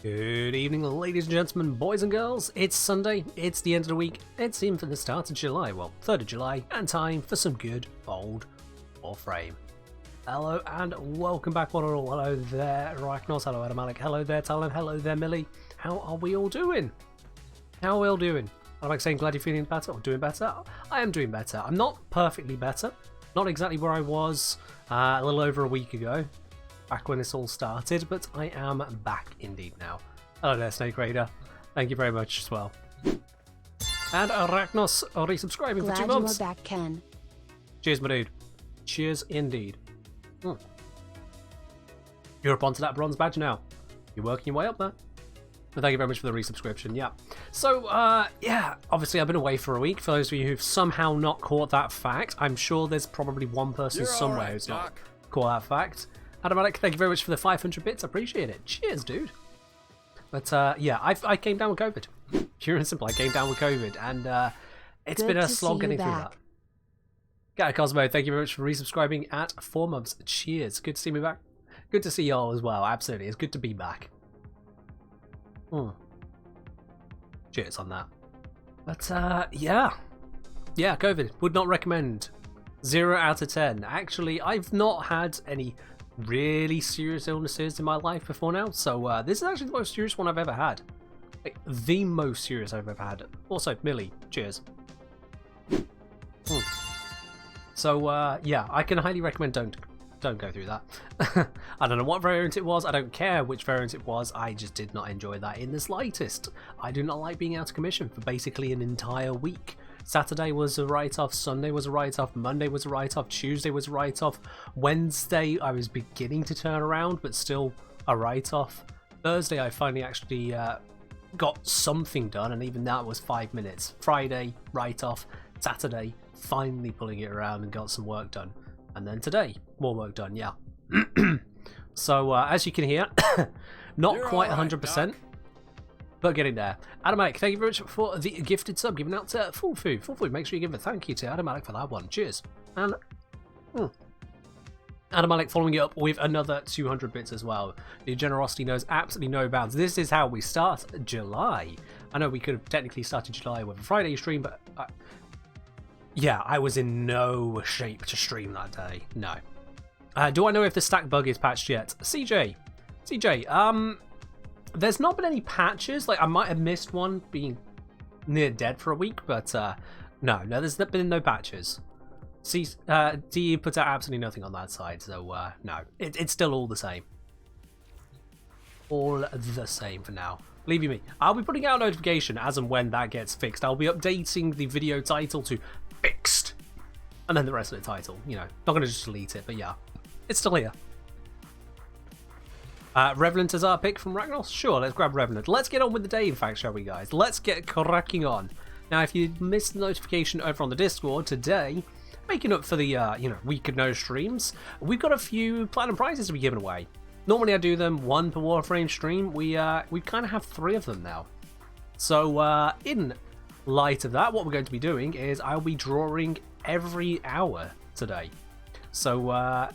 Good evening, ladies and gentlemen, boys and girls. It's Sunday, it's the end of the week, it's even for the start of July, well, 3rd of July, and time for some good old Warframe. Hello and welcome back, one and all. Hello there, Ragnos. Hello, Adam Alec. Hello there, Talon. Hello there, Millie. How are we all doing? How are we all doing? I'm like saying glad you're feeling better or doing better. I am doing better. I'm not perfectly better. Not exactly where I was a little over a week ago, back when this all started, but I am back indeed now. Hello there, Snake Raider. Thank you very much as well. And Arachnos resubscribing for 2 months. Glad you are back, Ken. Cheers, my dude. Cheers indeed. You're up onto that bronze badge now. You're working your way up there. But thank you very much for the resubscription, yeah. So, yeah, obviously I've been away for a week. For those of you who've somehow not caught that fact, I'm sure there's probably one person somewhere who's not caught that fact. Adam Alec, thank you very much for the 500 bits. I appreciate it. Cheers, dude. But yeah, I came down with COVID. Pure and simple, I came down with COVID, and it's been a slog getting through that. Gata Cosmo, thank you very much for resubscribing at 4 months. Cheers. Good to see me back. Good to see y'all as well. Absolutely, it's good to be back. Cheers on that. But yeah, COVID would not recommend. 0 out of 10. Actually, I've not had any really serious illnesses in my life before now, so this is actually the most serious one I've ever had. Like, the most serious I've ever had. Also, Millie, cheers. So yeah, I can highly recommend don't go through that. I don't know what variant it was, I don't care which variant it was, I just did not enjoy that in the slightest. I do not like being out of commission for basically an entire week. Saturday was a write-off, Sunday was a write-off, Monday was a write-off, Tuesday was a write-off, Wednesday I was beginning to turn around but still a write-off. Thursday I finally actually got something done, and even that was 5 minutes. Friday, write-off. Saturday, finally pulling it around and got some work done. And then today, more work done, yeah. So as you can hear, not quite 100%. But getting there. Adam Alec, thank you very much for the gifted sub given out to Full Food. Full Food, make sure you give a thank you to Adam Alec for that one. Cheers. And Adam Alec following it up with another 200 bits as well. The generosity knows absolutely no bounds. This is how we start July. I know we could have technically started July with a Friday stream, but yeah, I was in no shape to stream that day. No. Do I know if the stack bug is patched yet? CJ, there's not been any patches. Like, I might have missed one being near dead for a week, but no, there's been no patches. See, DE put out absolutely nothing on that side, so no, it's still all the same. All the same for now. Believe you me, I'll be putting out a notification as and when that gets fixed. I'll be updating the video title to fixed, and then the rest of the title, you know, not going to just delete it, but yeah, it's still here. Revenant is our pick from Ragnos? Sure, let's grab Revenant. Let's get on with the day, in fact, shall we, guys? Let's get cracking on. Now, if you missed the notification over on the Discord today, making up for the, you know, week of no streams, we've got a few platinum prizes to be given away. Normally I do them 1 per Warframe stream. We kind of have 3 of them now. So, in light of that, what we're going to be doing is I'll be drawing every hour today. So,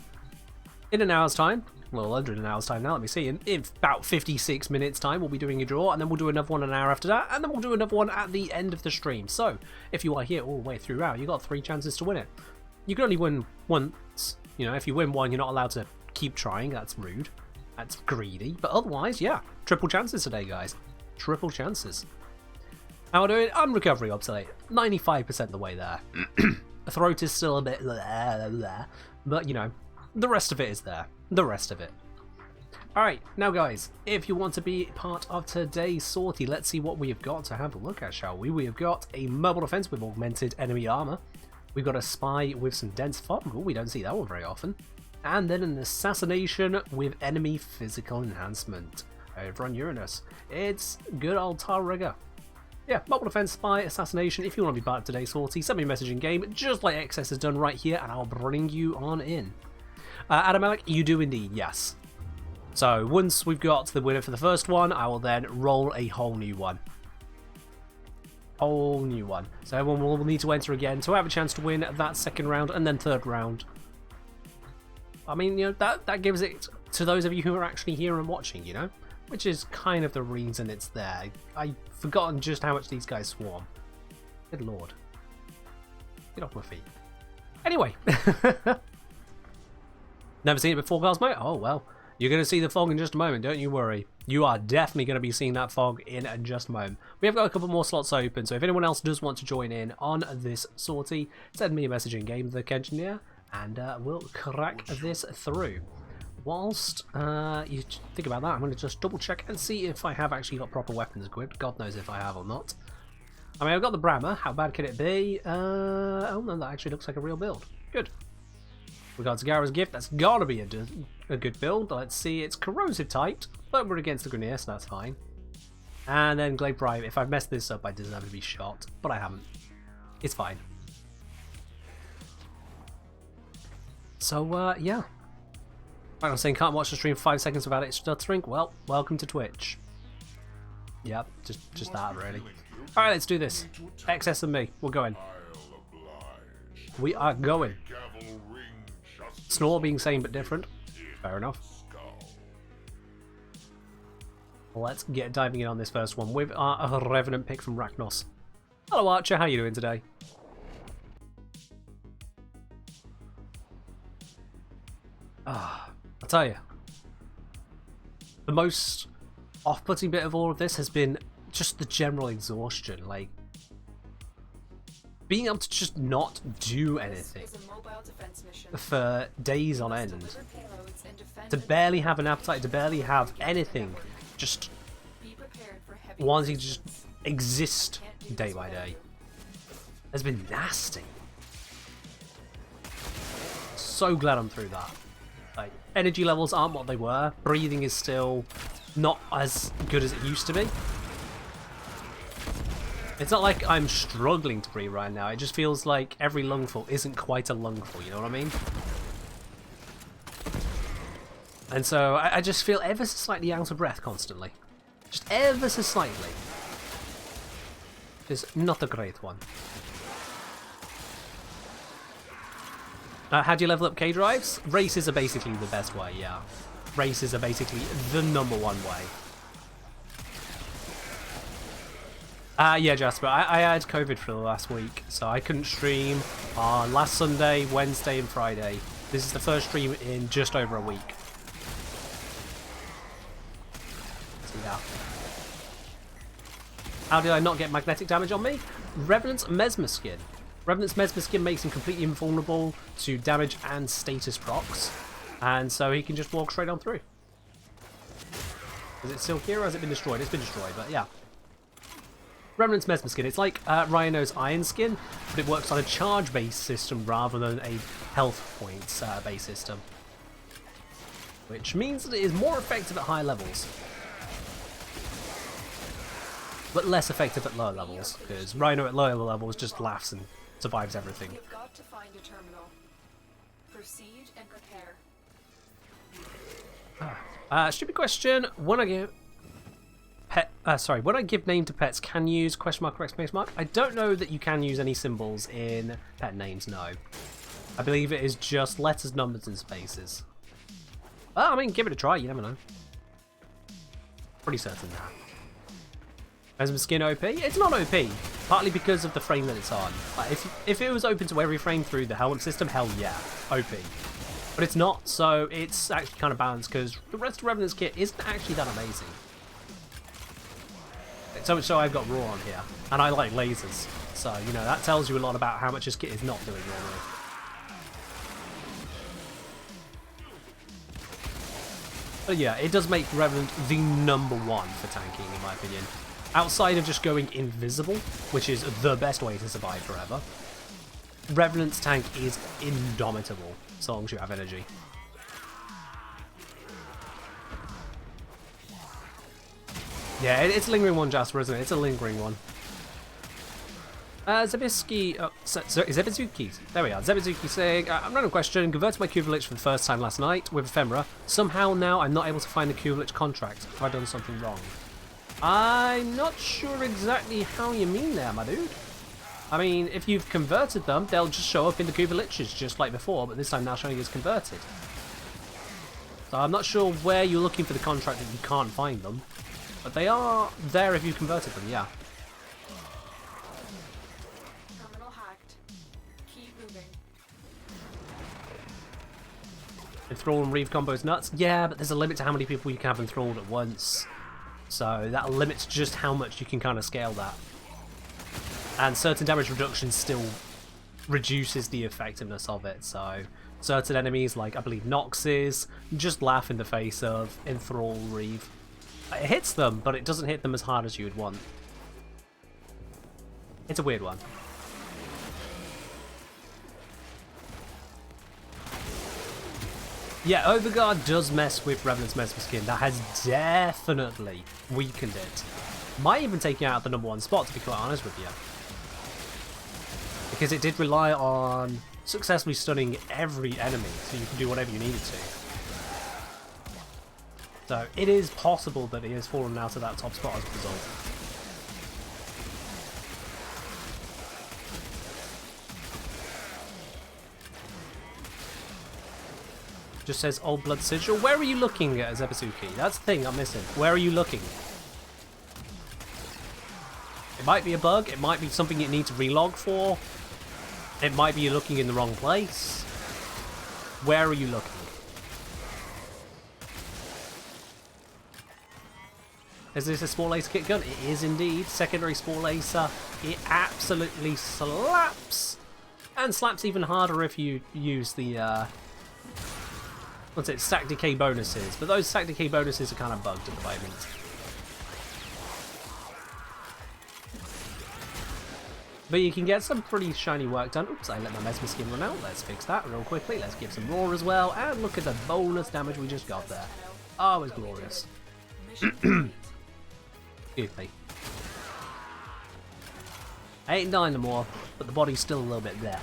in an hour's time, well, under an hour's time now, let me see, in about 56 minutes time we'll be doing a draw, and then we'll do another one an hour after that, and then we'll do another one at the end of the stream. So if you are here all the way throughout, you've got 3 chances to win it. You can only win once, you know. If you win one, you're not allowed to keep trying. That's rude, that's greedy, but otherwise, yeah, triple chances today, guys. Triple chances. How am I doing? I'm recovery obsolete, 95% of the way there. The throat is still a bit blah, but you know, the rest of it is there. The rest of it. Alright, now guys, if you want to be part of today's sortie, let's see what we have got to have a look at, shall we? We have got a mobile defense with augmented enemy armor. We've got a spy with some dense fog. Oh, we don't see that one very often. And then an assassination with enemy physical enhancement over on Uranus. It's good old Tar Rigger. Yeah, mobile defense, spy, assassination. If you want to be part of today's sortie, send me a message in game, just like XS has done right here, and I'll bring you on in. Adam Alec, you do indeed, yes. So once we've got the winner for the first one, I will then roll a whole new one. Whole new one. So everyone will need to enter again to have a chance to win that second round and then third round. I mean, you know, that gives it to those of you who are actually here and watching, you know. which is kind of the reason it's there. I've forgotten just how much these guys swarm. Good lord. Get off my feet. Anyway. Never seen it before, Cosmo? Oh, well. You're going to see the fog in just a moment, don't you worry. You are definitely going to be seeing that fog in just a moment. We have got a couple more slots open, so if anyone else does want to join in on this sortie, send me a message in game, the Kengineer, and we'll crack this through. Whilst you think about that, I'm going to just double check and see if I have actually got proper weapons equipped. God knows if I have or not. I mean, I've got the Brammer. How bad can it be? Oh no, that actually looks like a real build. Good. We got Zagara's Gift. That's got to be a good build. Let's see. It's corrosive typed, but we're against the Grenier, so that's fine. And then Glade Prime. If I've messed this up, I deserve to be shot, but I haven't. It's fine. So, yeah. I'm saying can't watch the stream for 5 seconds without it stuttering. Well, welcome to Twitch. Yep, just that really. Alright, let's do this. XS and me. We're going. We are going. Snore being same but different. Fair enough. Let's get diving in on this first one with our Revenant pick from Ragnos. Hello Archer, how you doing today? I'll tell you, the most off-putting bit of all of this has been just the general exhaustion, like being able to just not do anything for days on end, to barely have an appetite, to barely have anything, just wanting to just exist day by day, has been nasty. So glad I'm through that. Like, energy levels aren't what they were. Breathing is still not as good as it used to be. It's not like I'm struggling to breathe right now. It just feels like every lungful isn't quite a lungful, you know what I mean? And so I just feel ever so slightly out of breath constantly. Just ever so slightly. Which is not a great one. How do you level up K-Drives? Races are basically the best way, yeah. Races are basically the #1 way. Yeah, Jasper, I had COVID for the last week, so I couldn't stream on last Sunday, Wednesday and Friday. This is the first stream in just over a week. So yeah. How did I not get magnetic damage on me? Revenant's Mesmer Skin. Revenant's Mesmer Skin makes him completely invulnerable to damage and status procs, and so he can just walk straight on through. Is it still here or has it been destroyed? It's been destroyed, but yeah. Revenant's Mesmer Skin. It's like Rhino's Iron Skin, but it works on a charge-based system rather than a health points-based system. Which means that it is more effective at high levels, but less effective at lower levels, because Rhino at lower levels just laughs and survives everything. You've got to find a terminal. Proceed and prepare. Stupid question. When I give when I give name to pets, can you use question mark or exclamation mark? I don't know that you can use any symbols in pet names, no. I believe it is just letters, numbers, and spaces. Well, I mean, give it a try, you never know. Pretty certain that. Mesmer Skin OP? It's not OP, partly because of the frame that it's on. Like, if it was open to every frame through the helmet system, hell yeah, OP. But it's not, so it's actually kind of balanced, because the rest of Revenant's kit isn't actually that amazing. So much so I've got Raw on here, and I like lasers, so, you know, that tells you a lot about how much this kit is not doing normally. But yeah, it does make Revenant the #1 for tanking, in my opinion. Outside of just going invisible, which is the best way to survive forever, Revenant's tank is indomitable, so long as you have energy. Yeah, it's a lingering one, Jasper, isn't it? It's a lingering one. Zebizuki, Zebizuki, there we are. Zebizuki saying, random question, converted my Kubelich for the first time last night with Ephemera. Somehow now I'm not able to find the Kubelich contract. Have I done something wrong? I'm not sure exactly how you mean there, my dude. I mean, if you've converted them, they'll just show up in the Kubeliches just like before, but this time now showing as converted. So I'm not sure where you're looking for the contract that you can't find them. But they are there if you converted them, yeah. Terminal hacked. Keep moving. Enthrall and Reeve combo's nuts. Yeah, but there's a limit to how many people you can have enthralled at once. So that limits just how much you can kind of scale that. And certain damage reduction still reduces the effectiveness of it. So certain enemies, like I believe Noxes, just laugh in the face of Enthrall Reeve. It hits them, but it doesn't hit them as hard as you would want. It's a weird one. Yeah, Overguard does mess with Revenant's Mesmer Skin. That has definitely weakened it. Might even take you out of the #1 spot, to be quite honest with you. Because it did rely on successfully stunning every enemy, so you can do whatever you needed to. So it is possible that he has fallen out of that top spot as a result. Just says Old Blood Sigil. Where are you looking at, Zebusuki? That's the thing I'm missing. Where are you looking? It might be a bug. It might be something you need to relog for. It might be you're looking in the wrong place. Where are you looking? Is this a Spore Laser kit gun? It is indeed. Secondary Spore Laser. It absolutely slaps. And slaps even harder if you use the, what's it, stack decay bonuses. But those stack decay bonuses are kind of bugged at the moment. But you can get some pretty shiny work done. Oops, I let my Mesmer Skin run out. Let's fix that real quickly. Let's give some Roar as well. And look at the bonus damage we just got there. Oh, it's glorious. Excuse me. I ain't dying no more, but the body's still a little bit there.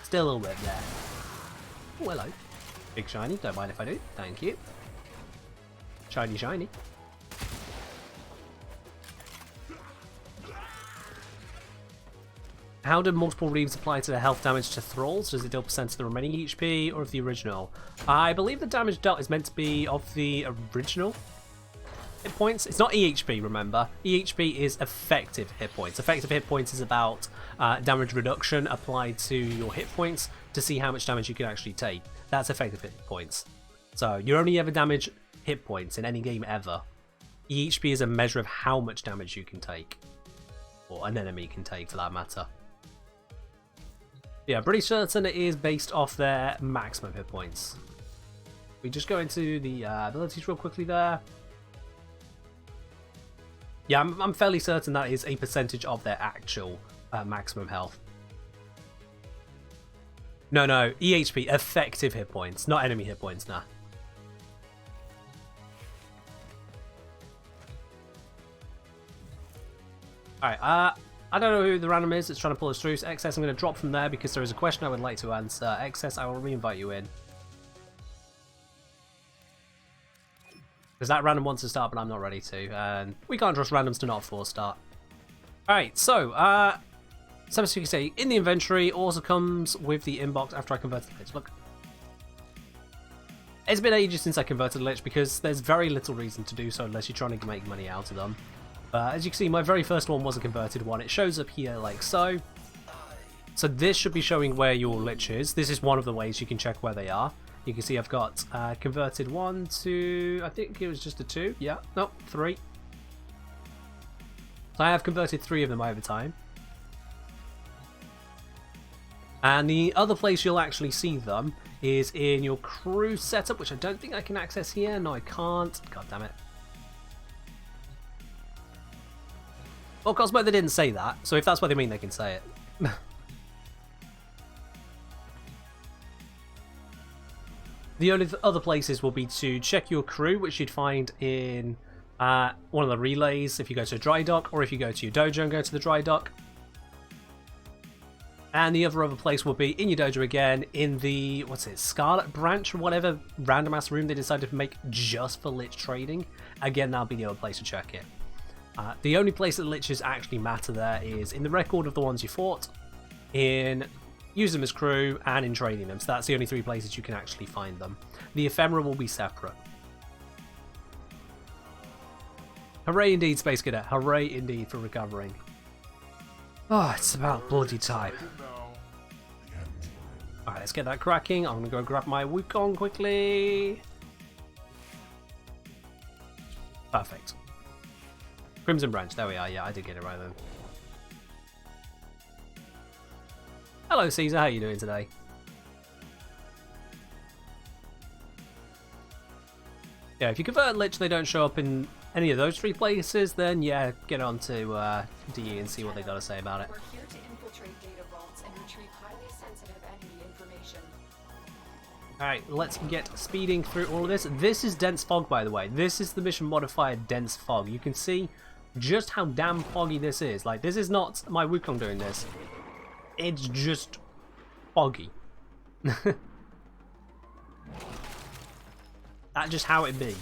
Still a little bit there. Oh, hello. Big shiny, don't mind if I do. Thank you. Shiny, shiny. How do multiple Reaves apply to the health damage to Thralls? Does it deal percent of the remaining HP or of the original? I believe the damage dealt is meant to be of the original hit points. It's not EHP, remember. EHP is effective hit points. Effective hit points is about damage reduction applied to your hit points to see how much damage you can actually take. That's effective hit points. So you only ever damage hit points in any game ever. EHP is a measure of how much damage you can take. Or an enemy can take, for that matter. Yeah, pretty certain it is based off their maximum hit points. We just go into the abilities real quickly there. Yeah, I'm fairly certain that is a percentage of their actual maximum health. No, EHP, effective hit points, not enemy hit points, nah. Alright, I don't know who the random is that's trying to pull us through. So XS, I'm going to drop from there because there is a question I would like to answer. XS, I will re-invite you in. Because that random wants to start, but I'm not ready to. And we can't trust randoms to not force start. Alright, so, so as you can see, in the inventory also comes with the inbox after I converted the Lich. Look. It's been ages since I converted the Lich because there's very little reason to do so unless you're trying to make money out of them. As you can see, my very first one was a converted one. It shows up here like so. So this should be showing where your Lich is. This is one of the ways you can check where they are. You can see I've got converted 1, 2, I think it was just a 2. Yeah, no, 3. So I have converted 3 of them over time. And the other place you'll actually see them is in your crew setup, which I don't think I can access here. No, I can't. God damn it. Well, Cosmo, they didn't say that, so if that's what they mean, they can say it. The only other places will be to check your crew, which you'd find in one of the relays if you go to a dry dock, or if you go to your dojo and go to the dry dock. And the other place will be in your dojo again, in the, what's it, Scarlet Branch or whatever random ass room they decided to make just for Lich trading. Again, that'll be the other place to check it. The only place that Liches actually matter there is in the record of the ones you fought, in using them as crew, and in trading them. So that's the only 3 places you can actually find them. The ephemera will be separate. Hooray indeed, Space Cadet. Hooray indeed for recovering. Oh, it's about bloody time. Alright, let's get that cracking. I'm gonna go grab my Wukong quickly. Perfect. Crimson Branch, there we are. Yeah, I did get it right then. Hello Caesar, how are you doing today? Yeah, if you convert Lich they don't show up in any of those 3 places, then yeah, get on to DE and see what they got to say about it. We're here to infiltrate data vaults and retrieve highly sensitive enemy information. Alright, let's get speeding through all of this. This is Dense Fog, by the way. This is the mission modifier Dense Fog. You can see just how damn foggy this is. Like, this is not my Wukong doing this. It's just foggy. That's just how it be.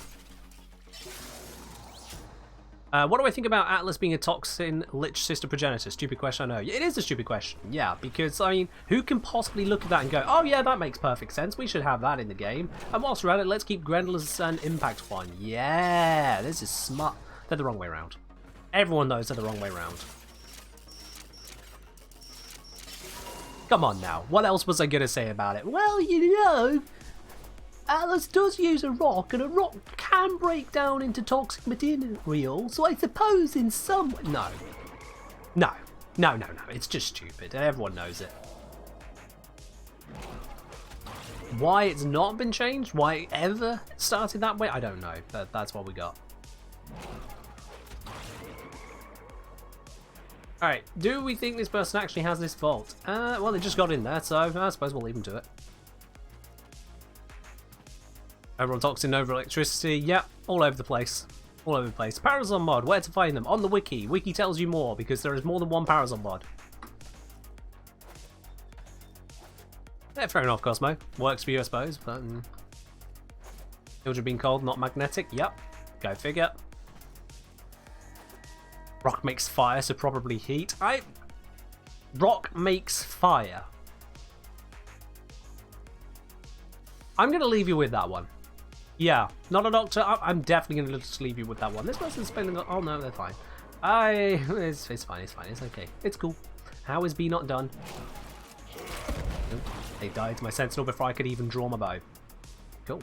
What do I think about Atlas being a toxin Lich sister progenitor? Stupid question, I know. It is a stupid question, yeah, because, I mean, who can possibly look at that and go, oh yeah, that makes perfect sense, we should have that in the game. And whilst we're at it, let's keep Grendel as an impact one. Yeah, this is smart. They're the wrong way around. Everyone knows they're the wrong way around. Come on now, what else was I going to say about it? Well, you know, Atlas does use a rock, and a rock can break down into toxic material, so I suppose in some... No, it's just stupid, and everyone knows it. Why it's not been changed, why it ever started that way, I don't know, but that's what we got. Alright, do we think this person actually has this vault? Well, they just got in there, so I suppose we'll leave them to it. Over on toxin, over electricity, yep, all over the place. All over the place. Parazon mod, where to find them? On the wiki. Wiki tells you more, because there is more than one Parazon mod. Yeah, fair enough, Cosmo. Works for you, I suppose, but... Children being cold, not magnetic, yep. Go figure. Rock makes fire, so probably heat. Rock makes fire. I'm going to leave you with that one. Yeah, not a doctor. I'm definitely going to just leave you with that one. This person's spending... Oh, no, they're fine. It's fine, it's fine. It's okay. It's cool. How is B not done? They died to my sentinel before I could even draw my bow. Cool.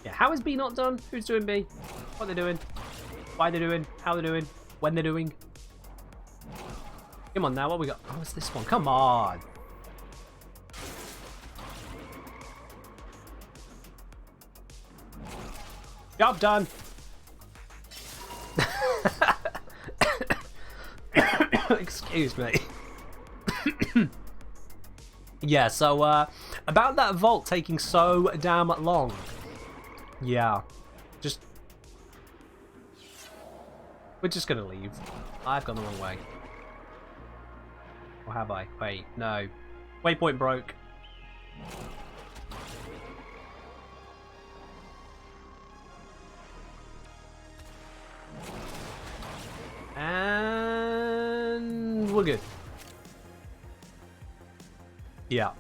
Yeah, how is B not done? Who's doing B? What are they doing? Why they're doing? How they're doing? When they're doing? Come on now, what we got? Oh, it's this one. Come on. Job done. Excuse me. Yeah, so about that vault taking so damn long. Yeah, we're just gonna leave. I've gone the wrong way. Or have I? Wait, no. Waypoint broke. And we're good. Yeah.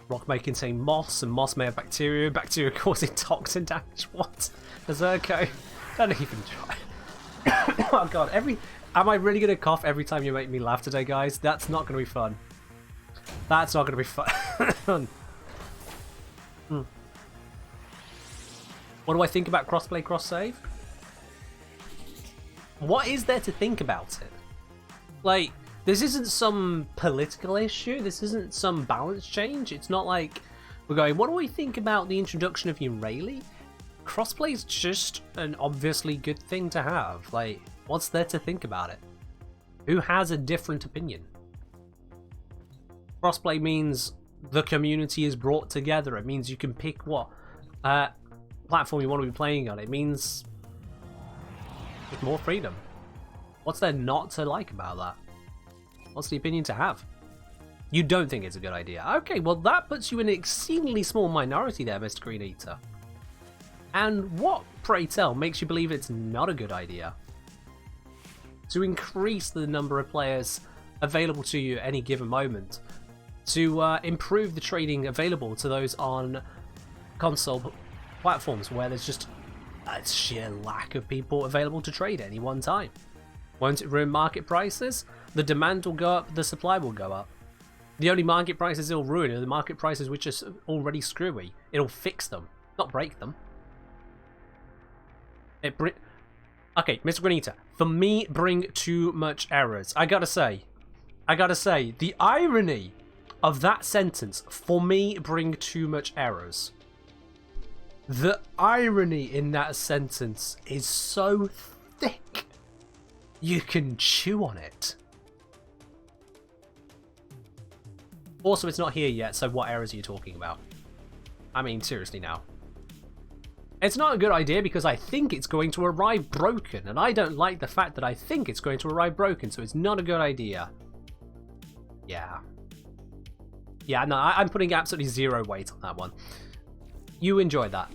Rock may contain moss, and moss may have bacteria. Bacteria causing toxin damage. What? Azurko? Don't even try. Oh god, am I really gonna cough every time you make me laugh today, guys? That's not gonna be fun. That's not gonna be fun. What do I think about crossplay, cross-save? What is there to think about it? Like, this isn't some political issue, this isn't some balance change, it's not like we're going, what do we think about the introduction of Eurali? Crossplay is just an obviously good thing to have. Like, what's there to think about it? Who has a different opinion? Crossplay means the community is brought together, it means you can pick what platform you want to be playing on, it means there's more freedom. What's there not to like about that? What's the opinion to have? You don't think it's a good idea. Okay, well that puts you in an exceedingly small minority there, Mr. Green Eater. And what, pray tell, makes you believe it's not a good idea? to increase the number of players available to you at any given moment, to improve the trading available to those on console platforms where there's just a sheer lack of people available to trade at any one time. Won't it ruin market prices? The demand will go up, the supply will go up. The only market prices it'll ruin are the market prices which are already screwy. It'll fix them, not break them. Okay, Mr. Granita, for me, bring too much errors. I gotta say, the irony of that sentence, for me, bring too much errors. The irony in that sentence is so thick, you can chew on it. Also, it's not here yet, so what errors are you talking about? I mean, seriously now. It's not a good idea because I think it's going to arrive broken, and I don't like the fact that I think it's going to arrive broken, so it's not a good idea. Yeah. Yeah, no, I'm putting absolutely zero weight on that one. You enjoy that.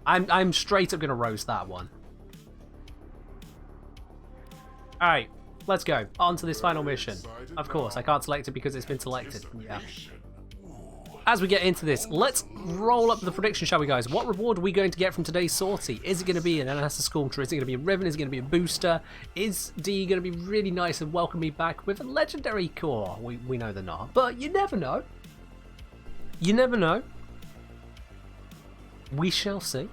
I'm straight up going to roast that one. Alright, let's go. On to this final mission. Of course, I can't select it because it's been selected. Yeah. As we get into this, let's roll up the prediction, shall we, guys? What reward are we going to get from today's sortie? Is it going to be an Anasa Sculpture? Is it going to be a Riven? Is it going to be a booster? Is D going to be really nice and welcome me back with a legendary core? We know they're not, but you never know. You never know. We shall see.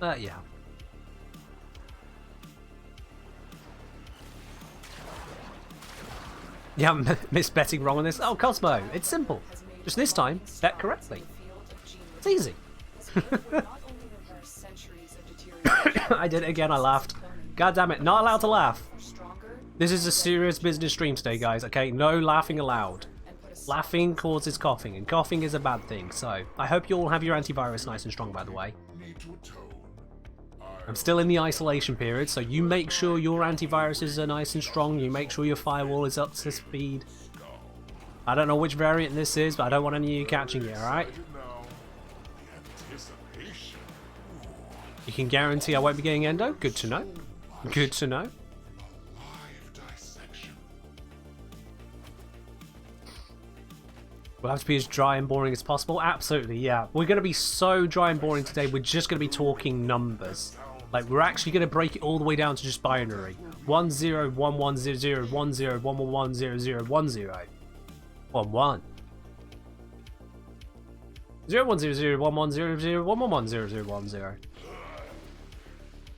Yeah. Yeah, I'm misbetting wrong on this. Oh, Cosmo, it's simple. Just this time, bet correctly. It's easy. I did it again, I laughed. God damn it, not allowed to laugh. This is a serious business stream today, guys, okay? No laughing allowed. Laughing causes coughing, and coughing is a bad thing, so I hope you all have your antivirus nice and strong, by the way. I'm still in the isolation period, so you make sure your antiviruses are nice and strong, you make sure your firewall is up to speed. I don't know which variant this is, but I don't want any of you catching it, alright? You can guarantee I won't be getting endo? Good to know. Good to know. We'll have to be as dry and boring as possible. Absolutely, yeah. We're going to be so dry and boring today, we're just going to be talking numbers. Like, we're actually going to break it all the way down to just binary. 10 11 00 10 11 00 10 11 11 0100 11 00 11 00 10.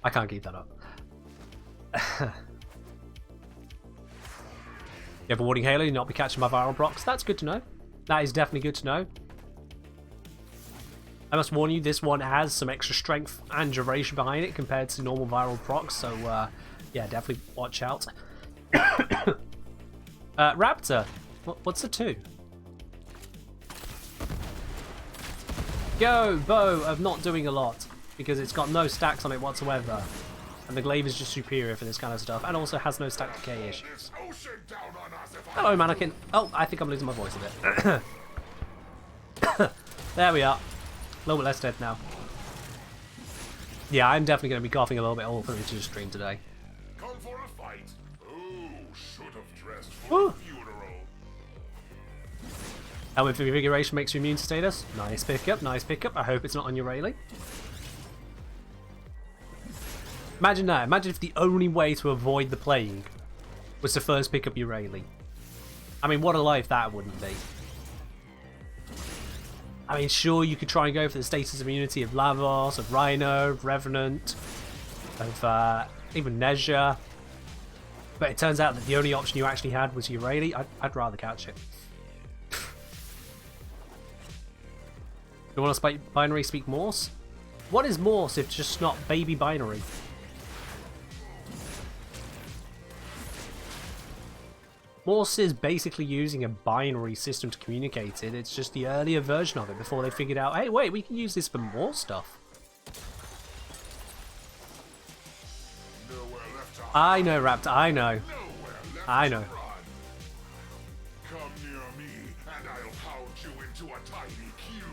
I can't keep that up. You have a warning halo, you'll not be catching my viral procs. That's good to know. That is definitely good to know. I must warn you, this one has some extra strength and duration behind it compared to normal viral procs, so yeah, definitely watch out. Raptor, what's the 2? Go, bow of not doing a lot, because it's got no stacks on it whatsoever. And the glaive is just superior for this kind of stuff, and also has no stack decay issues. Hello, mannequin. Oh, I think I'm losing my voice a bit. There we are. A little bit less dead now. Yeah, I'm definitely going to be coughing a little bit all through to the stream today. Come for a fight. Oh, should have dressed for a funeral. Helmet Invigoration makes you immune to status. Nice pickup, nice pickup. I hope it's not on your Rayleigh. Imagine that. Imagine if the only way to avoid the plague was to first pick up your Rayleigh. I mean, what a life that wouldn't be. I mean, sure, you could try and go for the status immunity of Lavos, of Rhino, of Revenant, of even Nezha. But it turns out that the only option you actually had was your Rayleigh. I'd rather catch it. You want to binary speak Morse? What is Morse if just not baby binary? Morse is basically using a binary system to communicate it. It's just the earlier version of it before they figured out, hey, wait, we can use this for more stuff. I know, Raptor, I know. I know. Come near me and I'll pound you into a tiny cube.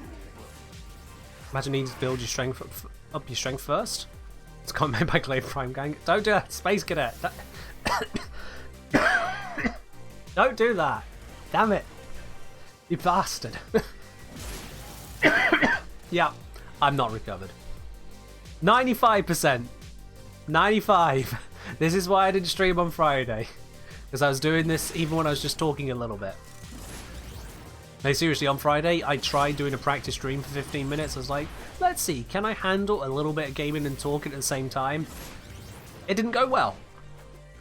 Imagine needing to build your strength up your strength first. It's comment by Clay Prime Gang. Don't do that, Space Cadet. Don't do that. Damn it. You bastard. Yeah, I'm not recovered. 95%. 95. This is why I didn't stream on Friday. Because I was doing this even when I was just talking a little bit. No, seriously, on Friday, I tried doing a practice stream for 15 minutes. I was like, let's see, can I handle a little bit of gaming and talking at the same time? It didn't go well.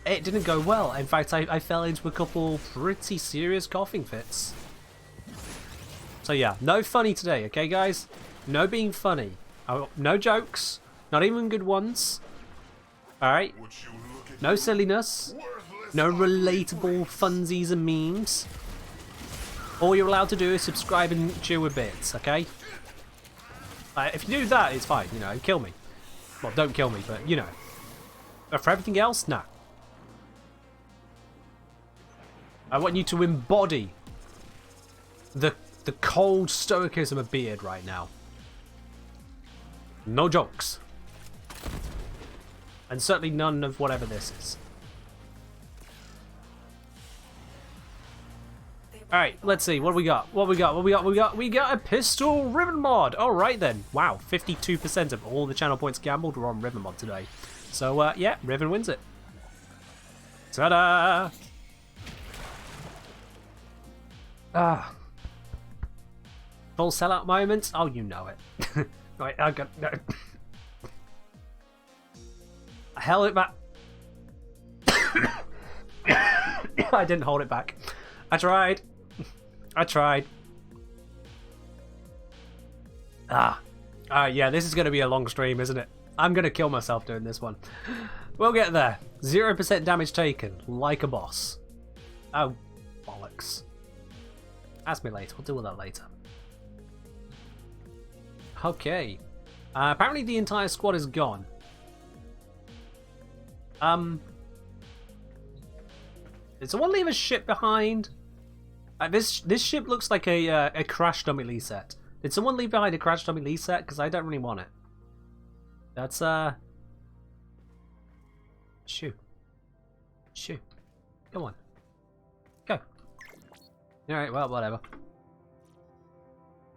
It didn't go well. In fact, I fell into a couple pretty serious coughing fits. So yeah, no funny today, okay, guys? No being funny. No jokes. Not even good ones. Alright? No silliness. No relatable funsies and memes. All you're allowed to do is subscribe and chew a bit, okay? If you do that, it's fine, you know, kill me. Well, don't kill me, but, you know. But for everything else, no. I want you to embody the cold stoicism of Beard right now. No jokes. And certainly none of whatever this is. Alright, let's see. What do we got? We got a pistol ribbon mod. Alright then. Wow, 52% of all the channel points gambled were on ribbon mod today. So, yeah, Riven wins it. Ta-da! Full sellout moments? Oh, you know it. Right, I got... No. I held it back. I didn't hold it back. I tried. Yeah, this is going to be a long stream, isn't it? I'm going to kill myself doing this one. We'll get there. 0% damage taken, like a boss. Oh, bollocks. Ask me later, we'll deal with that later. Okay. Apparently the entire squad is gone. Did someone leave a ship behind? This ship looks like a crash dummy Lee set. Did someone leave behind a crash dummy Lee set? Because I don't really want it. That's Shoo. Come on. Go. Alright, well, whatever.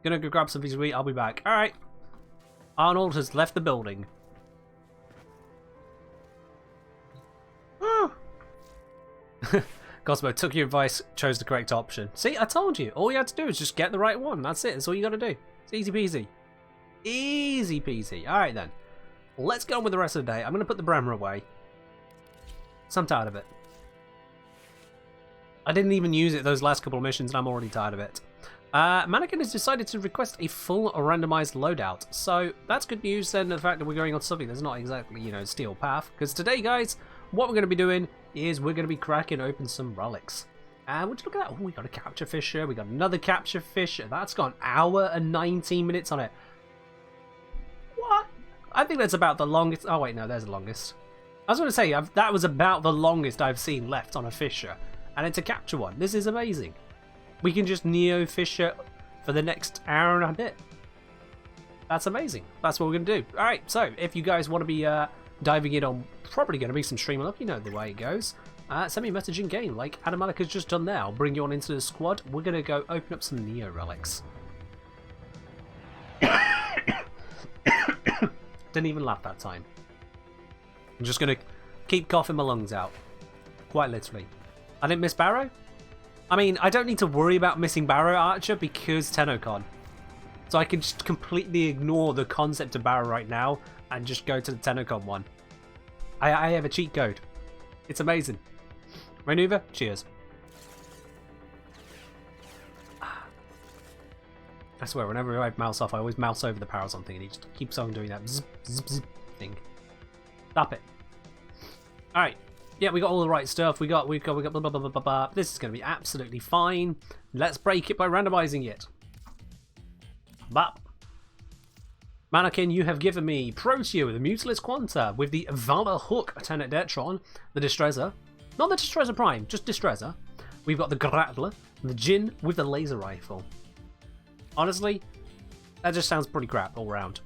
Gonna go grab something to eat, I'll be back. Alright. Arnold has left the building. Cosmo took your advice, chose the correct option. See, I told you. All you had to do is just get the right one. That's it. That's all you got to do. It's easy peasy. Easy peasy. Alright then. Let's get on with the rest of the day. I'm going to put the Bremer away. So I'm tired of it. I didn't even use it those last couple of missions and I'm already tired of it. Mannequin has decided to request a full randomized loadout. So that's good news then, the fact that we're going on something that's not exactly, you know, steel path. Because today, guys, what we're going to be doing is we're going to be cracking open some relics. And would you look at that? Oh, we got a capture fisher. We got another capture fish. That's got an hour and 19 minutes on it. What? I think that's about the longest. Oh, wait, no, there's the longest. I was going to say, that was about the longest I've seen left on a fisher. And it's a capture one. This is amazing. We can just Neo Fisher for the next hour and a bit. That's amazing. That's what we're going to do. Alright, so if you guys want to be diving in on probably going to be some stream up, you know the way it goes. Send me a message in game like Adamalika's just done there. I'll bring you on into the squad. We're going to go open up some Neo relics. Didn't even laugh that time. I'm just going to keep coughing my lungs out. Quite literally. I didn't miss Barrow? I mean, I don't need to worry about missing Barrow Archer because Tenocon. So I can just completely ignore the concept of Barrow right now and just go to the Tenocon one. I have a cheat code. It's amazing. Maneuver, cheers. I swear, whenever I mouse off, I always mouse over the power or something and he just keeps on doing that zip, zip, zip thing. Stop it. Alright. Yeah, we got all the right stuff. We got blah, blah, blah, blah, blah, blah. This is going to be absolutely fine. Let's break it by randomizing it. Bop. Mannequin, you have given me Proteo, the Mutilus Quanta, with the Valor Hook, Tenet Detron, the Distresser. Not the Distresser Prime, just Distresser. We've got the Grappler, the Jin with the Laser Rifle. Honestly, that just sounds pretty crap all round.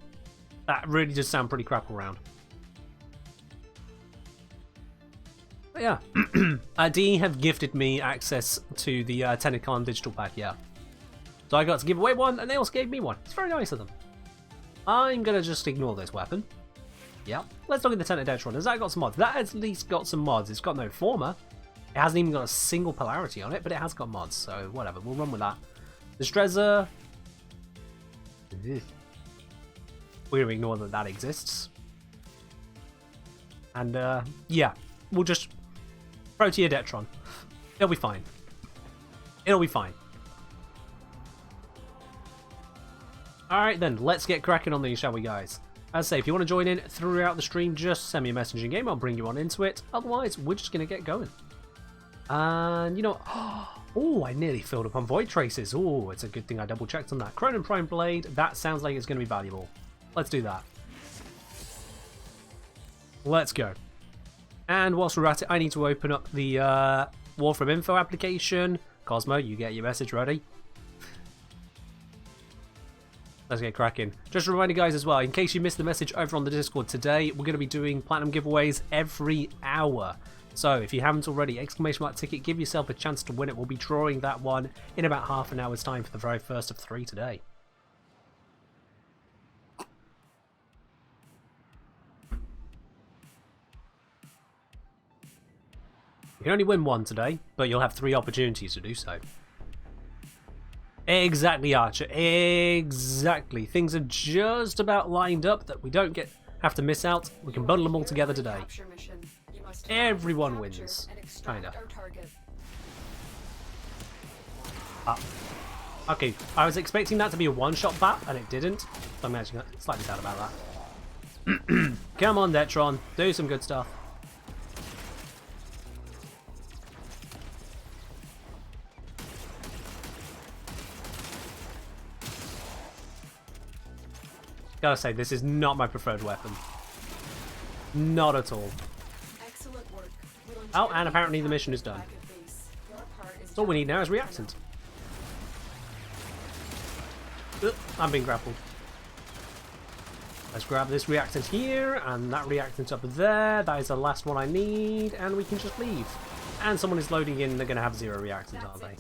That really does sound pretty crap all round. yeah. D have gifted me access to the Tenacon digital pack, yeah. So I got to give away one, and they also gave me one. It's very nice of them. I'm gonna just ignore this weapon. Yeah. Let's look at the Tenacon. Has that got some mods? That at least got some mods. It's got no former. It hasn't even got a single polarity on it, but it has got mods, so whatever. We'll run with that. The Strezza. We're gonna ignore that that exists. And yeah, we'll just Proteodetron. It'll be fine. It'll be fine. Alright then, let's get cracking on these, shall we, guys? As I say, if you want to join in throughout the stream, just send me a message in game, I'll bring you on into it. Otherwise, we're just going to get going. And, you know, oh, I nearly filled up on Void Traces. Oh, it's a good thing I double checked on that. Cronin Prime Blade, that sounds like it's going to be valuable. Let's do that. Let's go. And whilst we're at it, I need to open up the Warframe info application. Cosmo, you get your message ready. Let's get cracking. Just a reminder, guys, as well, in case you missed the message over on the Discord today, we're going to be doing platinum giveaways every hour. So if you haven't already, exclamation mark ticket, give yourself a chance to win it. We'll be drawing that one in about half an hour's time for the very first of 3 today. You can only win one today, but you'll have 3 opportunities to do so. Exactly, Archer. Exactly. Things are just about lined up that we don't have to miss out. We can bundle them all together today. Everyone wins. Kinda. Okay, I was expecting that to be a one-shot bat, and it didn't. So I'm actually slightly sad about that. Come on, Detron. Do some good stuff. Gotta say, this is not my preferred weapon. Not at all. Oh, and apparently the mission is done. So all we need now is reactant. I'm being grappled. Let's grab this reactant here, and that reactant up there. That is the last one I need, and we can just leave. And someone is loading in, they're going to have 0 reactant, aren't they?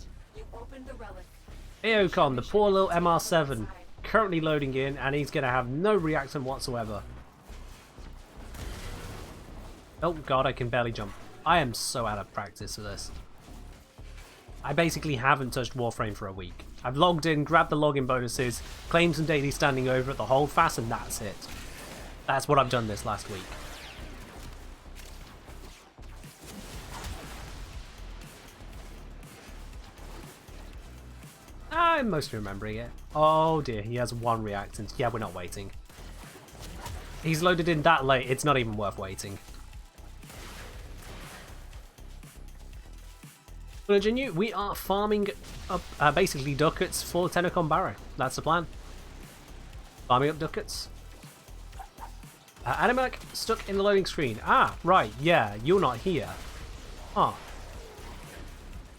Aocon, the poor little MR7. Currently loading in, and he's going to have no reactant whatsoever. Oh god, I can barely jump. I am so out of practice for this. I basically haven't touched Warframe for a week. I've logged in, grabbed the login bonuses, claimed some daily standing over at the holdfast, and that's it. That's what I've done this last week. I'm mostly remembering it. Oh dear, he has 1 reactant. Yeah, we're not waiting. He's loaded in that late, it's not even worth waiting. We are farming up basically ducats for Tenacon Barrow. That's the plan. Farming up ducats. Animac stuck in the loading screen. Ah, right, yeah, you're not here. Ah.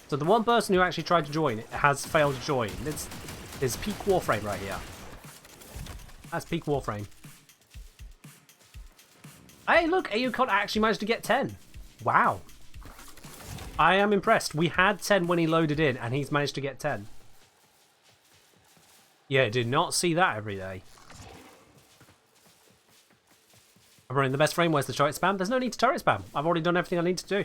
So the one person who actually tried to join has failed to join. It's peak Warframe right here. That's peak Warframe. Hey, look, Aocon actually managed to get 10. Wow. I am impressed. We had 10 when he loaded in, and he's managed to get 10. Yeah, did not see that every day. I'm running the best frame. Where's the turret spam? There's no need to turret spam. I've already done everything I need to do.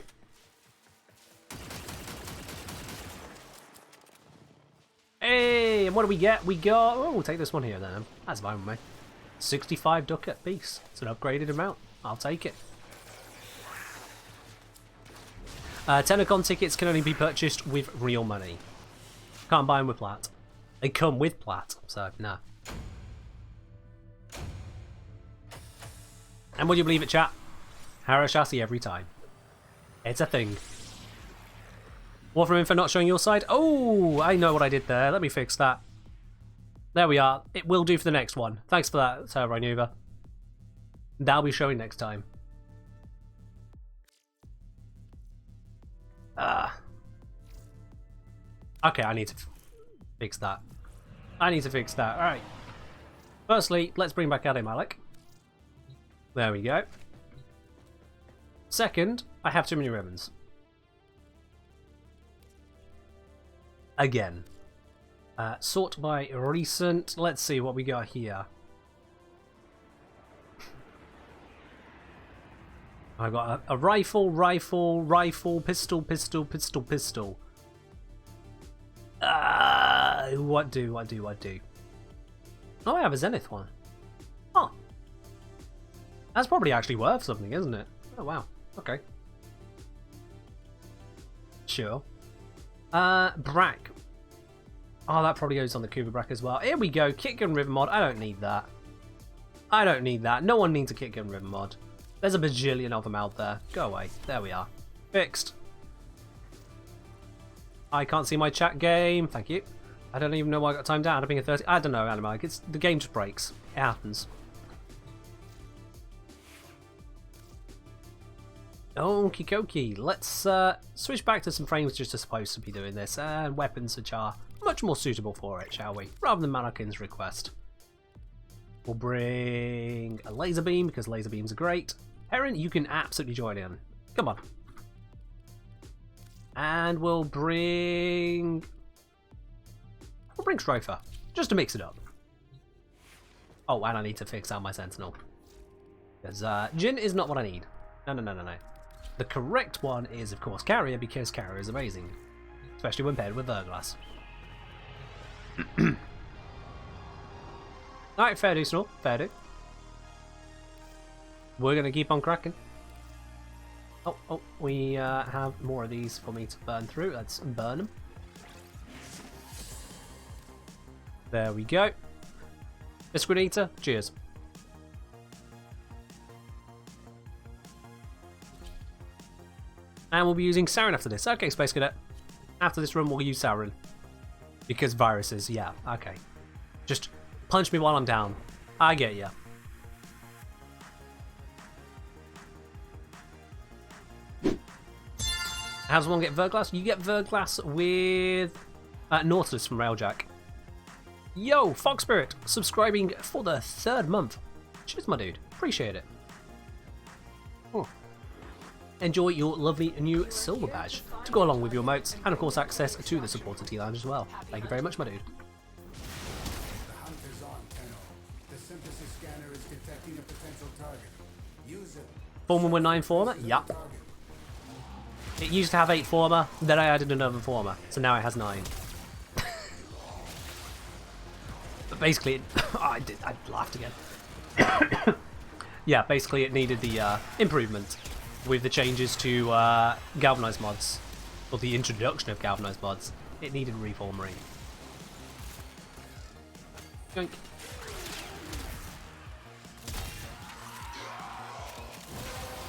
Hey, and what do we get? We got... Oh, we'll take this one here then. That's fine with me. 65 ducat piece. It's an upgraded amount. I'll take it. Tenacon tickets can only be purchased with real money. Can't buy them with plat. They come with plat, so no. And would you believe it, chat? Harrow chassis every time. It's a thing. Warframe info not showing your side. Oh, I know what I did there. Let me fix that. There we are. It will do for the next one. Thanks for that, Sir Rynuva. That'll be showing next time. Okay, I need to fix that. I need to fix that. Alright. Firstly, let's bring back Ade Malik. There we go. Second, I have too many ribbons. Again. Sort by recent. Let's see what we got here. I got a rifle, pistol. What do? Oh, I have a Zenith one. Oh. That's probably actually worth something, isn't it? Oh, wow. Okay. Sure. Brack. Oh, that probably goes on the Kuba Brack as well. Here we go. Kit gun ribbon mod. I don't need that. No one needs a kit gun ribbon mod. There's a bajillion of them out there. Go away. There we are. Fixed. I can't see my chat game. Thank you. I don't even know why I got timed out. I'm being a 30. I don't know, Animag. It's the game just breaks. It happens. Okie dokie. Let's switch back to some frames just as supposed to be doing this, and weapons which are much more suitable for it, shall we? Rather than Manakin's request. We'll bring a laser beam because laser beams are great. Heron, you can absolutely join in. Come on. And we'll bring Strifer, just to mix it up. Oh, and I need to fix out my Sentinel. Because Jin is not what I need. No. The correct one is, of course, Carrier, because Carrier is amazing. Especially when paired with Verglass. Alright, fair do, Snore. Fair do. We're going to keep on cracking. Oh, we have more of these for me to burn through. Let's burn them. There we go. Biscuit Eater, cheers. And we'll be using Sarin after this. Okay, Space Cadet. After this run, we'll use Sarin. Because viruses, yeah, okay. Just punch me while I'm down. I get ya. How does one get Verglass? You get Verglass with Nautilus from Railjack. Yo, Fox Spirit, subscribing for the 3rd month. Cheers, my dude. Appreciate it. Oh. Enjoy your lovely new silver badge to go along with your moats, and of course access to the supporter T-Lounge as well. Thank you very much, my dude. The hunt is on, Tenno. The synthesis scanner is detecting a potential target. Use it. Former with 9 former? Yup. It used to have 8 former, then I added another former, so now it has 9. But basically, I laughed again. Yeah, basically it needed the improvement with the changes to galvanized mods, or the introduction of galvanized mods. It needed reforming. Yoink.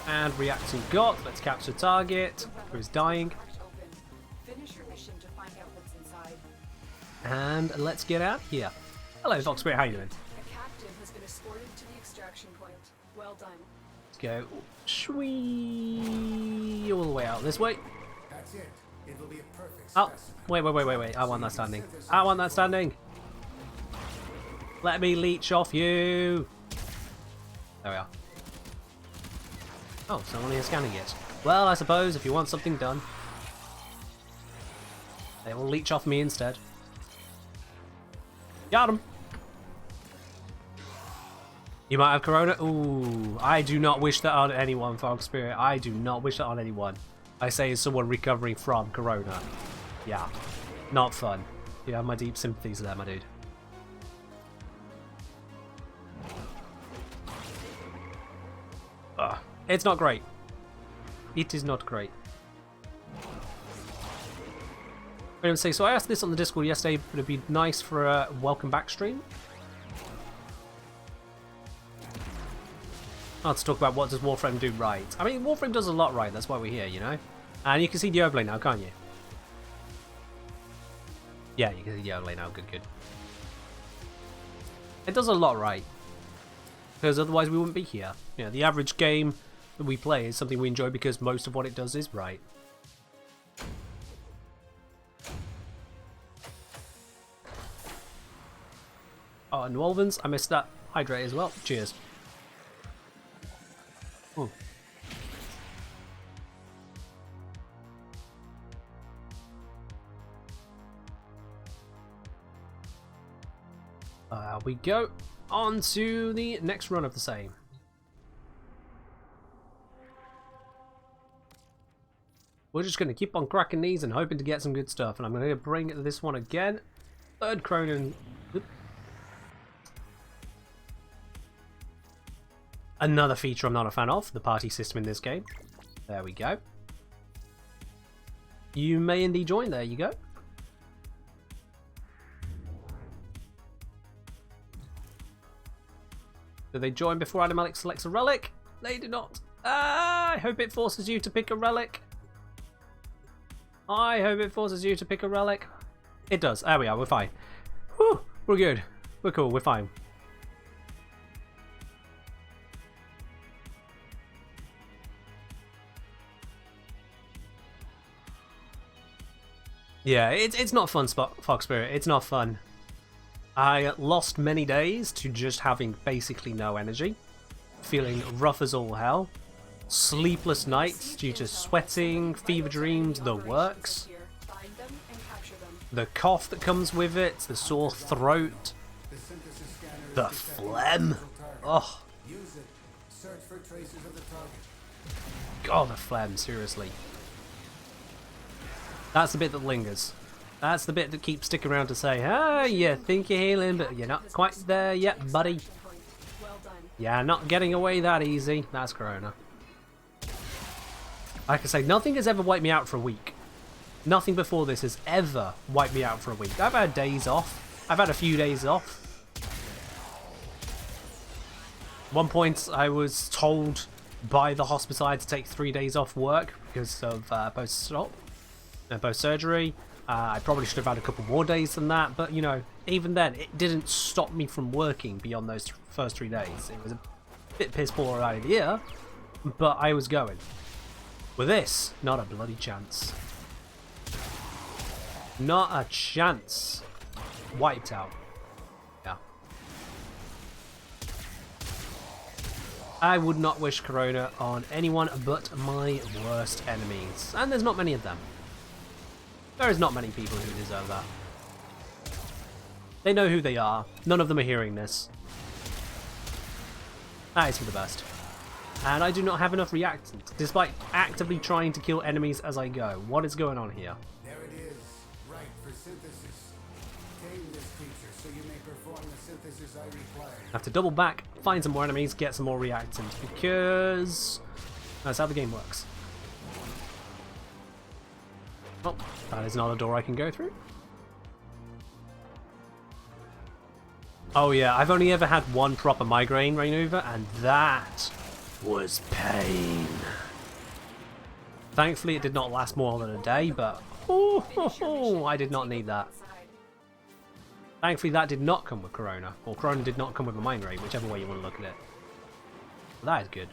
And reacting got. Let's capture target. Who's dying? Finish your mission to find out what's inside. And let's get out here. Hello, Fox Spirit. How you doing? A captive has been escorted to the extraction point. Well done. Let's go. Shwee all the way out this way. That's it. It will be a perfect Oh, specimen. wait. I want that standing. I want that standing. Let me leech off you. There we are. Oh, someone is scanning it. Well, I suppose if you want something done, they will leech off me instead. Got him. You might have Corona. Ooh, I do not wish that on anyone, Fog Spirit. I do not wish that on anyone. I say as someone recovering from Corona. Yeah, not fun. You have my deep sympathies there, my dude. Ugh. It's not great. It is not great. I would say, so I asked this on the Discord yesterday, would it be nice for a welcome back stream? Oh, to talk about what does Warframe do right. I mean, Warframe does a lot right, that's why we're here, you know? And you can see the overlay now, can't you? Yeah, you can see the overlay now, good. It does a lot right. Because otherwise we wouldn't be here. You know, the average game that we play is something we enjoy because most of what it does is right. Oh, and Wolvens, I missed that. Hydrate as well. Cheers. Ooh. We go on to the next run of the same. We're just going to keep on cracking these and hoping to get some good stuff. And I'm going to bring this one again. Third Cronin. Oop. Another feature I'm not a fan of, the party system in this game. There we go. You may indeed join. There you go. Do they join before Animalic selects a relic? They do not. I hope it forces you to pick a relic. I hope it forces you to pick a relic. It does. There we are. We're fine. Whew, we're good. We're cool. We're fine. Yeah, it's not fun, Fox Spirit. It's not fun. I lost many days to just having basically no energy, feeling rough as all hell, sleepless nights due to sweating, fever dreams, the works, the cough that comes with it, the sore throat, the phlegm. Oh, God, the phlegm, seriously. That's the bit that lingers. That's the bit that keeps sticking around to say, ah, you think you're healing, but you're not quite there yet, buddy. Yeah, not getting away that easy. That's Corona. Like I say, nothing has ever wiped me out for a week. Nothing before this has ever wiped me out for a week. I've had days off. I've had a few days off. At one point, I was told by the hospital I had to take 3 days off work because of post-surgery. I probably should have had a couple more days than that, but you know, even then, it didn't stop me from working beyond those first 3 days. It was a bit piss poor out of the ear, but I was going. With this, not a bloody chance. Not a chance. Wiped out. Yeah. I would not wish Corona on anyone but my worst enemies, and there's not many of them. There is not many people who deserve that. They know who they are. None of them are hearing this. That is for the best. And I do not have enough reactants, despite actively trying to kill enemies as I go. What is going on here? There it is. Right for synthesis. Tame this creature so you may perform the synthesis I require. I have to double back, find some more enemies, get some more reactants, because that's how the game works. Oh, that is not a door I can go through. Oh yeah, I've only ever had one proper migraine maneuver, and that was pain. Thankfully it did not last more than a day, but I did not need that. Thankfully that did not come with Corona, or Corona did not come with a migraine, whichever way you want to look at it. That is good.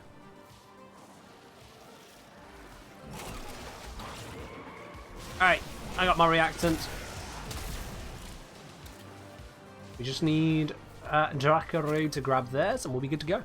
Alright, I got my reactant. We just need Dracaru to grab theirs and we'll be good to go.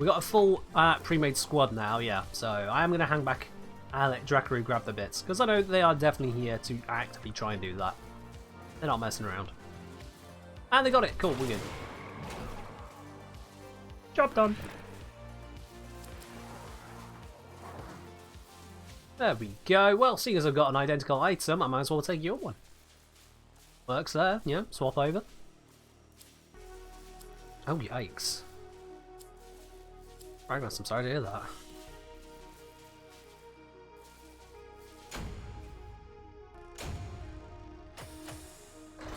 We got a full pre-made squad now, yeah, so I am going to hang back and let Dracaru grab the bits, because I know they are definitely here to actively try and do that. They're not messing around. And they got it. Cool, we're good. Job done. There we go. Well, seeing as I've got an identical item, I might as well take your one. Works there. Yeah, swap over. Oh, yikes. Ragnos, I'm sorry to hear that.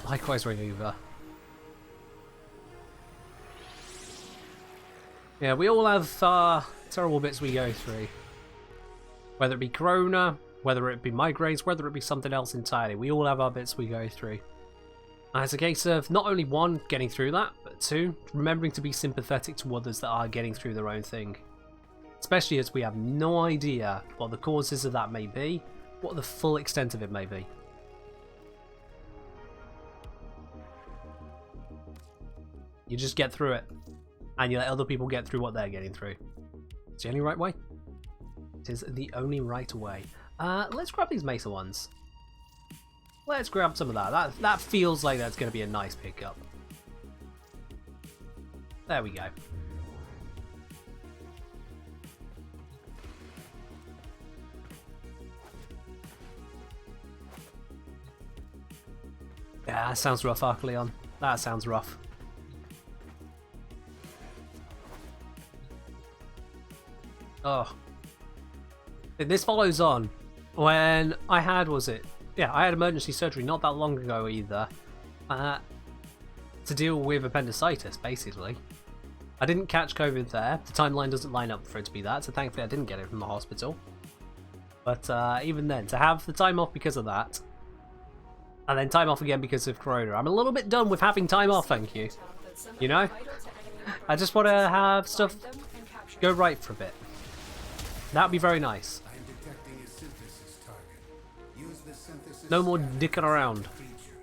Likewise, Remover. Yeah, we all have terrible bits we go through. Whether it be Corona, whether it be migraines, whether it be something else entirely. We all have our bits we go through. And it's a case of not only one, getting through that, but two, remembering to be sympathetic to others that are getting through their own thing. Especially as we have no idea what the causes of that may be, what the full extent of it may be. You just get through it. And you let other people get through what they're getting through. It's the only right way. It is the only right way. Let's grab these Mesa ones. Let's grab some of that. That feels like that's going to be a nice pickup. There we go. Yeah, that sounds rough, Arcleon. That sounds rough. Oh. This follows on when I had, I had emergency surgery not that long ago either, to deal with appendicitis, basically. I didn't catch COVID there. The timeline doesn't line up for it to be that, so thankfully I didn't get it from the hospital. But even then, to have the time off because of that, and then time off again because of Corona, I'm a little bit done with having time off, thank you. You know? I just want to have stuff go right for a bit. That would be very nice. I am detecting a synthesis target. Use the synthesis No more scanner dicking around. feature.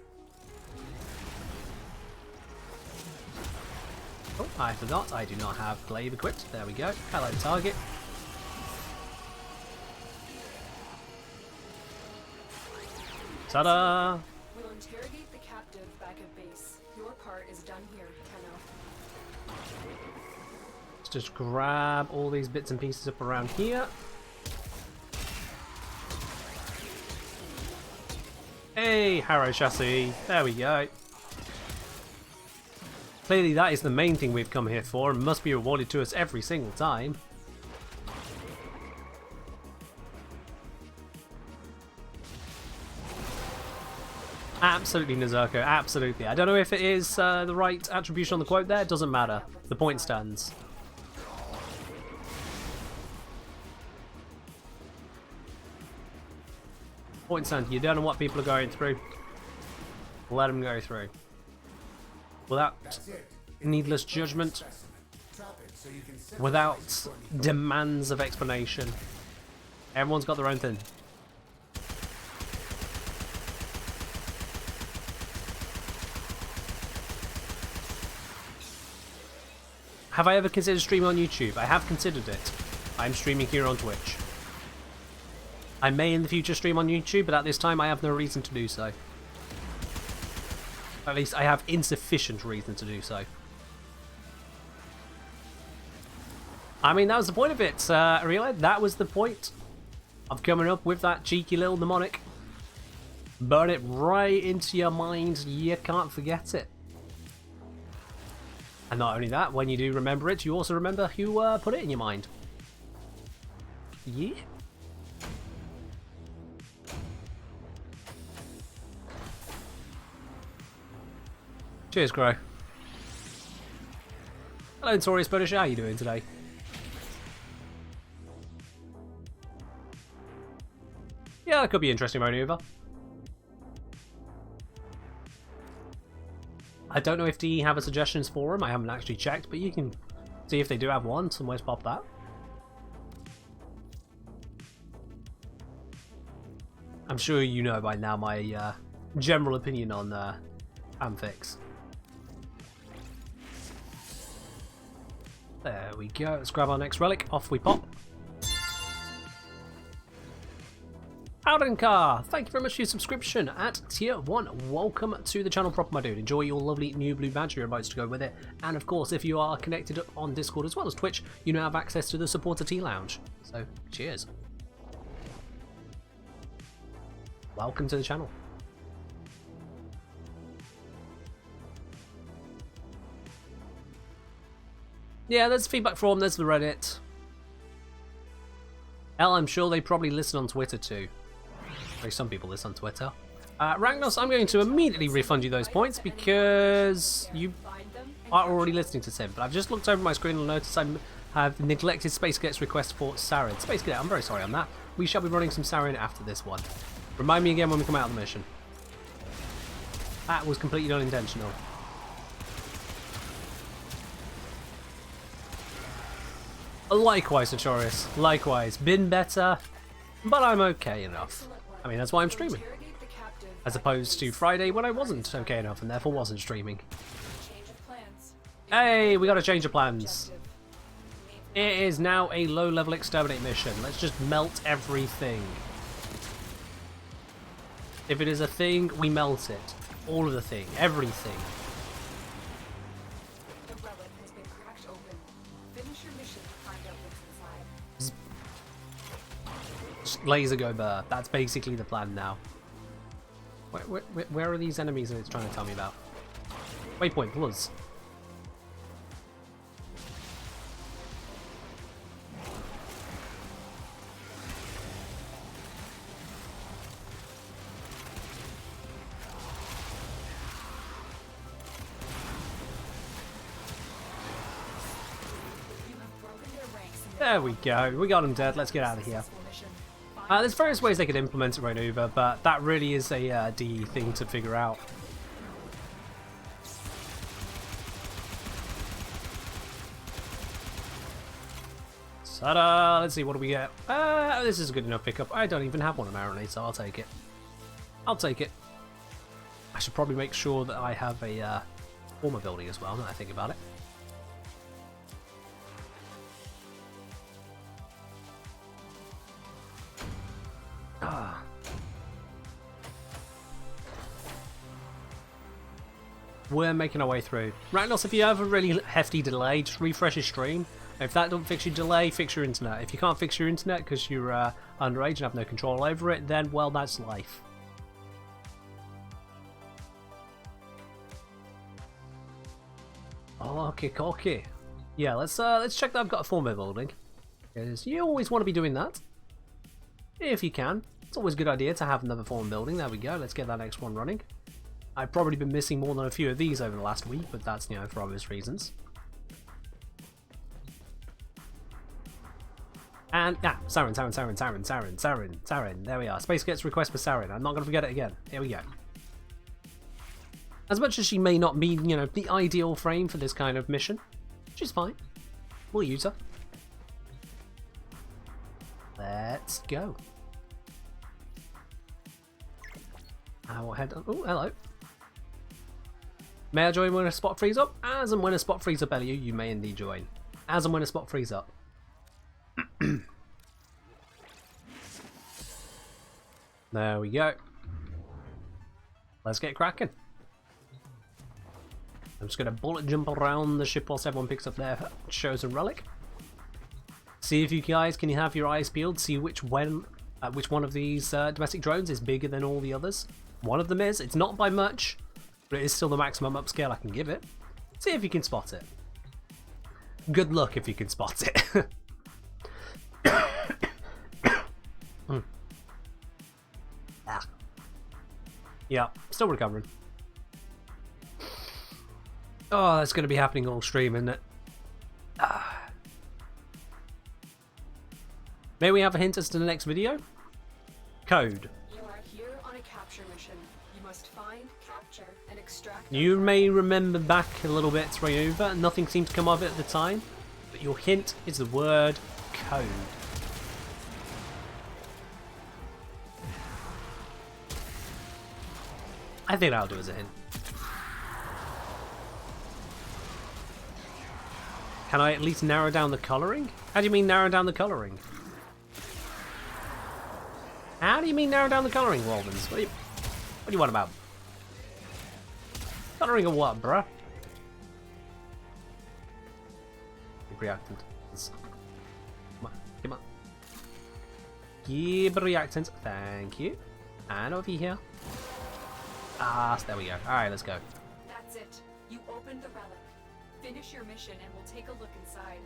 Oh, I forgot. I do not have glaive equipped. There we go. Hello, target. Ta-da! We'll interrogate the captive back at base. Your part is done here, Tenno. Let's just grab all these bits and pieces up around here. Hey, Harrow chassis. There we go. Clearly that is the main thing we've come here for and must be rewarded to us every single time. Absolutely, Nazarko, absolutely. I don't know if it is the right attribution on the quote there, it doesn't matter. The point stands. Point stands. You don't know what people are going through. Let them go through. Without That's it. needless judgment, Specimen. Trap it so you can synthesize without it for me. demands of explanation. Everyone's got their own thing. Have I ever considered streaming on YouTube? I have considered it. I'm streaming here on Twitch. I may in the future stream on YouTube, but at this time I have no reason to do so. At least I have insufficient reason to do so. I mean, that was the point of it, Ariel. That was the point of coming up with that cheeky little mnemonic. Burn it right into your mind. You can't forget it. And not only that, when you do remember it, you also remember who put it in your mind. Yeah. Cheers, Crow. Hello, Notorious Punisher. How are you doing today? Yeah, that could be an interesting maneuver. I don't know if DE have a suggestions for him. I haven't actually checked, but you can see if they do have one. Somewhere's pop that. I'm sure you know by now my general opinion on Amphix. There we go. Let's grab our next relic. Off we pop. Car, thank you very much for your subscription at tier 1. Welcome to the channel proper, my dude. Enjoy your lovely new blue badge, your emotes to go with it. And of course, if you are connected on Discord as well as Twitch, you now have access to the supporter tea lounge. So, cheers. Welcome to the channel. Yeah, there's feedback from, there's the Reddit. Hell, I'm sure they probably listen on Twitter too. Some people listen on Twitter. Ragnos, I'm going to immediately refund you those points because you are already listening to Sim. But I've just looked over my screen and noticed I have neglected Space Cadet's request for Sarin. Space Cadet, I'm very sorry on that. We shall be running some Sarin after this one. Remind me again when we come out of the mission. That was completely unintentional. Likewise, Notorious. Likewise. Been better, but I'm okay enough. I mean, that's why I'm streaming. As opposed to Friday when I wasn't okay enough and therefore wasn't streaming. Hey, we got a change of plans. It is now a low-level exterminate mission. Let's just melt everything. If it is a thing, we melt it. All of the thing. Everything. The relic has been cracked open. Finish your mission to find out what's inside. Just laser go burr. That's basically the plan now. Where are these enemies that it's trying to tell me about? Waypoint plus. There we go. We got him dead. Let's get out of here. There's various ways they could implement it right over, but that really is a DE thing to figure out. Ta-da! Let's see, what do we get? This is a good enough pickup. I don't even have one apparently, so I'll take it. I'll take it. I should probably make sure that I have a former building as well, now that I think about it. We're making our way through. Ragnos, if you have a really hefty delay, just refresh your stream. If that doesn't fix your delay, fix your internet. If you can't fix your internet because you're underage and have no control over it, then, well, that's life. Okay. Yeah, let's check that I've got a former building. Because you always want to be doing that. If you can. It's always a good idea to have another former building. There we go. Let's get that next one running. I've probably been missing more than a few of these over the last week, but that's, you know, for obvious reasons. And, Saren. There we are. Space gets request for Saren. I'm not going to forget it again. Here we go. As much as she may not be, you know, the ideal frame for this kind of mission, she's fine. We'll use her. Let's go. I will head on. Oh, hello. May I join when a spot frees up? As and when a spot frees up, Elio, you may indeed join. As and when a spot frees up. There we go. Let's get cracking. I'm just going to bullet jump around the ship whilst everyone picks up their chosen relic. See if you guys can have your eyes peeled, see which one of these domestic drones is bigger than all the others. One of them is. It's not by much, but it is still the maximum upscale I can give it. See if you can spot it. Good luck if you can spot it. Yeah, still recovering. Oh, that's going to be happening all stream, isn't it? May we have a hint as to the next video? Code. You are here on a capture mission. You must find, capture, and extract. You may remember back a little bit right over. Nothing seemed to come of it at the time, but your hint is the word code. I think that'll do as a hint. Can I at least narrow down the colouring? How do you mean narrow down the colouring? How do you mean narrow down the colouring, Walvins? What do you want about? Colouring of what, bruh? Reactant. Come on. Give reactant. Thank you. And over here. There we go. Alright, let's go. That's it. You opened the relic. Finish your mission and we'll take a look inside.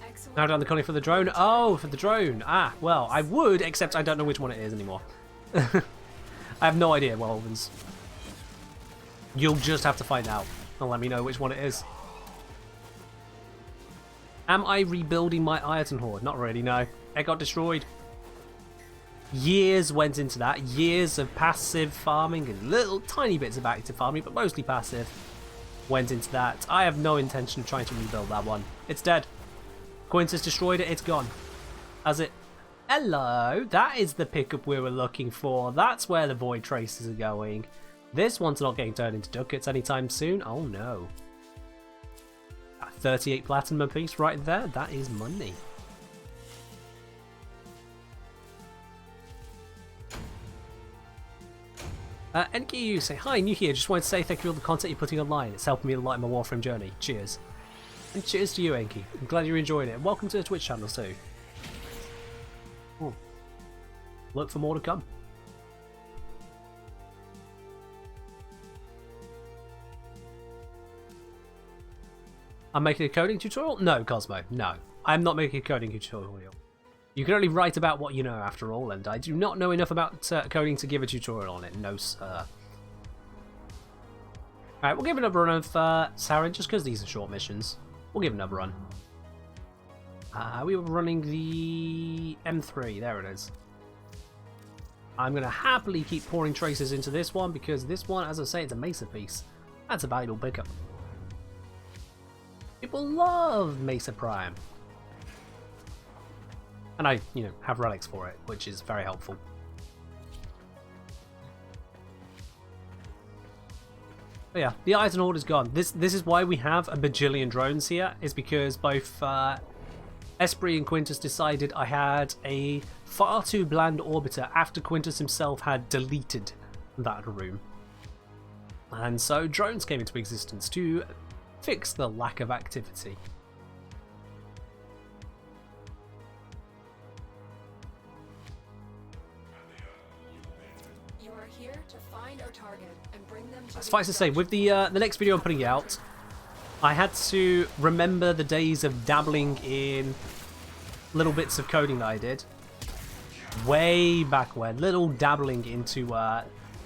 Excellent. Now down the colouring for the drone. Oh, for the drone. Well, I would, except I don't know which one it is anymore. I have no idea, Welvins. You'll just have to find out and let me know which one it is. Am I rebuilding my Iron Horde? Not really, no. It got destroyed. Years went into that. Years of passive farming and little tiny bits of active farming, but mostly passive, went into that. I have no intention of trying to rebuild that one. It's dead. Coins has destroyed it. It's gone. Has it? Hello. That is the pickup we were looking for. That's where the void traces are going. This one's not getting turned into ducats anytime soon. Oh no. 38 platinum apiece right there. That is money. NKU say, hi, new here. Just wanted to say thank you for all the content you're putting online. It's helping me a lot in my Warframe journey. Cheers. And cheers to you, Enki. I'm glad you're enjoying it. Welcome to the Twitch channel too. Ooh. Look for more to come. I'm making a coding tutorial? No, Cosmo, no. I'm not making a coding tutorial. You can only write about what you know after all, and I do not know enough about coding to give a tutorial on it. No, sir. Alright, we'll give another run of Saren, just because these are short missions. We'll give another run. We were running the M3, there it is. I'm going to happily keep pouring traces into this one, because this one, as I say, it's a Mesa piece. That's a valuable pickup. People love Mesa Prime. And I, you know, have relics for it, which is very helpful. But yeah, the Iron Order's gone. This is why we have a bajillion drones here, is because both Esprit and Quintus decided I had a far too bland orbiter after Quintus himself had deleted that room. And so drones came into existence to fix the lack of activity. You are here to find our target and bring them to Suffice to say, with the next video I'm putting out, I had to remember the days of dabbling in little bits of coding that I did way back when, little dabbling into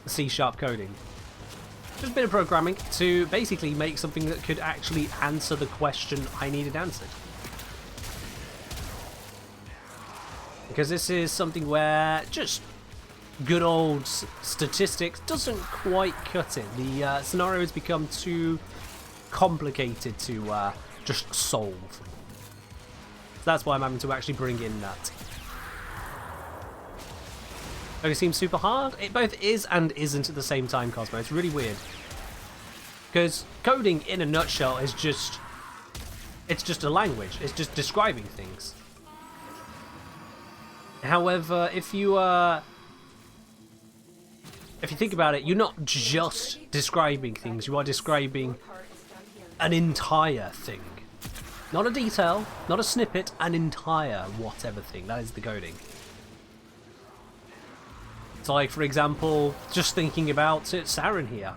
C# coding. Just a bit of programming to basically make something that could actually answer the question I needed answered. Because this is something where just good old statistics doesn't quite cut it. The scenario has become too complicated to just solve. So that's why I'm having to actually bring in that. It seems super hard. It both is and isn't at the same time, Cosmo. It's really weird. Because coding, in a nutshell, is just... it's just a language. It's just describing things. However, if you think about it, you're not just describing things. You are describing an entire thing. Not a detail, not a snippet, an entire whatever thing. That is the coding. So like, for example, just thinking about Saren here.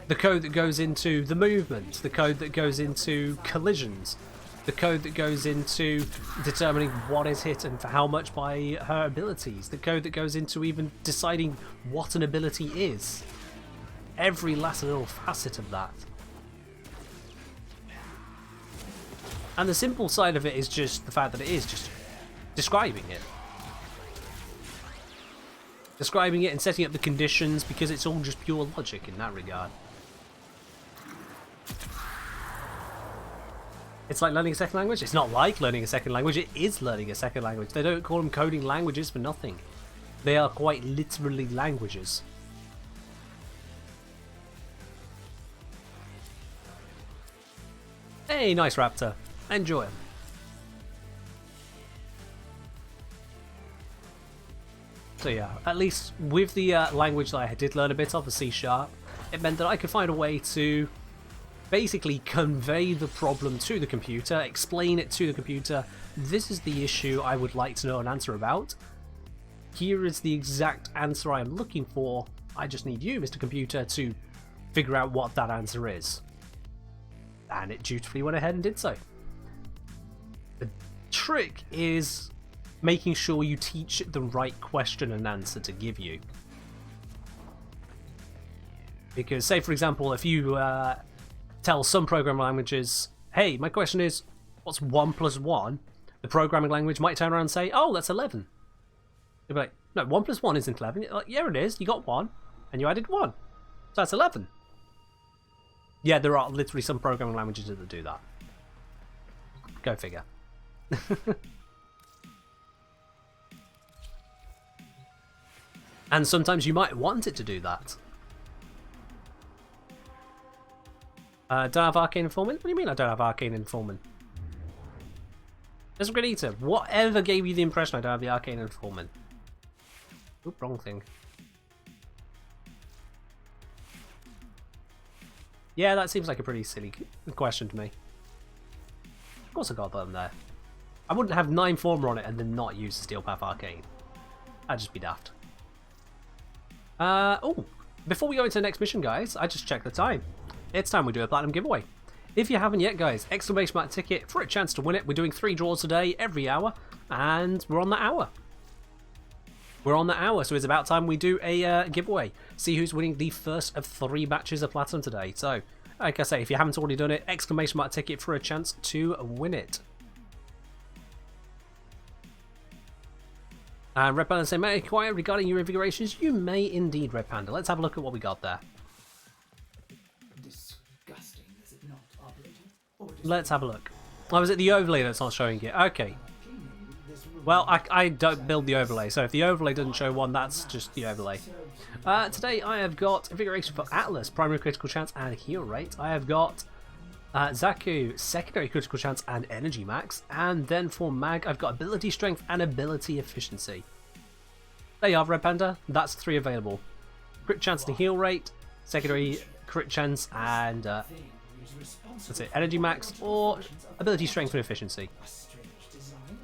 The code that goes into the movement, the code that goes into collisions, the code that goes into determining what is hit and for how much by her abilities, the code that goes into even deciding what an ability is. Every last little facet of that. And the simple side of it is just the fact that it is just describing it. Describing it and setting up the conditions, because it's all just pure logic in that regard. It's like learning a second language. It's not like learning a second language, it is learning a second language. They don't call them coding languages for nothing. They are quite literally languages. Hey, nice raptor. Enjoy him. So yeah, at least with the language that I did learn a bit of, the C#, it meant that I could find a way to basically convey the problem to the computer, explain it to the computer. This is the issue I would like to know an answer about. Here is the exact answer I am looking for. I just need you, Mr. Computer, to figure out what that answer is. And it dutifully went ahead and did so. The trick is making sure you teach it the right question and answer to give you. Because, say for example, if you tell some programming languages, hey, my question is, what's 1 plus 1? The programming language might turn around and say, oh, that's 11. You'll be like, no, 1 plus 1 isn't 11. You're like, yeah, it is. You got 1, and you added 1. So that's 11. Yeah, there are literally some programming languages that do that. Go figure. And sometimes you might want it to do that. Don't have Arcane Informant? What do you mean I don't have Arcane Informant? Just Granita, whatever gave you the impression I don't have the Arcane Informant? Oop, wrong thing. Yeah, that seems like a pretty silly question to me. Of course I got them there. I wouldn't have 9 Former on it and then not use the Steel Path Arcane. That'd just be daft. Oh, before we go into the next mission, guys, I just checked the time. It's time we do a Platinum giveaway. If you haven't yet, guys, exclamation mark ticket for a chance to win it. We're doing 3 draws today, every hour, and we're on the hour. We're on the hour, so it's about time we do a giveaway. See who's winning the first of 3 batches of Platinum today. So, like I say, if you haven't already done it, exclamation mark ticket for a chance to win it. And Red Panda say, may I inquire regarding your invigorations? You may indeed, Red Panda. Let's have a look at what we got there. Disgusting, is it not, operator? Let's have a look. Oh, is it the overlay that's not showing it? Okay. Well, I don't build the overlay, so if the overlay doesn't show one, that's just the overlay. Today I have got Invigoration for Atlas, primary critical chance and heal rate. I have got Zaku, secondary critical chance and energy max. And then for Mag, I've got ability strength and ability efficiency. There you are, Red Panda. That's 3 available. Crit chance and heal rate, secondary crit chance and that's it, energy max, or ability strength and efficiency.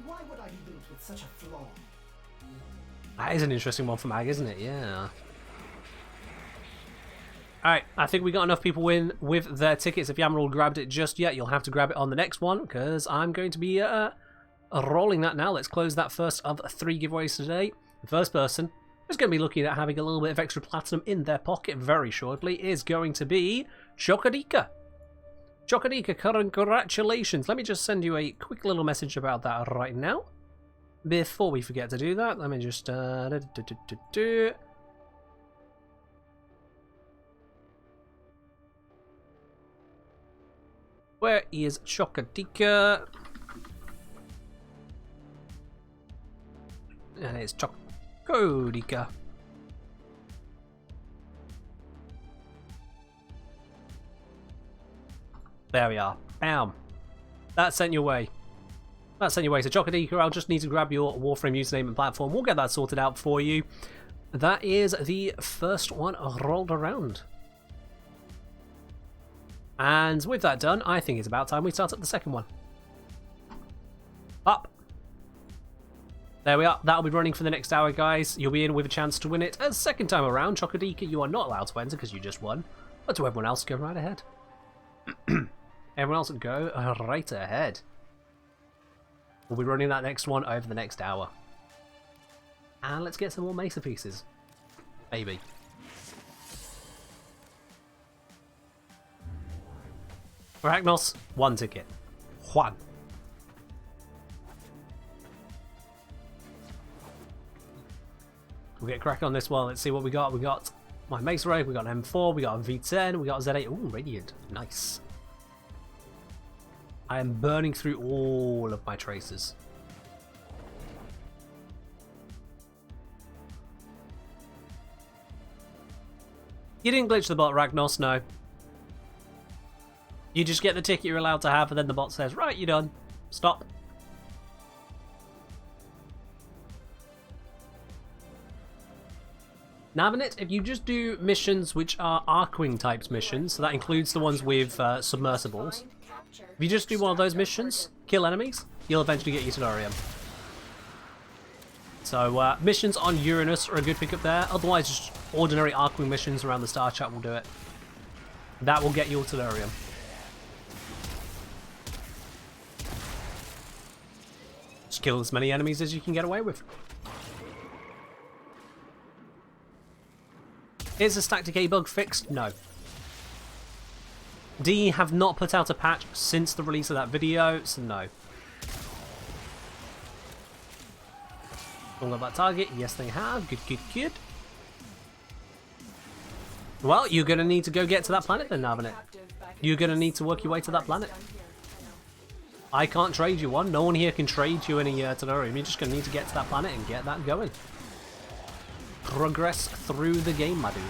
Why would I be built with such a flaw? That is an interesting one for Mag, isn't it? Yeah. Alright, I think we got enough people in with their tickets. If you haven't all grabbed it just yet, you'll have to grab it on the next one, because I'm going to be rolling that now. Let's close that first of 3 giveaways today. The first person who's going to be looking at having a little bit of extra platinum in their pocket very shortly is going to be Chocodika. Chocodika, congratulations. Let me just send you a quick little message about that right now. Before we forget to do that, let me just... Where is Chocodika? And it's Chocodika. There we are. Bam. That sent your way. That sent your way. So Chocodika, I'll just need to grab your Warframe username and platform. We'll get that sorted out for you. That is the first one rolled around. And with that done, I think it's about time we start up the second one. Up. There we are. That'll be running for the next hour, guys. You'll be in with a chance to win it a second time around. Chocodika, you are not allowed to enter because you just won. But to everyone else, go right ahead. Everyone else go right ahead. We'll be running that next one over the next hour. And let's get some more Mesa pieces. Maybe. Ragnos, 1 ticket. 1. We'll get cracking on this one. Let's see what we got. We got my Mesa Ray, we got an M4, we got a V10, we got a Z8. Ooh, Radiant. Nice. I am burning through all of my traces. You didn't glitch the bot, Ragnos, no. You just get the ticket you're allowed to have, and then the bot says, right, you're done. Stop. Navinet, if you just do missions which are Archwing types missions, so that includes the ones with submersibles, if you just do one of those missions, kill enemies, you'll eventually get Utilarium. So missions on Uranus are a good pickup there, otherwise just ordinary Archwing missions around the Star Chat will do it. That will get you Utilarium. Just kill as many enemies as you can get away with. Is the stack decay bug fixed? No. D have not put out a patch since the release of that video, so no. All about target? Yes, they have. Good, good, good. Well, you're going to need to go get to that planet then, Navinet. You're going to need to work your way to that planet. I can't trade you one. No one here can trade you any Tellurium. You're just going to need to get to that planet and get that going. Progress through the game, my dude.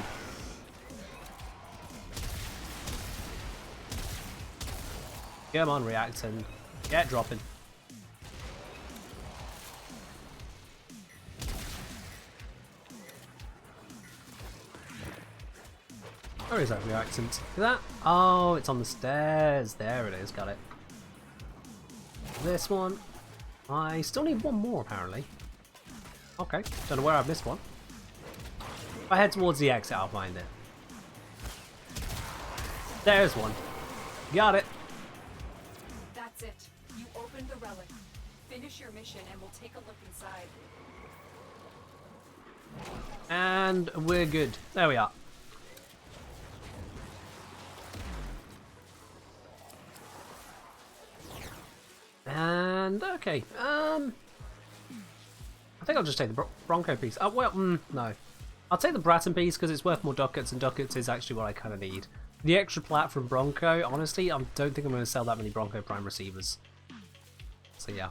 Come on, reacting. Get dropping. Where is that reactant? Is that? Oh, it's on the stairs. There it is. Got it. This one. I still need one more, apparently. Okay. Don't know where I've missed one. If I head towards the exit, I'll find it. There's one. Got it. That's it. You opened the relic. Finish your mission and we'll take a look inside. And we're good. There we are. And okay, I think I'll just take the Bronco piece. Oh well, no, I'll take the Bratton piece because it's worth more ducats, and ducats is actually what I kind of need. The extra plat from Bronco, honestly, I don't think I'm going to sell that many Bronco Prime receivers. So yeah,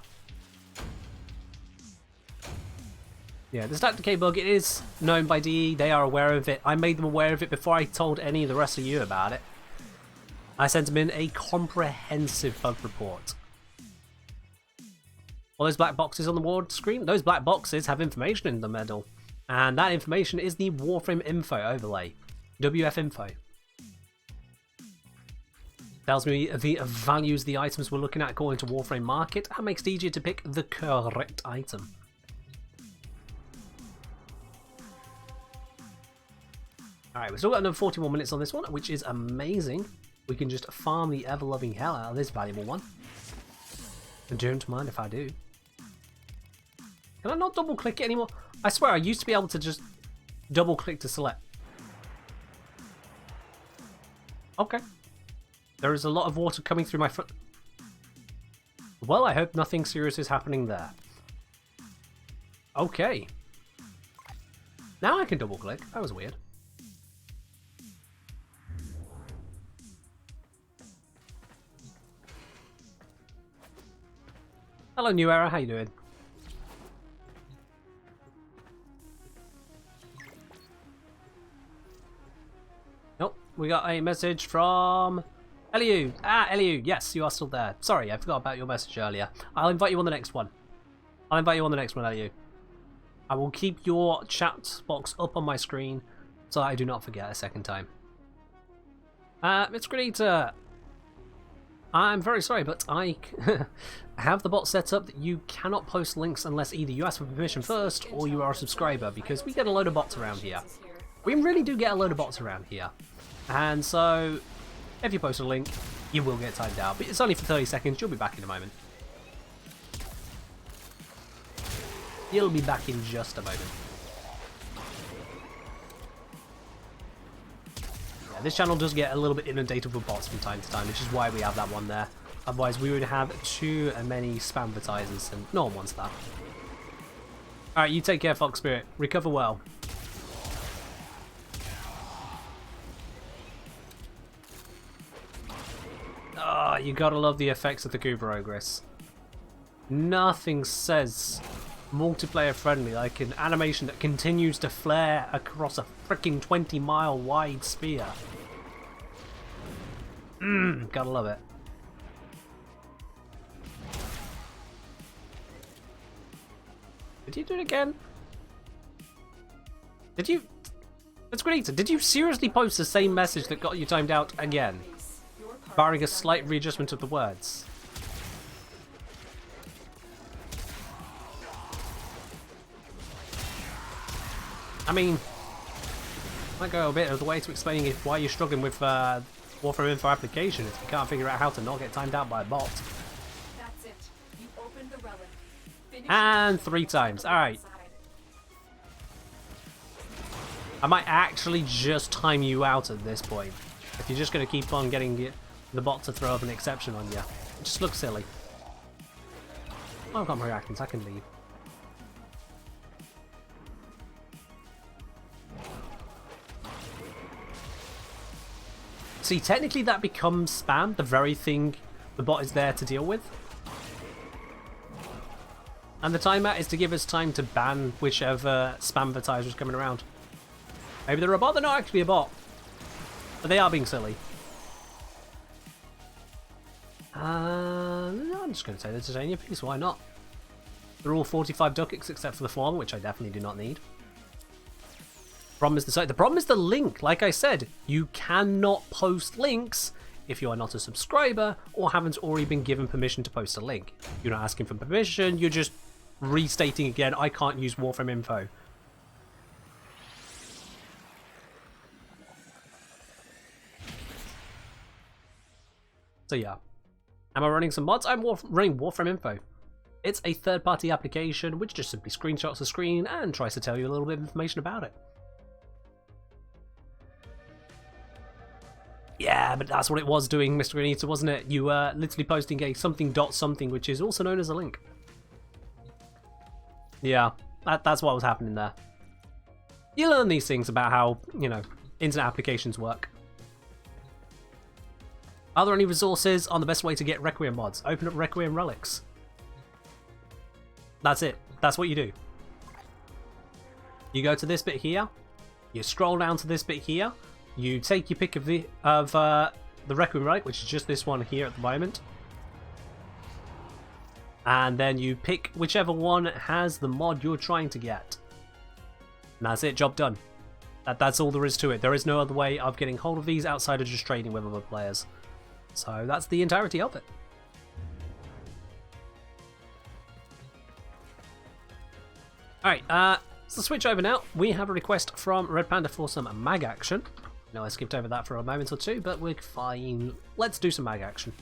the stack decay bug, it is known by DE. They are aware of it. I made them aware of it before I told any of the rest of you about it. I sent them in a comprehensive bug report. All those black boxes on the ward screen, those black boxes have information in the middle. And that information is the Warframe info overlay. WF info. Tells me the values the items we're looking at according to Warframe market and makes it easier to pick the correct item. Alright, we've still got another 41 minutes on this one, which is amazing. We can just farm the ever-loving hell out of this valuable one. And don't mind if I do. Can I not double click it anymore? I swear I used to be able to just double click to select. Okay. There is a lot of water coming through my foot. Well, I hope nothing serious is happening there. Okay. Now I can double click. That was weird. Hello, New Era. How you doing? Nope. We got a message from Eliu. Ah, Eliu. Yes, you are still there. Sorry, I forgot about your message earlier. I'll invite you on the next one. Eliu. I will keep your chat box up on my screen so I do not forget a second time. It's Grenita. I'm very sorry, but I have the bot set up that you cannot post links unless either you ask for permission first or you are a subscriber, because we get a load of bots around here. We really do get a load of bots around here. And so, if you post a link, you will get timed out. But it's only for 30 seconds, you'll be back in a moment. You'll be back in just a moment. This channel does get a little bit inundated with bots from time to time, which is why we have that one there. Otherwise we would have too many spam advertisers, and no one wants that. Alright, you take care, Fox Spirit. Recover well. Ah, you gotta love the effects of the Goober Ogress. Nothing says multiplayer friendly like an animation that continues to flare across a freaking 20-mile wide sphere. Gotta love it. Did you do it again? Did you? That's great. Did you seriously post the same message that got you timed out again? Barring a slight readjustment of the words. I mean, might go a bit of the way to explaining why you're struggling with Warframe info application if you can't figure out how to not get timed out by a bot. That's it. You opened the relic. Finish And 3 times. Alright. I might actually just time you out at this point. If you're just going to keep on getting the bot to throw up an exception on you. It just looks silly. I've got my reactions, I can leave. See, technically that becomes spam, the very thing the bot is there to deal with. And the timeout is to give us time to ban whichever spam advertiser is coming around. Maybe they're a bot, they're not actually a bot. But they are being silly. I'm just going to take the titanium piece, why not? They're all 45 ducats except for the former, which I definitely do not need. Problem is the site. The problem is the link. Like I said, you cannot post links if you are not a subscriber or haven't already been given permission to post a link. You're not asking for permission, you're just restating again, I can't use Warframe info. So yeah. Am I running some mods? I'm running Warframe info. It's a third-party application which just simply screenshots the screen and tries to tell you a little bit of information about it. Yeah, but that's what it was doing, Mr. Granita, wasn't it? You were literally posting a something dot something, which is also known as a link. Yeah, that's what was happening there. You learn these things about how, you know, internet applications work. Are there any resources on the best way to get Requiem mods? Open up Requiem relics. That's it. That's what you do. You go to this bit here. You scroll down to this bit here. You take your pick of the Requiem relic, which is just this one here at the moment. And then you pick whichever one has the mod you're trying to get. And that's it, job done. That's all there is to it. There is no other way of getting hold of these outside of just trading with other players. So that's the entirety of it. Alright, so switch over now. We have a request from Red Panda for some mag action. No, I skipped over that for a moment or two, but we're fine. Let's do some mag action.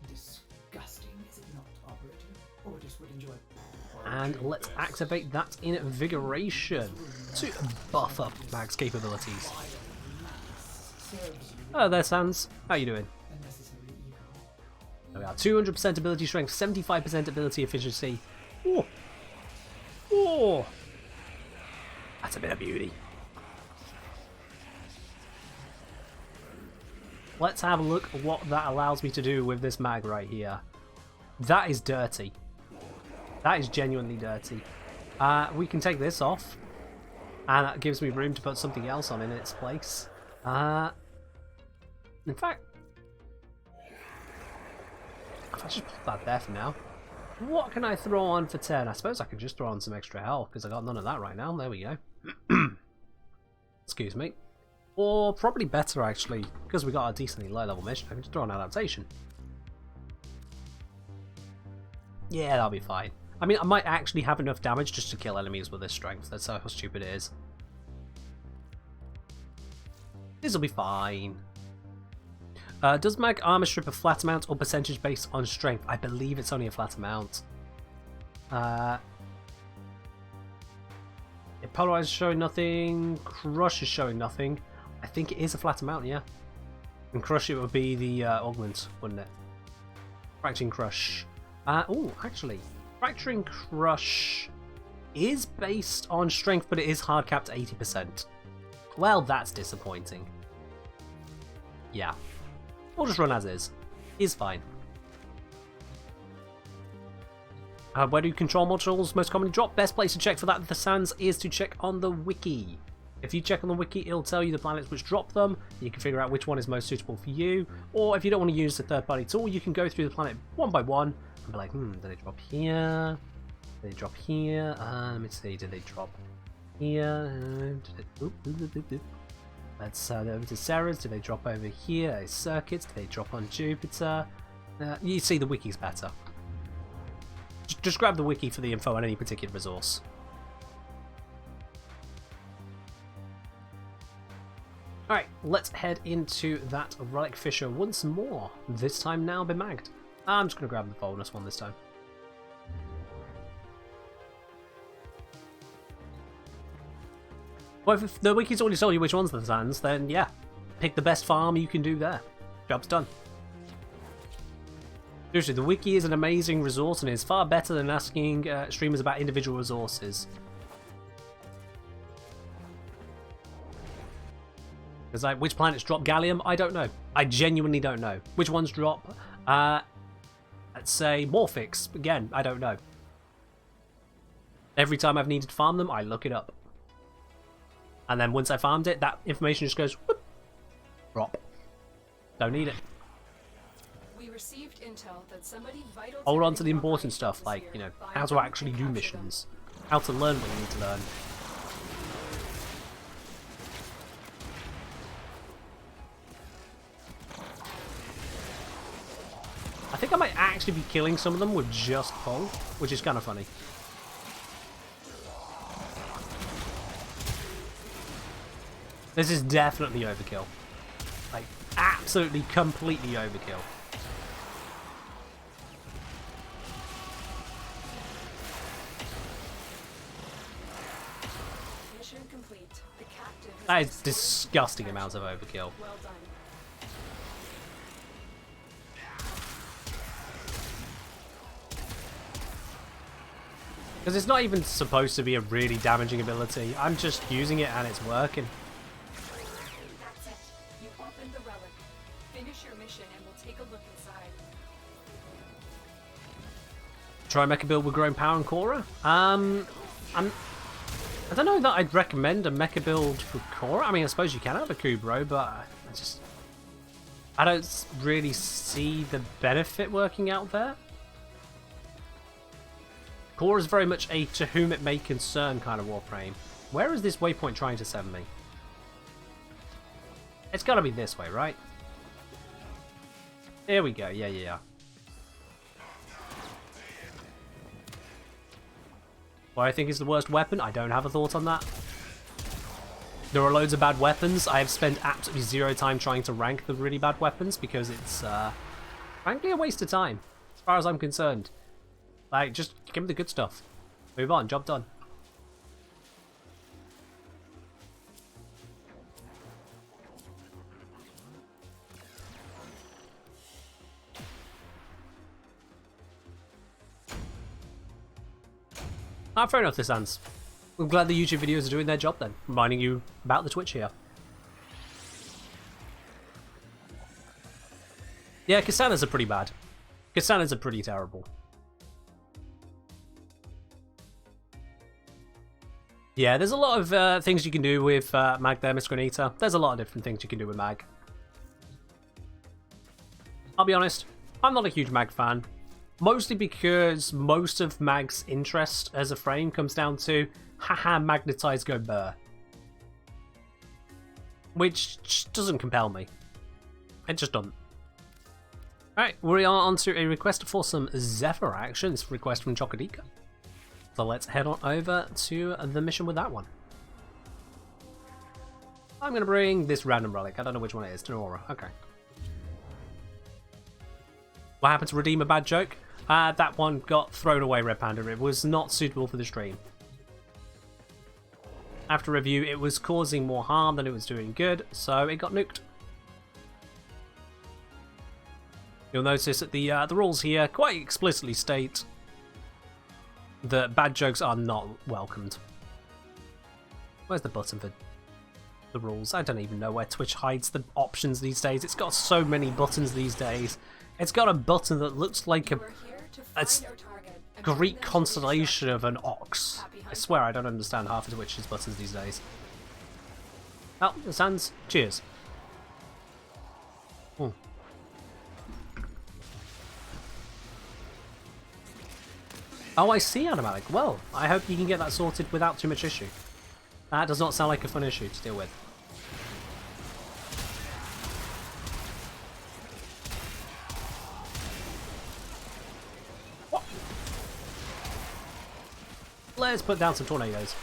Disgusting, is it not, operator? Or just would enjoy. And let's activate that invigoration to buff up Mag's capabilities. Oh, there, Sans. How you doing? There we are. 200% ability strength, 75% ability efficiency. Oh, oh, that's a bit of beauty. Let's have a look at what that allows me to do with this mag right here. That is dirty. That is genuinely dirty. We can take this off, and that gives me room to put something else on in its place. In fact, if I just put that there for now, what can I throw on for 10? I suppose I could just throw on some extra health because I got none of that right now. There we go. Excuse me. Or probably better actually, because we got a decently low level mission, I can just throw on adaptation. Yeah, that'll be fine. I mean, I might actually have enough damage just to kill enemies with this strength. That's how stupid it is. This'll be fine. Does mag armor strip a flat amount or percentage based on strength? I believe it's only a flat amount. Polarize is showing nothing. Crush is showing nothing. I think it is a flat amount, yeah. And Crush, it would be the augment, wouldn't it? Fracturing Crush. Oh, actually, Fracturing Crush is based on strength, but it is hard capped 80%. Well, that's disappointing. Yeah. We'll just run as is fine. Where do control modules most commonly drop? Best place to check for that, the Sans, is to check on the wiki. If you check on the wiki, it'll tell you the planets which drop them. You can figure out which one is most suitable for you. Or if you don't want to use the third-party tool, you can go through the planet one by one and be like, did they drop here? Did they drop here? Let me see, did they drop here? Let's over to Ceres. Do they drop over here? Circuits. Do they drop on Jupiter? You see, the wiki's better. Just grab the wiki for the info on any particular resource. Alright, let's head into that Relic Fisher once more. This time now bemagged. I'm just going to grab the bonus one this time. Well, if the wiki's already told you which one's the Sans, then yeah, pick the best farm you can do there. Job's done. Seriously, the wiki is an amazing resource and is far better than asking streamers about individual resources. Because like, which planets drop gallium? I don't know. I genuinely don't know. Which ones drop, let's say, Morphix? Again, I don't know. Every time I've needed to farm them, I look it up. And then once I farmed it, that information just goes, whoop, drop. Don't need it. We received intel that somebody vital Hold on to the technical important stuff, like, you know, how to actually do missions. How to learn what you need to learn. I think I might actually be killing some of them with just pull, which is kind of funny. This is definitely overkill. Like, absolutely, completely overkill. Mission complete. The captive has That been is stored disgusting in amounts of overkill. Well done. Because it's not even supposed to be a really damaging ability. I'm just using it and it's working. That's it. You opened the relic. Finish your mission and we'll take a look inside. Try mecha build with growing power and Cora? I don't know that I'd recommend a mecha build for Cora. I mean, I suppose you can have a Kubro, but I don't really see the benefit working out there. Cora is very much a to whom it may concern kind of Warframe. Where is this waypoint trying to send me? It's gotta be this way, right? Here we go, yeah. What I think is the worst weapon, I don't have a thought on that. There are loads of bad weapons. I have spent absolutely zero time trying to rank the really bad weapons because it's, frankly, a waste of time, as far as I'm concerned. Like, just give me the good stuff. Move on, job done. Ah, fair enough, this ends. I'm glad the YouTube videos are doing their job then, reminding you about the Twitch here. Yeah, Kasana's are pretty bad. Kasana's are pretty terrible. Yeah, there's a lot of things you can do with Mag there, Miss Granita. There's a lot of different things you can do with Mag. I'll be honest, I'm not a huge Mag fan. Mostly because most of Mag's interest as a frame comes down to, haha, magnetize, go burr. Which doesn't compel me. It just doesn't. Alright, we are on to a request for some Zephyr action. This request from Chocodika. So let's head on over to the mission with that one. I'm going to bring this random relic. I don't know which one it is. Tenora. Okay. What happened to redeem a bad joke? That one got thrown away, Red Panda. It was not suitable for the stream. After review, it was causing more harm than it was doing good, so it got nuked. You'll notice that the rules here quite explicitly state that bad jokes are not welcomed. Where's the button for the rules? I don't even know where Twitch hides the options these days. It's got so many buttons these days. It's got a button that looks like a Greek constellation of an ox. I swear I don't understand half of Twitch's buttons these days. Oh, the sands. Cheers. Oh. Oh, I see, Animalic. Well, I hope you can get that sorted without too much issue. That does not sound like a fun issue to deal with. What? Let's put down some tornadoes.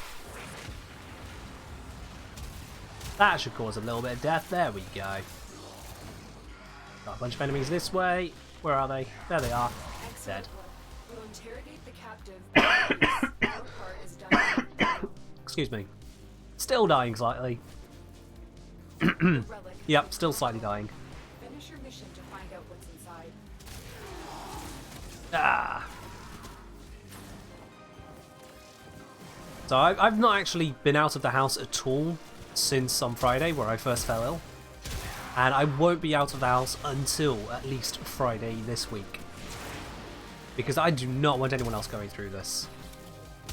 That should cause a little bit of death. There we go. Got a bunch of enemies this way. Where are they? There they are. Dead. We'll interrogate the captive. Our part is done. Excuse me. Still dying slightly. Relic. Yep, still slightly dying. Finish your mission to find out what's inside. Ah. So I've not actually been out of the house at all since on Friday, where I first fell ill. And I won't be out of the house until at least Friday this week. Because I do not want anyone else going through this.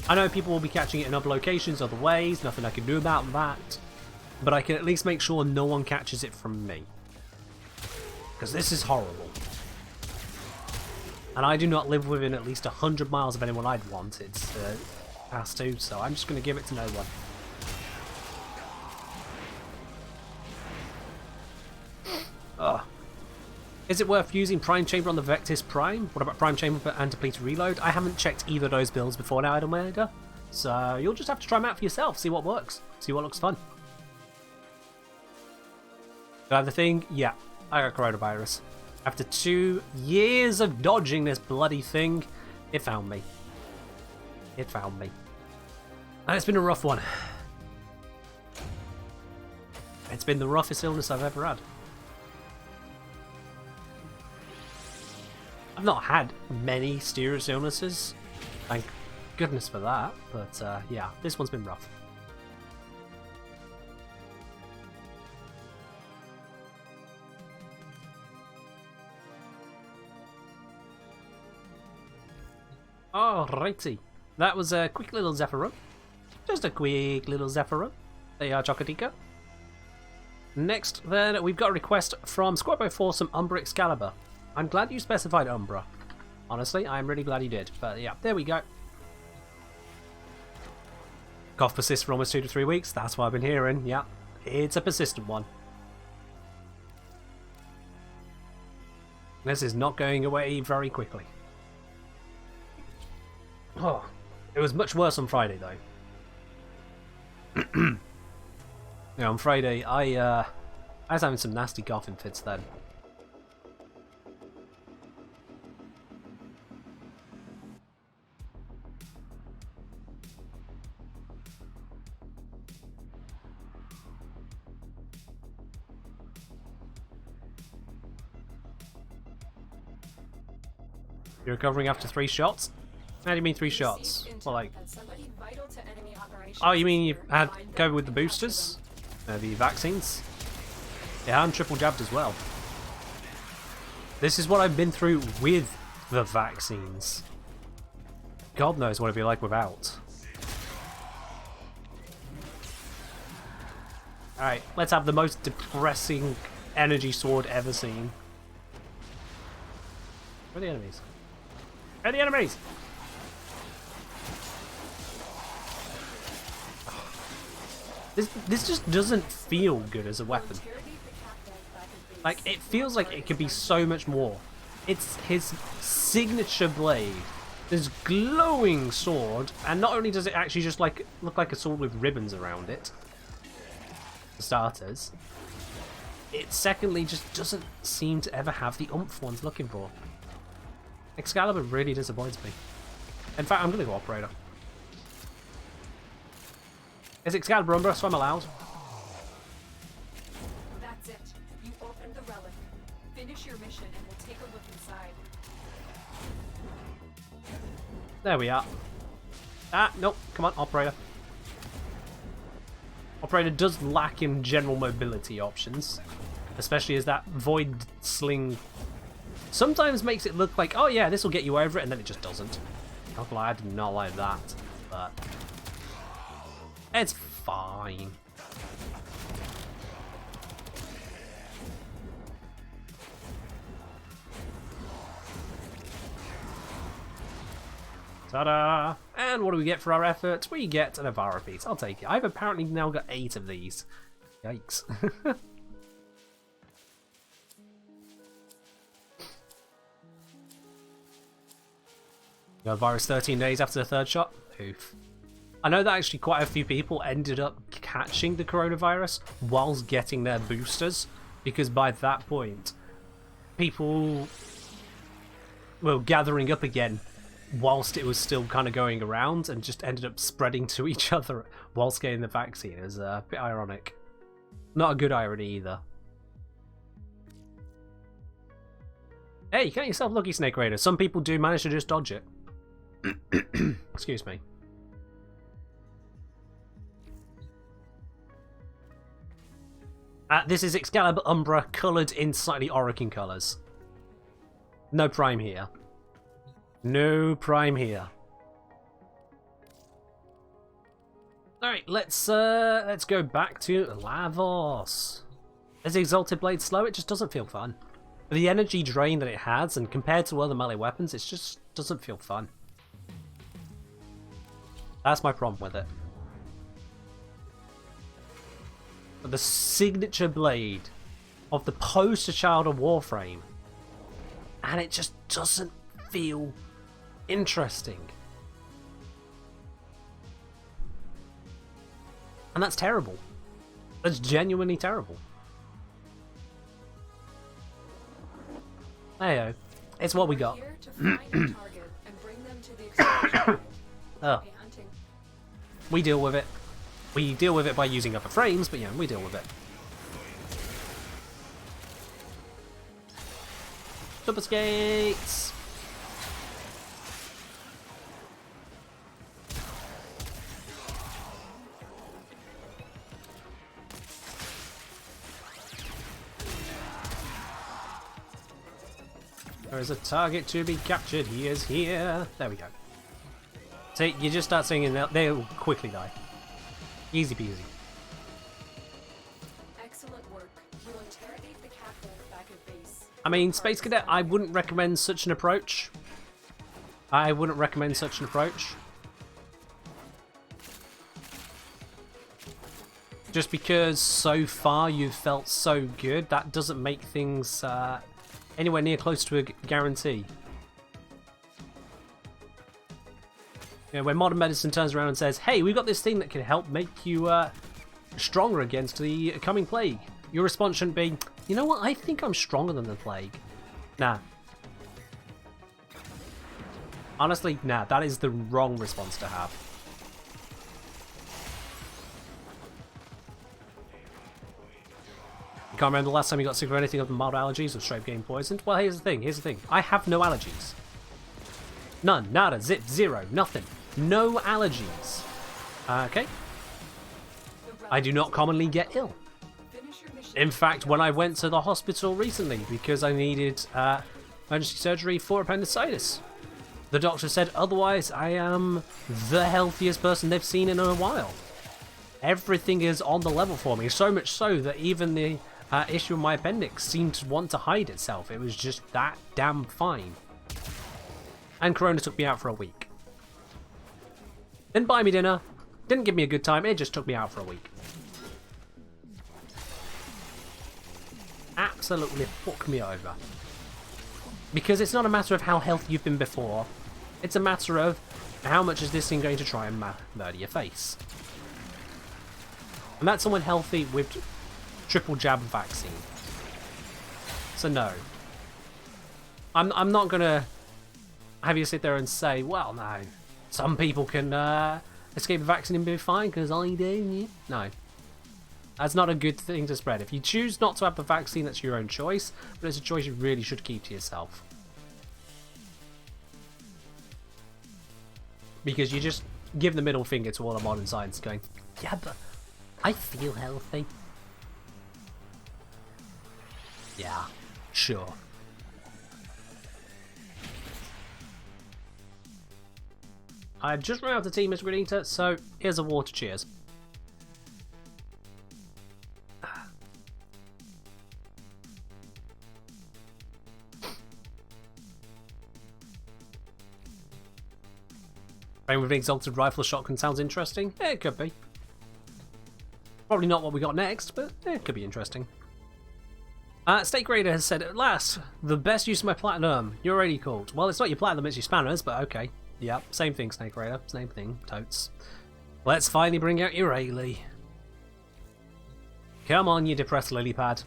I know people will be catching it in other locations, other ways, nothing I can do about that. But I can at least make sure no one catches it from me. Because this is horrible. And I do not live within at least 100 miles of anyone I'd wanted to pass to, so I'm just going to give it to no one. Ugh. Is it worth using Prime Chamber on the Vectis Prime? What about Prime Chamber and Depleted Reload? I haven't checked either of those builds before now, Idolmaker. So you'll just have to try them out for yourself, see what works, see what looks fun. Do I have the thing? Yeah, I got coronavirus. After 2 years of dodging this bloody thing, it found me. It found me. And it's been a rough one. It's been the roughest illness I've ever had. I've not had many serious illnesses, thank goodness for that, but yeah, this one's been rough. Alrighty, that was a quick little Zephyr run. Just a quick little Zephyr run. There you are, Chocotica. Next, then, we've got a request from Squadbo for some Umbra Excalibur. I'm glad you specified Umbra. Honestly, I'm really glad you did. But yeah, there we go. Cough persists for almost 2 to 3 weeks. That's what I've been hearing. Yeah, it's a persistent one. This is not going away very quickly. Oh, it was much worse on Friday though. Yeah, on Friday I was having some nasty coughing fits then. You're recovering after 3 shots? How do you mean 3 shots? Well, like... Oh, you mean you had COVID with the boosters? The vaccines? Yeah, I'm triple jabbed as well. This is what I've been through with the vaccines. God knows what it'd be like without. Alright, let's have the most depressing energy sword ever seen. Where are the enemies? Where are the enemies? This just doesn't feel good as a weapon. Like, it feels like it could be so much more. It's his signature blade. This glowing sword, and not only does it actually just like look like a sword with ribbons around it, for starters, it secondly just doesn't seem to ever have the oomph one's looking for. Excalibur really disappoints me. In fact, I'm going to go Operator. Is Excalibur Umbra, so I'm allowed? That's it. You opened the relic. Finish your mission and we'll take a look inside. There we are. Ah, nope. Come on, Operator. Operator does lack in general mobility options. Especially as that Void Sling sometimes makes it look like, oh yeah, this will get you over it, and then it just doesn't. I do not like that, but it's fine. Ta-da! And what do we get for our efforts? We get an Avara piece. I'll take it. I've apparently now got 8 of these. Yikes. Virus 13 days after the 3rd shot. Oof. I know that actually quite a few people ended up catching the coronavirus whilst getting their boosters, because by that point, people were gathering up again whilst it was still kind of going around and just ended up spreading to each other whilst getting the vaccine. It was a bit ironic. Not a good irony either. Hey, you count yourself lucky, Snake Raider. Some people do manage to just dodge it. Excuse me. This is Excalibur Umbra, coloured in slightly Orokin colours. No Prime here. No Prime here. Alright, let's go back to Lavos. Is the Exalted Blade slow? It just doesn't feel fun. The energy drain that it has, and compared to other melee weapons, it just doesn't feel fun. That's my problem with it. But the signature blade of the poster child of Warframe, and it just doesn't feel interesting. And that's terrible. That's genuinely terrible. Heyo, it's what we got. Here to find your target and bring them to the exchange point. Oh, Happy hunting. we deal with it. We deal with it by using upper frames, but yeah, we deal with it. Super skates! There is a target to be captured. He is here. There we go. See, you just start singing, they'll quickly die. Easy peasy. Excellent work. We'll interrogate the catwalk back at base. I mean, Space Cadet, I wouldn't recommend such an approach. I wouldn't recommend such an approach. Just because so far you've felt so good, that doesn't make things anywhere near close to a guarantee. You know, when modern medicine turns around and says, hey, we've got this thing that can help make you stronger against the coming plague, your response shouldn't be, you know what, I think I'm stronger than the plague. Nah. Honestly, nah, that is the wrong response to have. You can't remember the last time you got sick of anything other than mild allergies or straight getting poisoned? Well, here's the thing. I have no allergies. None, nada, zip, zero, nothing. No allergies. Okay. I do not commonly get ill. Finish your mission. In fact, when I went to the hospital recently because I needed emergency surgery for appendicitis, the doctor said otherwise I am the healthiest person they've seen in a while. Everything is on the level for me, so much so that even the issue of my appendix seemed to want to hide itself. It was just that damn fine. And Corona took me out for a week. Didn't buy me dinner, didn't give me a good time, it just took me out for a week. Absolutely fucked me over. Because it's not a matter of how healthy you've been before, it's a matter of how much is this thing going to try and murder your face. And that's someone healthy with triple jab vaccine. So no. I'm not gonna have you sit there and say, well, no, some people can escape the vaccine and be fine because I do. No. That's not a good thing to spread. If you choose not to have the vaccine, that's your own choice, but it's a choice you really should keep to yourself. Because you just give the middle finger to all the modern science going, yeah, but I feel healthy. Yeah, sure. I've just run out of tea, Mr. Granita, so here's a water cheers. Playing with an exalted rifle shotgun sounds interesting. Yeah, it could be. Probably not what we got next, but it could be interesting. Steak Raider has said, at last, the best use of my platinum. You're already called. Well, it's not your platinum, it's your spanners, but okay. Yep, same thing, Snake Raider. Same thing, totes. Let's finally bring out your Rayleigh. Come on, you depressed lily pad.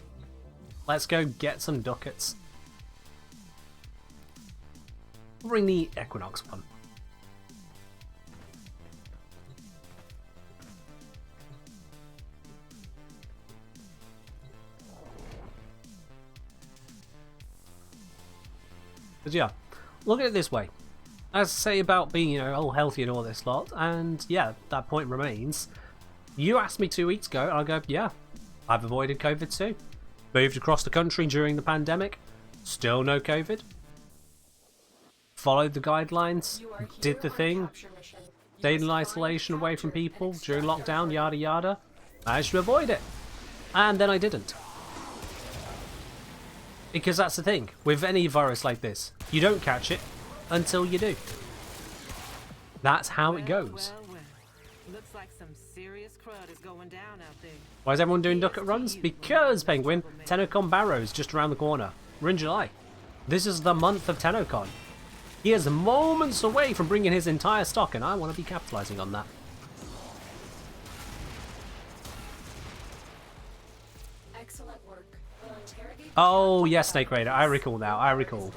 Let's go get some ducats. We'll bring the Equinox one. But yeah, look at it this way. As I say about being, you know, all healthy and all this lot, and yeah, that point remains. You asked me 2 weeks ago, and I go, yeah, I've avoided COVID too. Moved across the country during the pandemic, still no COVID. Followed the guidelines, did the thing, stayed in isolation away from people during lockdown, yada yada. Managed to avoid it. And then I didn't. Because that's the thing. With any virus like this, you don't catch it until you do. That's how it goes. Well. Looks like some serious crud is going down out there. Why is everyone doing ducket runs? Because, Penguin, TennoCon Barrow's just around the corner. We're in July. This is the month of TennoCon. He is moments away from bringing his entire stock, and I want to be capitalizing on that. Excellent work. We'll interrogate Oh, yes, Snake Raider. I recall now. I recall.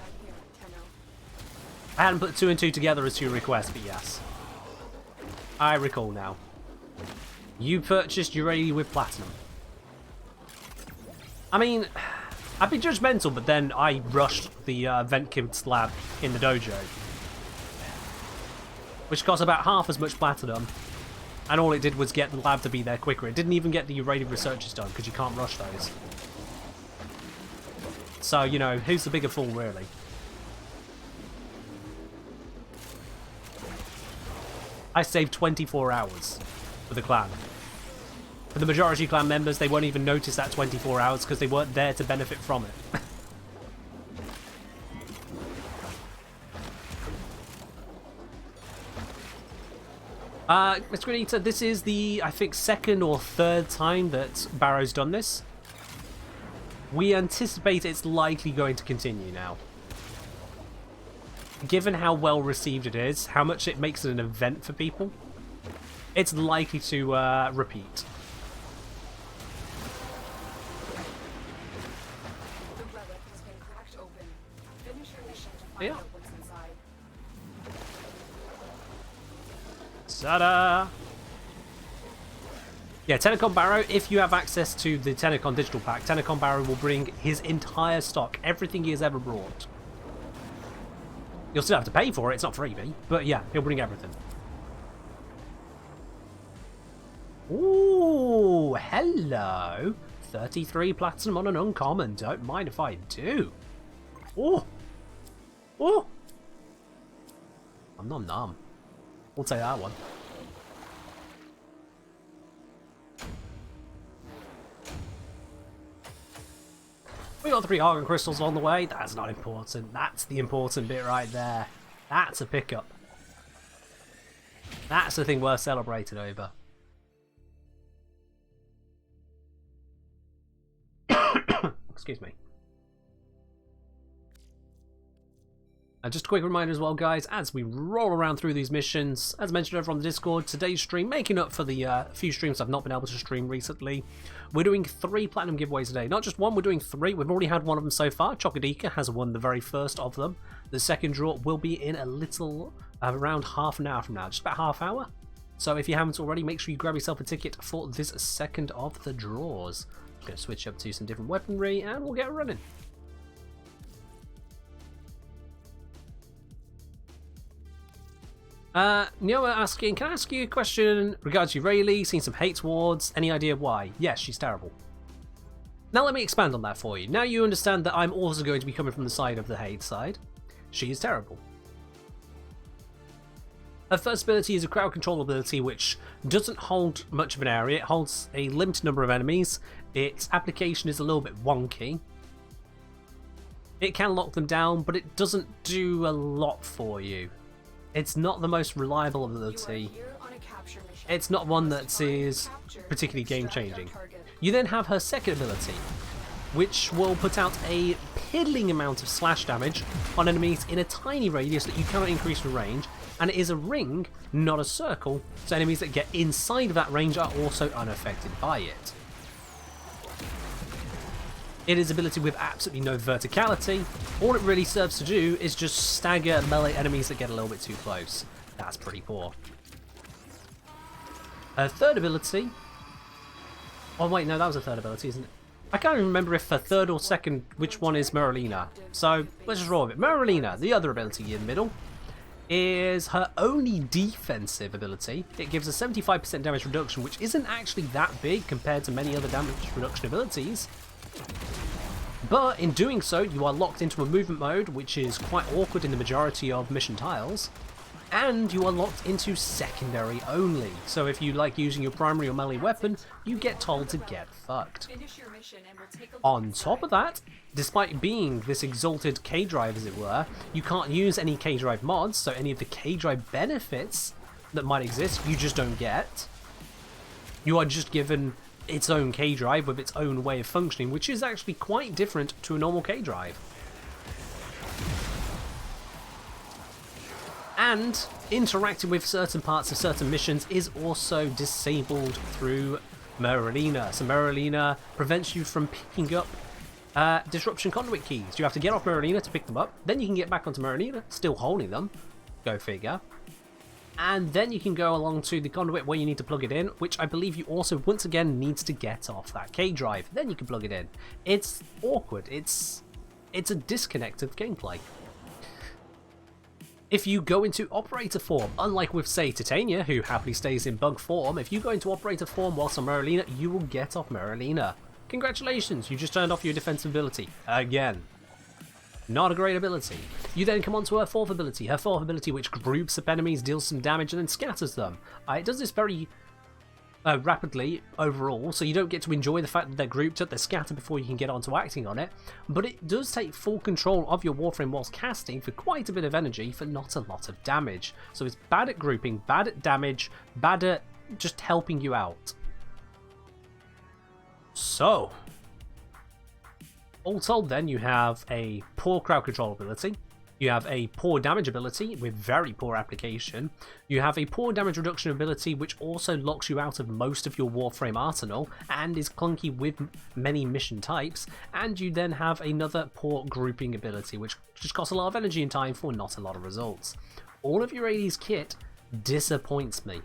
I hadn't put 2 and 2 together as 2 requests, but yes. I recall now. You purchased uranium with platinum. I mean, I'd be judgmental, but then I rushed the vent kit's lab in the dojo, which cost about half as much platinum, and all it did was get the lab to be there quicker. It didn't even get the uranium researchers done, because you can't rush those. So, you know, who's the bigger fool, really? I saved 24 hours for the clan. For the majority clan members, they won't even notice that 24 hours because they weren't there to benefit from it. Mr. Granita, this is the, I think, 2nd or 3rd time that Barrow's done this. We anticipate it's likely going to continue now. Given how well received it is, how much it makes it an event for people, it's likely to repeat. The relic has been cracked open. Finish your mission to find out what's inside. Ta-da! Yeah, TennoCon Barrow, if you have access to the TennoCon digital pack, TennoCon Barrow will bring his entire stock, everything he has ever brought. You'll still have to pay for it, it's not freebie, but yeah, he'll bring everything. Ooh, hello! 33 platinum on an uncommon, don't mind if I do. Ooh! Ooh! Nom nom. We'll take that one. We got 3 Argon Crystals on the way. That's not important. That's the important bit right there. That's a pickup. That's the thing worth celebrating over. Excuse me. Just a quick reminder as well, guys, as we roll around through these missions, as mentioned over on the Discord, today's stream, making up for the few streams I've not been able to stream recently, we're doing 3 platinum giveaways today. Not just one, we're doing 3. We've already had one of them so far. Chocodika has won the very first of them. The second draw will be in a little, around half an hour from now, just about half hour. So if you haven't already, make sure you grab yourself a ticket for this second of the draws. I'm going to switch up to some different weaponry and we'll get running. Nioa asking, can I ask you a question regards to Rayleigh, seen some hate towards, any idea why? Yes, she's terrible. Now let me expand on that for you. Now you understand that I'm also going to be coming from the side of the hate side. She is terrible. Her first ability is a crowd control ability which doesn't hold much of an area. It holds a limited number of enemies. Its application is a little bit wonky. It can lock them down, but it doesn't do a lot for you. It's not the most reliable ability. It's not one that is particularly game-changing. You then have her second ability, which will put out a piddling amount of slash damage on enemies in a tiny radius that you cannot increase the range, and it is a ring, not a circle, so enemies that get inside of that range are also unaffected by it. It is ability with absolutely no verticality. All it really serves to do is just stagger melee enemies that get a little bit too close. That's pretty poor. Her third ability... Oh wait, no, that was a third ability, isn't it? I can't even remember if her third or second, which one is Merlina. So, let's just roll with it. Merlina, the other ability in the middle, is her only defensive ability. It gives a 75% damage reduction, which isn't actually that big compared to many other damage reduction abilities. But in doing so, you are locked into a movement mode, which is quite awkward in the majority of mission tiles. And you are locked into secondary only. So if you like using your primary or melee weapon, you get told to get fucked. Finish your mission and we'll take a look On top inside. of that, despite being this exalted K-Drive as it were, you can't use any K-Drive mods, so any of the K-Drive benefits that might exist, you just don't get. You are just given its own K-Drive with its own way of functioning, which is actually quite different to a normal K-Drive. And interacting with certain parts of certain missions is also disabled through Merlina. So Merlina prevents you from picking up disruption conduit keys. You have to get off Merlina to pick them up, then you can get back onto Merlina, still holding them, go figure. And then you can go along to the conduit where you need to plug it in, which I believe you also once again needs to get off that K-Drive. Then you can plug it in. It's awkward. It's a disconnect of gameplay. If you go into operator form, unlike with say Titania, who happily stays in bug form, if you go into operator form whilst on Merlina, you will get off Merlina. Congratulations, you just turned off your defensive ability. Again. Not a great ability. You then come on to her fourth ability which groups up enemies, deals some damage, and then scatters them. It does this very rapidly overall, so you don't get to enjoy the fact that they're grouped up, they're scattered before you can get on to acting on it, but it does take full control of your Warframe whilst casting for quite a bit of energy for not a lot of damage. So it's bad at grouping, bad at damage, bad at just helping you out. So, all told then, you have a poor crowd control ability, you have a poor damage ability with very poor application, you have a poor damage reduction ability which also locks you out of most of your Warframe arsenal and is clunky with many mission types, and you then have another poor grouping ability which just costs a lot of energy and time for not a lot of results. All of your AD's kit disappoints me.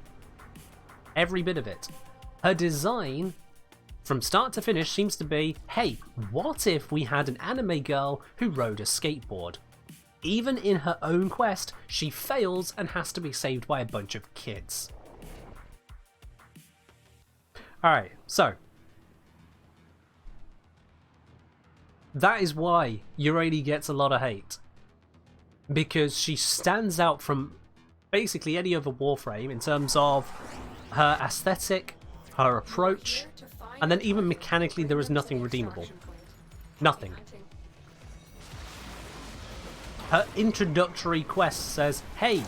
Every bit of it. Her design from start to finish seems to be, hey, what if we had an anime girl who rode a skateboard? Even in her own quest, she fails and has to be saved by a bunch of kids. Alright, so that is why Urani gets a lot of hate. Because she stands out from basically any other Warframe in terms of her aesthetic, her approach, and then even mechanically there is nothing redeemable. Nothing. Her introductory quest says, hey,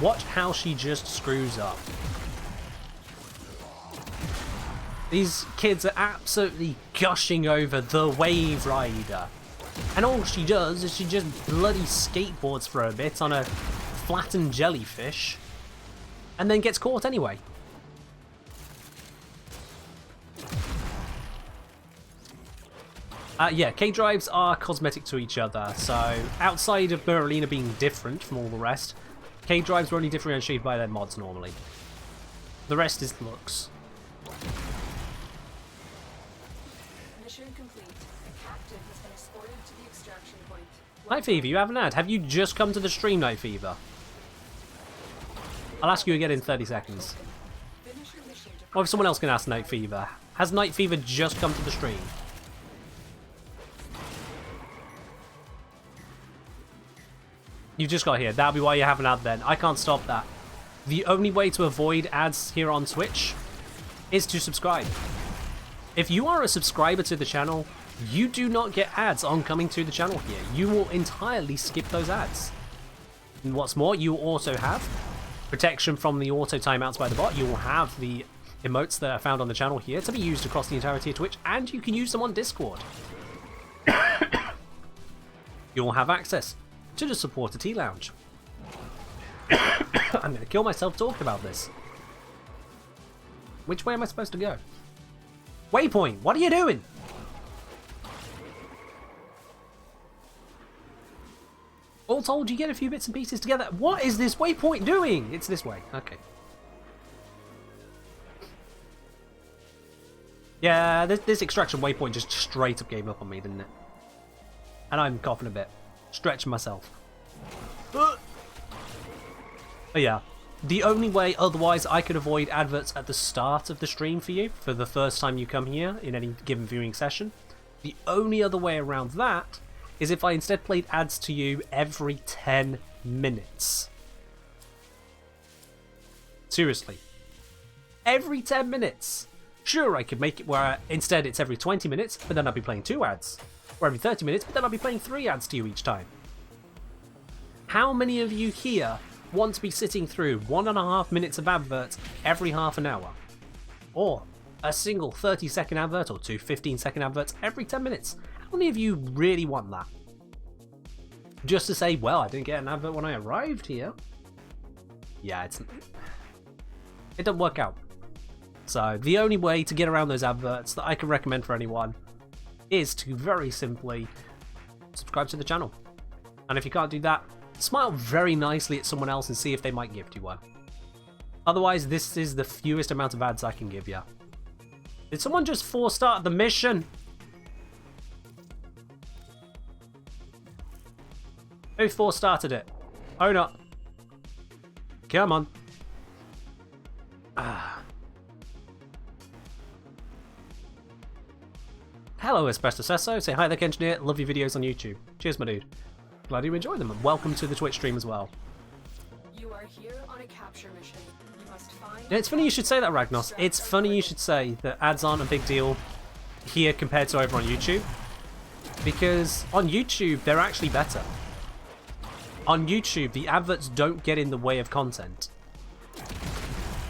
watch how she just screws up. These kids are absolutely gushing over the Wave Rider. And all she does is she just bloody skateboards for a bit on a flattened jellyfish and then gets caught anyway. Yeah, K-Drives are cosmetic to each other, so outside of Merlina being different from all the rest, K-Drives are only differentiated by their mods normally. The rest is looks. Mission complete. The captain has been escorted to the extraction point. Night Fever, you haven't had. Have you just come to the stream, Night Fever? I'll ask you again in 30 seconds. Finish your mission to Or if someone else can ask Night Fever. Has Night Fever just come to the stream? You just got here. That'll be why you haven't had then. I can't stop that. The only way to avoid ads here on Twitch is to subscribe. If you are a subscriber to the channel, you do not get ads on coming to the channel here. You will entirely skip those ads. And what's more, you will also have protection from the auto timeouts by the bot. You will have the emotes that are found on the channel here to be used across the entirety of Twitch, and you can use them on Discord. You will have access to the Supporter Tea Lounge. I'm going to kill myself talking about this. Which way am I supposed to go? Waypoint, what are you doing? All told, you get a few bits and pieces together. What is this waypoint doing? It's this way. Okay. Yeah, this extraction waypoint just straight up gave up on me, didn't it? And I'm coughing a bit. Stretching myself. But yeah, the only way otherwise I could avoid adverts at the start of the stream for you, for the first time you come here in any given viewing session, the only other way around that is if I instead played ads to you every 10 minutes. Seriously. Every 10 minutes. Sure, I could make it where instead it's every 20 minutes, but then I'll be playing 2 ads. Or every 30 minutes, but then I'll be playing 3 ads to you each time. How many of you here want to be sitting through 1.5 minutes of adverts every half an hour? Or a single 30-second advert or 2 15-second adverts every 10 minutes? How many of you really want that? Just to say, well, I didn't get an advert when I arrived here. Yeah, it doesn't work out. So the only way to get around those adverts that I can recommend for anyone is to very simply subscribe to the channel. And if you can't do that, smile very nicely at someone else and see if they might gift you one. Otherwise, this is the fewest amount of ads I can give you. Did someone just 4-start the mission? Who 4-started it? Own up. Come on. Hello, Asbestos Esso. Say hi there, Engineer. Love your videos on YouTube. Cheers, my dude. Glad you enjoy them, and welcome to the Twitch stream as well. You are here on a capture mission. You must find. Yeah, it's funny you should say that, Ragnos. It's funny you should say that ads aren't a big deal here compared to over on YouTube, because on YouTube they're actually better. On YouTube, the adverts don't get in the way of content.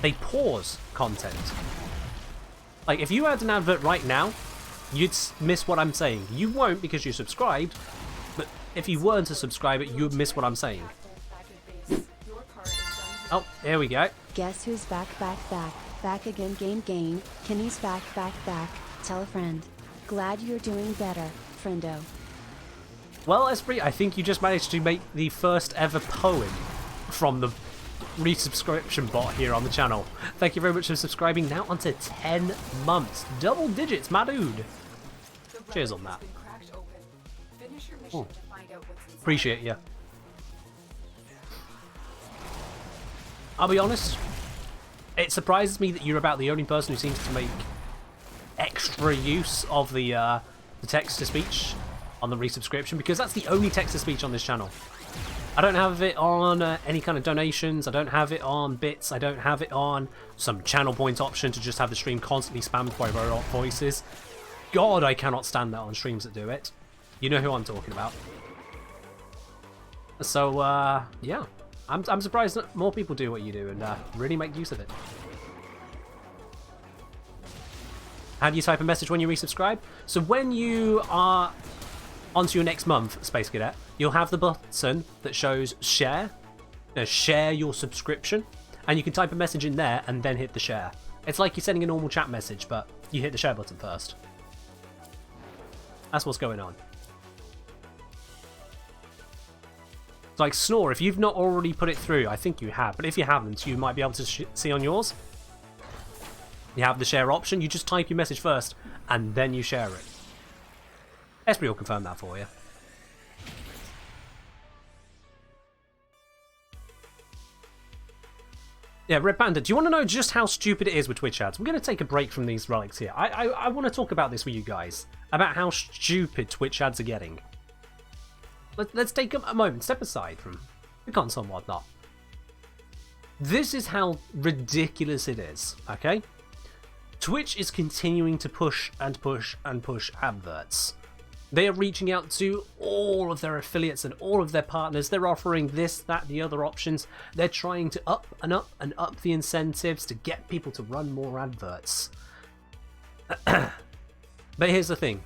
They pause content. Like, if you had an advert right now, you'd miss what I'm saying. You won't because you're subscribed, but if you weren't to subscribe, you'd miss what I'm saying. Oh, here we go. Guess who's back, back, back, back again, game. Kenny's back, back, back. Tell a friend. Glad you're doing better, friendo. Well, Esprit, I think you just managed to make the first ever poem from the resubscription bot here on the channel. Thank you very much for subscribing. Now onto 10 months. Double digits, my dude. Cheers on that. Ooh. Appreciate you. I'll be honest, it surprises me that you're about the only person who seems to make extra use of the text-to-speech on the resubscription, because that's the only text-to-speech on this channel. I don't have it on any kind of donations, I don't have it on bits, I don't have it on some channel point option to just have the stream constantly spammed by robot voices. God, I cannot stand that on streams that do it. You know who I'm talking about. So, yeah. I'm surprised that more people do what you do and really make use of it. How do you type a message when you resubscribe? So when you are onto your next month, Space Cadet, you'll have the button that shows share. Share your subscription. And you can type a message in there and then hit the share. It's like you're sending a normal chat message, but you hit the share button first. That's what's going on. It's like Snore, if you've not already put it through, I think you have, but if you haven't, you might be able to see on yours. You have the share option, you just type your message first, and then you share it. Esprit will confirm that for you. Yeah, Red Panda, do you want to know just how stupid it is with Twitch ads? We're going to take a break from these relics here. I want to talk about this with you guys, about how stupid Twitch ads are getting. Let's take a moment, step aside from the console and whatnot. This is how ridiculous it is, okay? Twitch is continuing to push and push and push adverts. They are reaching out to all of their affiliates and all of their partners. They're offering this, that, the other options. They're trying to up and up and up the incentives to get people to run more adverts. But here's the thing.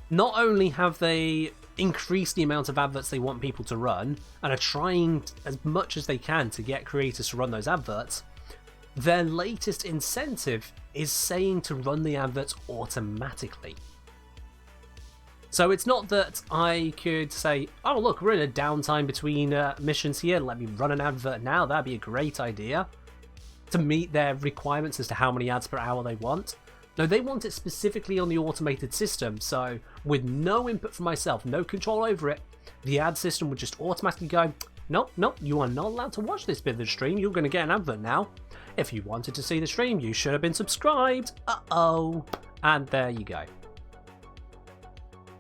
Not only have they increased the amount of adverts they want people to run, and are trying as much as they can to get creators to run those adverts, their latest incentive is saying to run the adverts automatically. So it's not that I could say, oh look, we're in a downtime between missions here, let me run an advert now, that'd be a great idea, to meet their requirements as to how many ads per hour they want. No, they want it specifically on the automated system, so with no input from myself, no control over it, the ad system would just automatically go, nope, you are not allowed to watch this bit of the stream, you're going to get an advert now. If you wanted to see the stream, you should have been subscribed. Uh-oh. And there you go.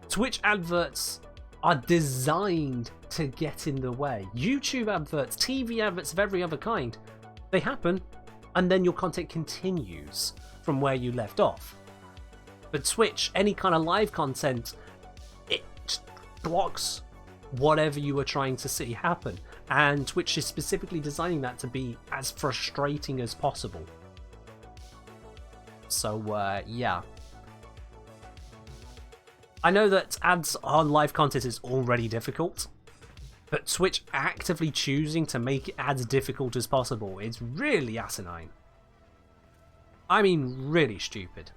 Twitch adverts are designed to get in the way. YouTube adverts, TV adverts of every other kind, they happen, and then your content continues from where you left off. But Twitch, any kind of live content, it blocks whatever you were trying to see happen. And Twitch is specifically designing that to be as frustrating as possible. So, yeah. I know that ads on live content is already difficult, but Twitch actively choosing to make it as difficult as possible is really asinine. I mean, really stupid.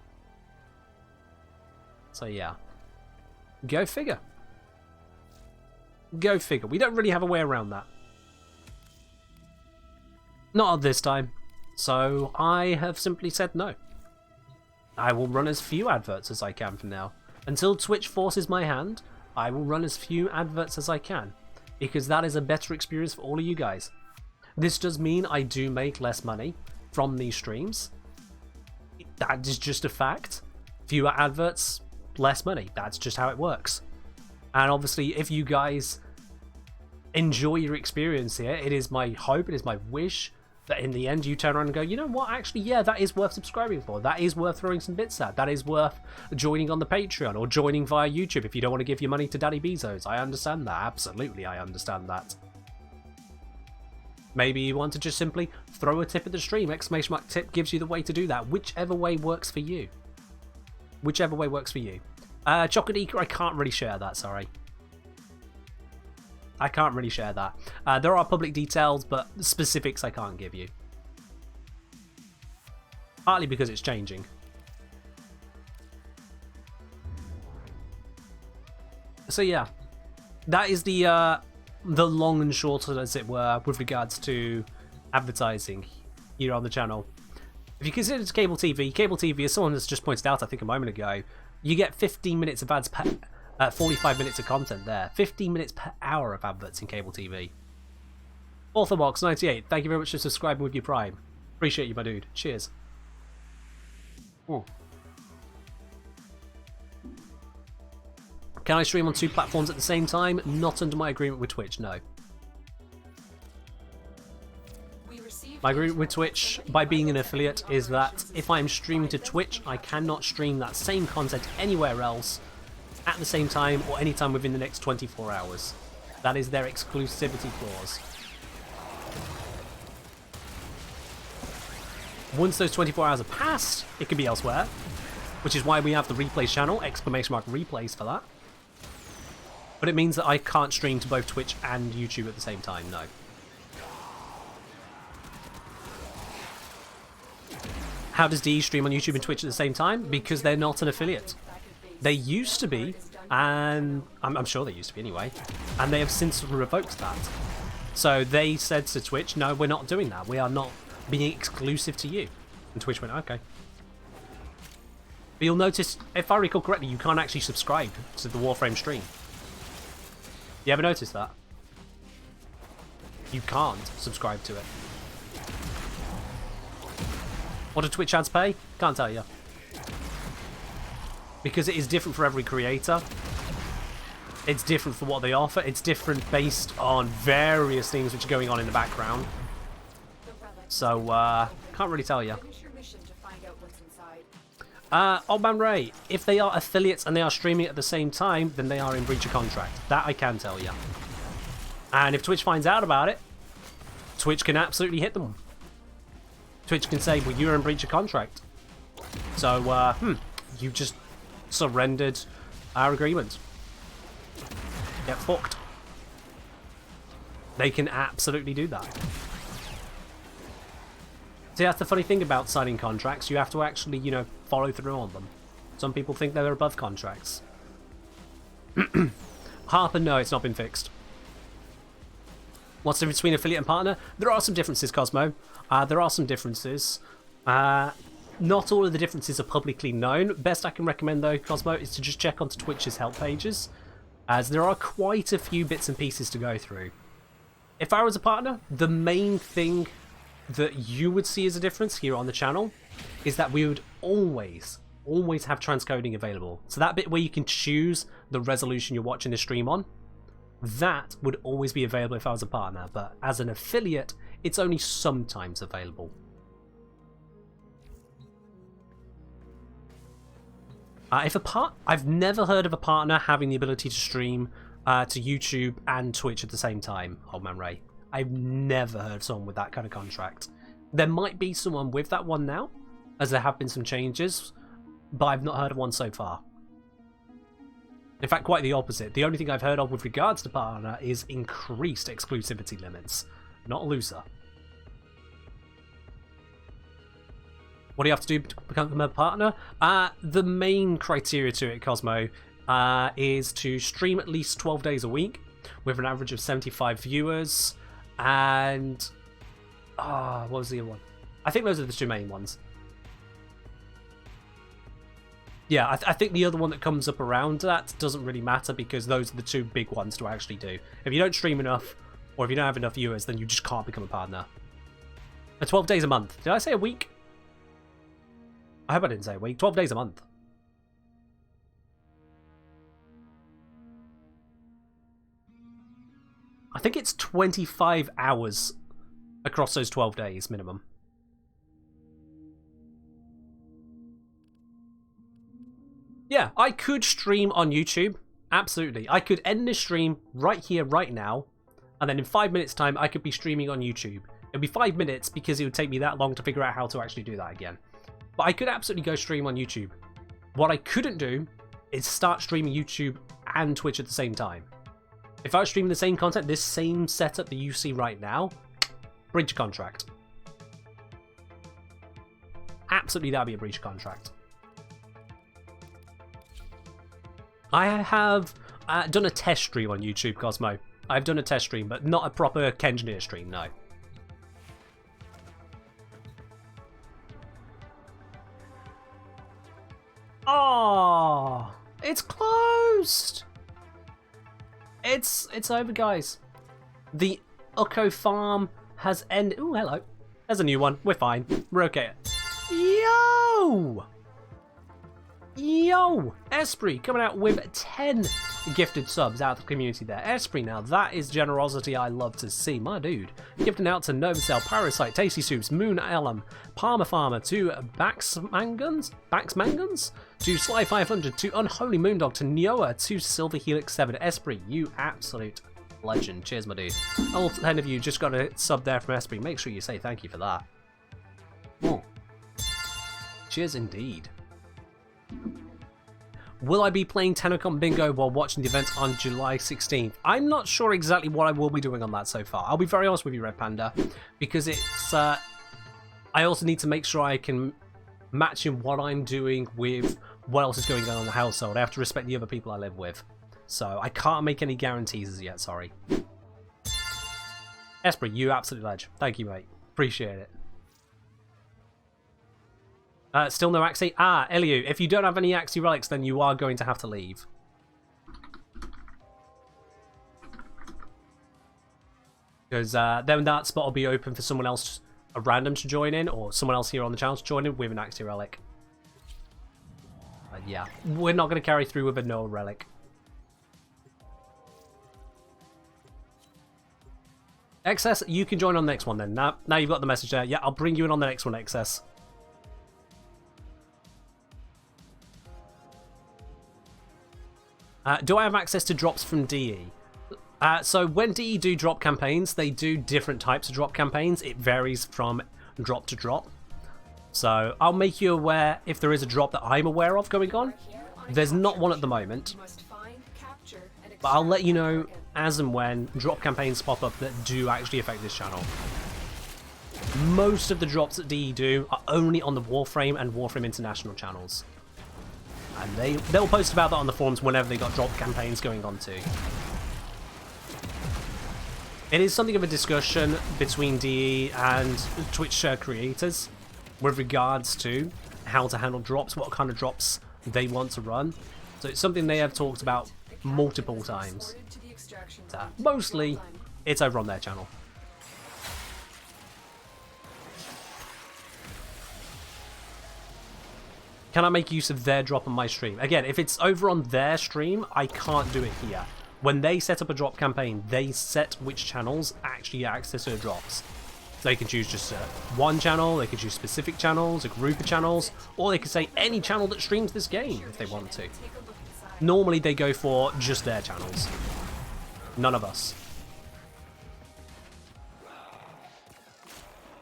So yeah. Go figure. Go figure. We don't really have a way around that. Not at this time. So I have simply said no. I will run as few adverts as I can from now. Until Twitch forces my hand, I will run as few adverts as I can. Because that is a better experience for all of you guys. This does mean I do make less money from these streams. That is just a fact. Fewer adverts, less money. That's just how it works. And obviously, if you guys enjoy your experience here, it is my hope, it is my wish that in the end you turn around and go, you know what, actually, yeah, that is worth subscribing for. That is worth throwing some bits at. That is worth joining on the Patreon or joining via YouTube if you don't want to give your money to Daddy Bezos. I understand that. Absolutely, I understand that. Maybe you want to just simply throw a tip at the stream. Exclamation mark tip gives you the way to do that. Whichever way works for you. Whichever way works for you. Chocolate Eaker, I can't really share that, sorry. I can't really share that. There are public details, but specifics I can't give you. Partly because it's changing. So yeah, that is the long and short, as it were, with regards to advertising here on the channel. If you consider it cable TV, as someone has just pointed out, I think a moment ago, you get 15 minutes of ads per 45 minutes of content there. 15 minutes per hour of adverts in cable TV. Orthobox98, thank you very much for subscribing with your Prime. Appreciate you, my dude. Cheers. Ooh. Can I stream on 2 platforms at the same time? Not under my agreement with Twitch, no. My agreement with Twitch, by being an affiliate, is that if I'm streaming to Twitch, I cannot stream that same content anywhere else at the same time or anytime within the next 24 hours. That is their exclusivity clause. Once those 24 hours have passed, it can be elsewhere, which is why we have the replays channel, exclamation mark replays for that. But it means that I can't stream to both Twitch and YouTube at the same time, no. How does DE stream on YouTube and Twitch at the same time? Because they're not an affiliate. They used to be, and I'm sure they used to be anyway, and they have since revoked that. So they said to Twitch, no, we're not doing that. We are not being exclusive to you. And Twitch went, okay. But you'll notice, if I recall correctly, you can't actually subscribe to the Warframe stream. You ever notice that? You can't subscribe to it. What do Twitch ads pay? Can't tell you. Because it is different for every creator. It's different for what they offer. It's different based on various things which are going on in the background. So, can't really tell you. Old Man Ray, if they are affiliates and they are streaming at the same time, then they are in breach of contract. That I can tell you. And if Twitch finds out about it, Twitch can absolutely hit them. Twitch can say, well, you're in breach of contract. So, you just surrendered our agreement. Get fucked. They can absolutely do that. See, that's the funny thing about signing contracts. You have to actually, you know, follow through on them. Some people think they're above contracts. Harper, no, it's not been fixed. What's the difference between affiliate and partner? There are some differences, Cosmo. There are some differences. Not all of the differences are publicly known. Best I can recommend, though, Cosmo, is to just check onto Twitch's help pages, as there are quite a few bits and pieces to go through. If I was a partner, the main thing that you would see as a difference here on the channel is that we would always always have transcoding available. So that bit where you can choose the resolution you're watching the stream on, that would always be available if I was a partner, but as an affiliate, it's only sometimes available. I've never heard of a partner having the ability to stream to YouTube and Twitch at the same time, Old Man Ray. I've never heard someone with that kind of contract. There might be someone with that one now, as there have been some changes, but I've not heard of one so far. In fact, quite the opposite. The only thing I've heard of with regards to partner is increased exclusivity limits, not looser. What do you have to do to become a partner? The main criteria to it, Cosmo, is to stream at least 12 days a week with an average of 75 viewers, and what was the other one? I think those are the two main ones. Yeah, I think the other one that comes up around that doesn't really matter because those are the two big ones to actually do. If you don't stream enough, or if you don't have enough viewers, then you just can't become a partner. 12 days a month. Did I say a week? I hope I didn't say a week. 12 days a month. I think it's 25 hours across those 12 days minimum. Yeah, I could stream on YouTube. Absolutely. I could end this stream right here, right now. And then in 5 minutes time, I could be streaming on YouTube. It'd be 5 minutes because it would take me that long to figure out how to actually do that again. But I could absolutely go stream on YouTube. What I couldn't do is start streaming YouTube and Twitch at the same time. If I was streaming the same content, this same setup that you see right now, breach of contract. Absolutely, that'd be a breach of contract. I have done a test stream on YouTube, Cosmo. I've done a test stream, but not a proper Kengineer stream, no. Oh, it's closed. It's over, guys. The Ucko farm has ended. Ooh, hello. There's a new one. We're fine. We're okay. Yo! Yo! Esprit coming out with 10 gifted subs out of the community there. Esprit, now that is generosity I love to see. My dude. Gifting out to Novacell, Parasite, Tasty Soups, Moon Elm, Palmer Farmer, to Baxmangans, to Sly 500, to Unholy Moondog, to Nioa, to Silver Helix 7. Esprit, you absolute legend. Cheers, my dude. All 10 of you just got a sub there from Esprit. Make sure you say thank you for that. Oh. Cheers indeed. Will I be playing Tenocom Bingo while watching the event on July 16th? I'm not sure exactly what I will be doing on that so far. I'll be very honest with you, Red Panda, because it's I also need to make sure I can match in what I'm doing with what else is going on in the household. I have to respect the other people I live with. So I can't make any guarantees as yet, sorry. Esprit, you absolute ledge. Thank you, mate. Appreciate it. Still no Axie? Ah, Eliu, if you don't have any Axie relics, then you are going to have to leave. Because then that spot will be open for someone else, a random, to join in, or someone else here on the channel to join in with an Axie relic. Yeah, we're not going to carry through with a no relic. XS, you can join on the next one then. Now you've got the message there. Yeah, I'll bring you in on the next one, XS. Do I have access to drops from DE? So when DE do drop campaigns, they do different types of drop campaigns. It varies from drop to drop. So I'll make you aware if there is a drop that I'm aware of going on. There's not one at the moment. But I'll let you know as and when drop campaigns pop up that do actually affect this channel. Most of the drops that DE do are only on the Warframe and Warframe International channels. And they'll post about that on the forums whenever they got drop campaigns going on too. It is something of a discussion between DE and Twitch creators with regards to how to handle drops, what kind of drops they want to run. So it's something they have talked about multiple times. Mostly, it's over on their channel. Can I make use of their drop on my stream? Again, if it's over on their stream, I can't do it here. When they set up a drop campaign, they set which channels actually get access to the drops. So they can choose just one channel, they can choose specific channels, a group of channels, or they can say any channel that streams this game if they want to. Normally they go for just their channels. None of us.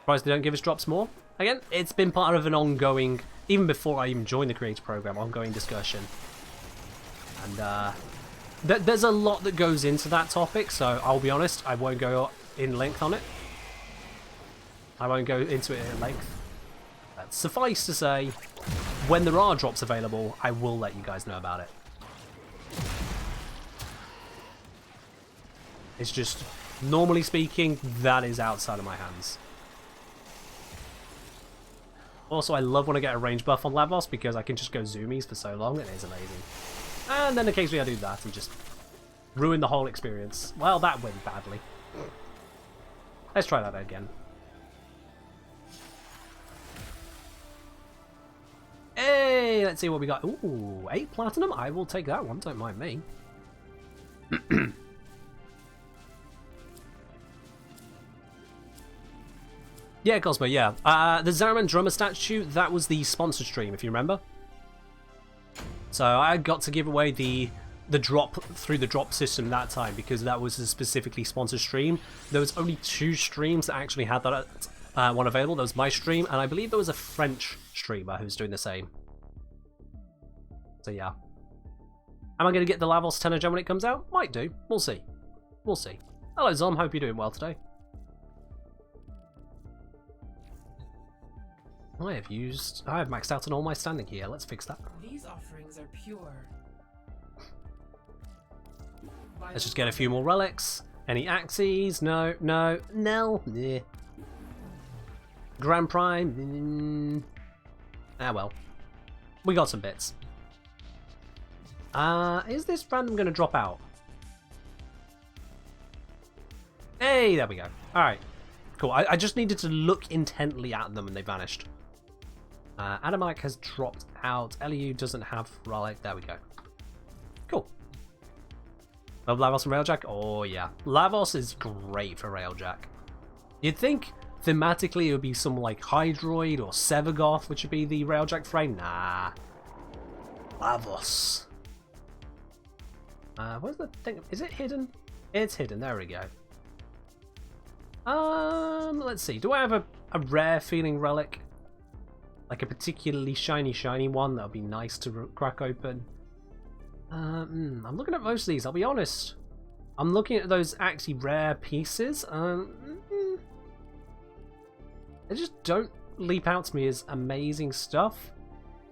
Surprised they don't give us drops more. Again, it's been part of an ongoing, even before I even joined the creator program, ongoing discussion. And there's a lot that goes into that topic, so I'll be honest, I won't go in length on it. I won't go into it in length. But suffice to say, when there are drops available, I will let you guys know about it. It's just, normally speaking, that is outside of my hands. Also, I love when I get a range buff on Lavos because I can just go zoomies for so long, and it is amazing. And then occasionally I do that and just ruin the whole experience. Well, that went badly. Let's try that again. Hey, let's see what we got. Ooh, 8 platinum? I will take that one, don't mind me. Yeah, Cosmo, yeah. The Zaraman drummer statue, that was the sponsored stream, if you remember. So I got to give away the drop through the drop system that time because that was a specifically sponsored stream. There was only 2 streams that actually had that one available. There was my stream, and I believe there was a French streamer who was doing the same. So yeah. Am I going to get the Lavos Tenor Gem when it comes out? Might do. We'll see. We'll see. Hello Zom, hope you're doing well today. I have maxed out on all my standing here. Let's fix that. These offerings are pure. Let's just get a few more relics. Any axes? No, no, no. Yeah. Grand Prime. Ah well. We got some bits. Is this random going to drop out? Hey, there we go. Alright. Cool. I just needed to look intently at them and they vanished. Adamalek has dropped out. LEU doesn't have relic. There we go. Cool. Love Lavos and Railjack? Oh yeah. Lavos is great for Railjack. You'd think thematically it would be some like Hydroid or Sevagoth, which would be the Railjack frame. Nah. Lavos. Where's the thing? Is it hidden? It's hidden. There we go. Let's see. Do I have a rare feeling relic? Like a particularly shiny one that would be nice to crack open. I'm looking at most of these, I'll be honest. I'm looking at those actually rare pieces. They just don't leap out to me as amazing stuff.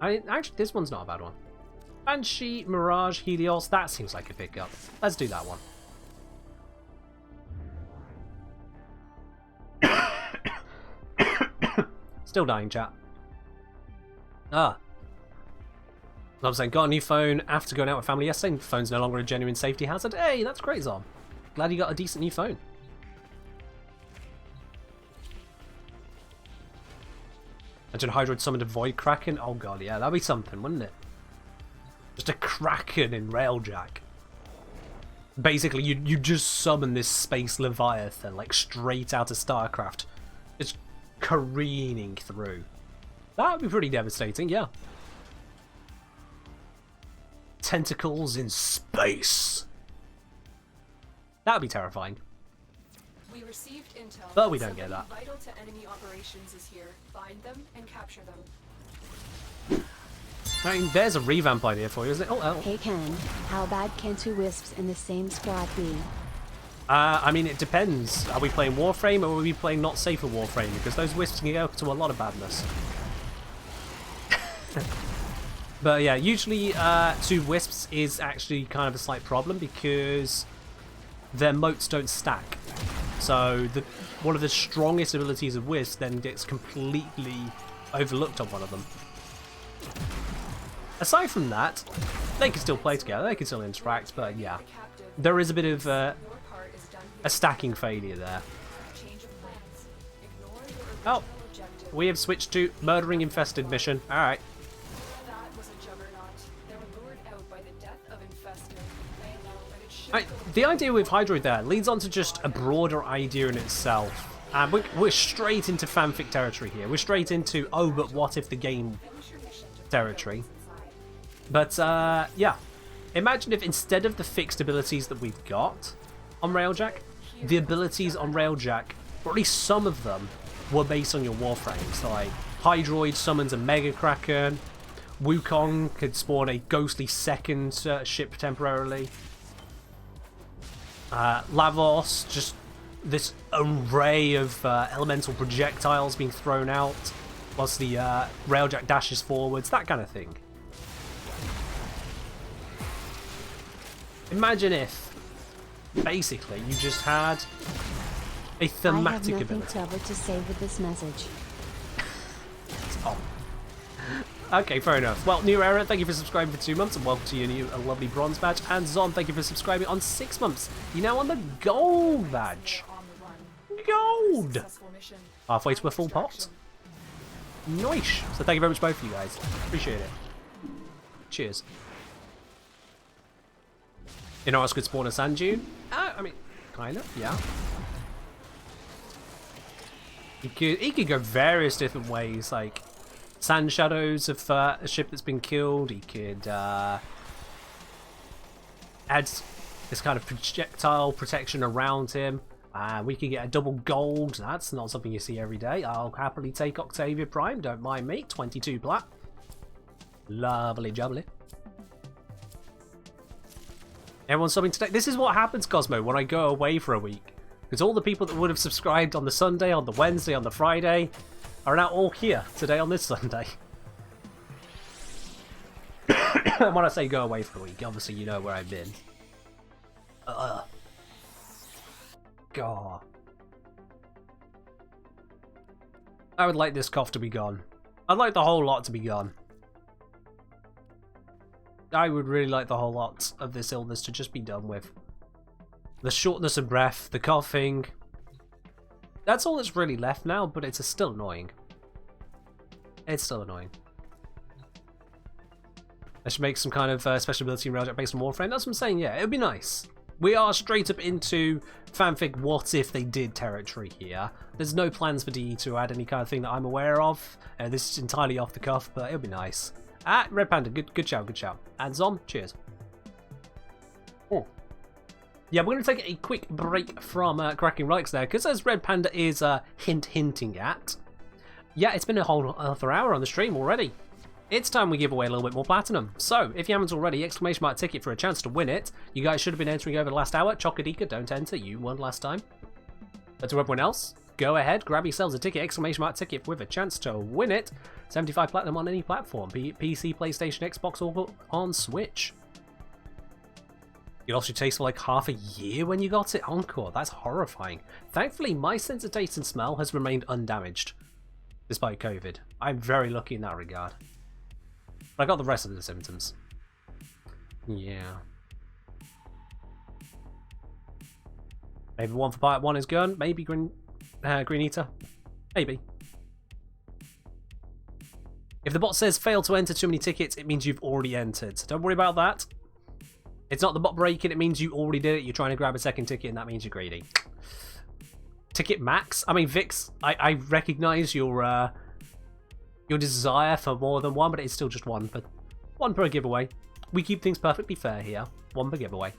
Actually, this one's not a bad one. Banshee, Mirage, Helios, that seems like a pickup. Let's do that one. Still dying, chat. I'm saying, got a new phone after going out with family yesterday. Phone's no longer a genuine safety hazard. Hey, that's great, Zom. Glad you got a decent new phone. Imagine Hydroid summoned a Void Kraken. Oh god, yeah, that'd be something, wouldn't it? Just a Kraken in Railjack. Basically, you just summon this space Leviathan, like straight out of StarCraft. Just careening through. That would be pretty devastating, yeah. Tentacles in space. That would be terrifying. We received intel. But we don't get that. Vital to enemy operations is here. Find them and capture them. I mean, there's a revamp idea for you, isn't it? Oh. Hey Ken, how bad can 2 Wisps in the same squad be? I mean, it depends. Are we playing Warframe or are we playing not safer Warframe? Because those Wisps can go to a lot of badness. But yeah, usually 2 Wisps is actually kind of a slight problem because their motes don't stack. So one of the strongest abilities of Wisps then gets completely overlooked on one of them. Aside from that, they can still play together, they can still interact, but yeah, there is a bit of a stacking failure there. Oh, we have switched to murdering infested mission. Alright. The idea with Hydroid there leads on to just a broader idea in itself. And we're straight into fanfic territory here. We're straight into, oh, but what if the game territory. But, yeah. Imagine if instead of the fixed abilities that we've got on Railjack, the abilities on Railjack, or at least some of them, were based on your Warframes. So, like, Hydroid summons a Mega Kraken, Wukong could spawn a ghostly second ship temporarily. Lavos, just this array of elemental projectiles being thrown out whilst the Railjack dashes forwards, that kind of thing. Imagine if, basically, you just had a thematic I have ability. nothing to say with this message. Oh. Okay, fair enough. Well, New Era, thank you for subscribing for 2 months, and welcome to your new lovely bronze badge. And Zon, thank you for subscribing on 6 months. You're now on the gold badge. Gold! Halfway to a full pot. Nice. So thank you very much both of you guys. Appreciate it. Cheers. You know what's good spawn a sand dune? I mean, kind of, yeah. He could go various different ways, like sand shadows of a ship that's been killed. He could add this kind of projectile protection around him. We could get a double gold. That's not something you see every day. I'll happily take Octavia Prime. Don't mind me. 22 plat. Lovely jubbly. Everyone's subbing today. This is what happens, Cosmo, when I go away for a week. Because all the people that would have subscribed on the Sunday, on the Wednesday, on the Friday, are now all here today on this Sunday. And when I say go away for a week, obviously you know where I've been. God. I would like this cough to be gone. I'd like the whole lot to be gone. I would really like the whole lot of this illness to just be done with. The shortness of breath, the coughing. That's all that's really left now, but it's still annoying. It's still annoying. I should make some kind of special ability in Railjack based on Warframe. That's what I'm saying, yeah, it would be nice. We are straight up into fanfic what if they did territory here. There's no plans for DE to add any kind of thing that I'm aware of. This is entirely off the cuff, but it would be nice. Red Panda, good shout, good shout. And Zom, cheers. Oh. Yeah, we're going to take a quick break from cracking relics there, because as Red Panda is hinting at, yeah, it's been a whole other hour on the stream already. It's time we give away a little bit more platinum. So, if you haven't already, exclamation mark ticket for a chance to win it. You guys should have been entering over the last hour. Chocodika, don't enter, you won last time. But to everyone else, go ahead, grab yourselves a ticket, exclamation mark ticket with a chance to win it. 75 platinum on any platform, be it PC, PlayStation, Xbox, or on Switch. You lost your taste for like half a year when you got it? Encore, that's horrifying. Thankfully, my sense of taste and smell has remained undamaged, despite COVID. I'm very lucky in that regard. But I got the rest of the symptoms. Yeah. Maybe one for part one is gone. Maybe Green Eater. Maybe. If the bot says fail to enter too many tickets, it means you've already entered. Don't worry about that. It's not the bot breaking, it means you already did it. You're trying to grab a second ticket and that means you're greedy. Ticket max? I mean, Vix, I recognise your desire for more than one, but it's still just one. But one per giveaway. We keep things perfectly fair here. One per giveaway.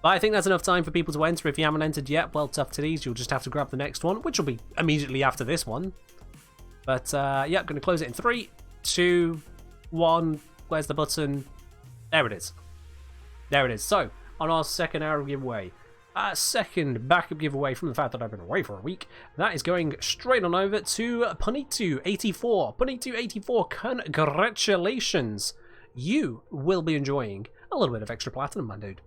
But I think that's enough time for people to enter. If you haven't entered yet, well, tough titties. You'll just have to grab the next one, which will be immediately after this one. But, yeah, I'm going to close it in 3, 2, 1. Where's the button? There it is. There it is. So, on our second hour of giveaway, second backup giveaway from the fact that I've been away for a week, that is going straight on over to Punito84. Punito84, congratulations. You will be enjoying a little bit of extra platinum, my dude.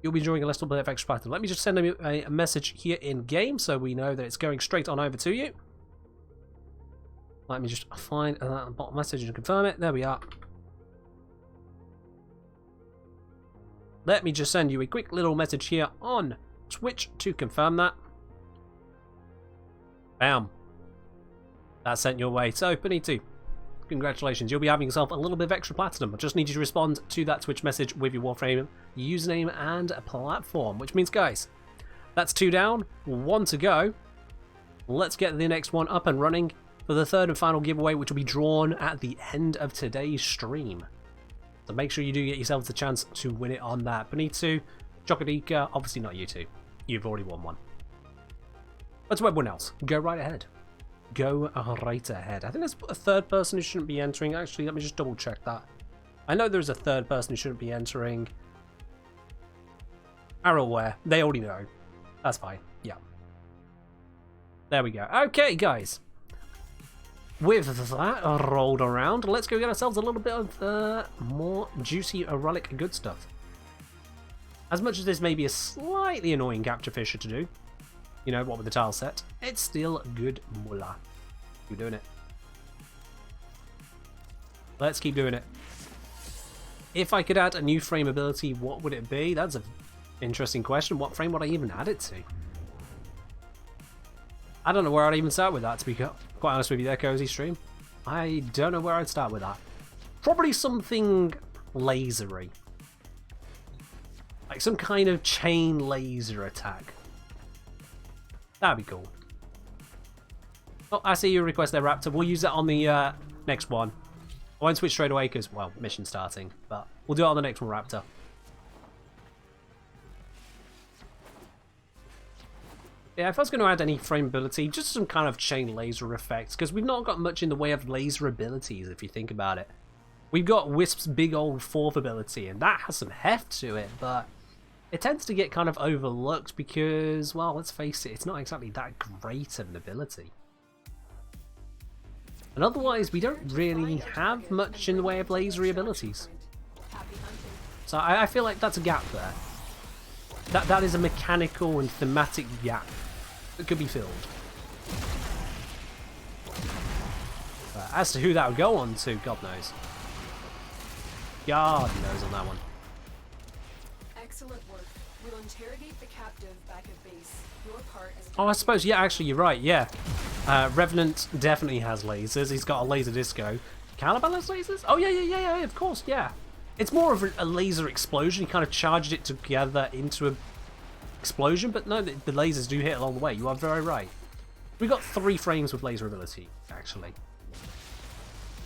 You'll be enjoying a little bit of extra platinum. Let me just send them a message here in game so we know that it's going straight on over to you. Let me just find that bottom message and confirm it. There we are. Let me just send you a quick little message here on Twitch to confirm that. Bam. That's sent your way. So, Punito, Congratulations, you'll be having yourself a little bit of extra platinum. I just need you to respond to that Twitch message with your Warframe username and platform, which means, guys, that's 2 down, 1 to go. Let's get the next one up and running for the third and final giveaway, which will be drawn at the end of today's stream. So make sure you do get yourselves the chance to win it on that. Benito, Chocodika, obviously not you two. You've already won one. But to everyone else, go right ahead. Go right ahead. I think there's a third person who shouldn't be entering. Actually, let me just double check that. I know there's a third person who shouldn't be entering. Arrowware. They already know. That's fine. Yeah. There we go. Okay, guys. With that rolled around, let's go get ourselves a little bit of more juicy relic good stuff. As much as this may be a slightly annoying capture fisher to do, you know, what with the tile set, it's still good mullah. Keep doing it. Let's keep doing it. If I could add a new frame ability, what would it be? That's an interesting question. What frame would I even add it to? I don't know where I'd even start with that, to be quite honest with you there, Cozy Stream. I don't know where I'd start with that. Probably something lasery. Like some kind of chain laser attack. That'd be cool. Oh, I see your request there, Raptor. We'll use that on the next one. I won't switch straight away because, well, mission starting. But we'll do it on the next one, Raptor. Yeah, if I was going to add any frame ability, just some kind of chain laser effects, because we've not got much in the way of laser abilities, if you think about it. We've got Wisp's big old fourth ability, and that has some heft to it, but it tends to get kind of overlooked because, well, let's face it, it's not exactly that great of an ability. And otherwise, we don't really have much in the way of lasery abilities. So I feel like that's a gap there. That is a mechanical and thematic gap that could be filled. But as to who that would go on to, God knows. God knows on that one. Excellent work. We'll interrogate the captive back at base. Your part as Oh, I suppose, yeah, actually, you're right, yeah. Revenant definitely has lasers. He's got a laser disco. Caliban has lasers? Oh, yeah, of course, yeah. It's more of a laser explosion. He kind of charged it together into an explosion, but no, the lasers do hit along the way. You are very right. We got 3 frames with laser ability, actually.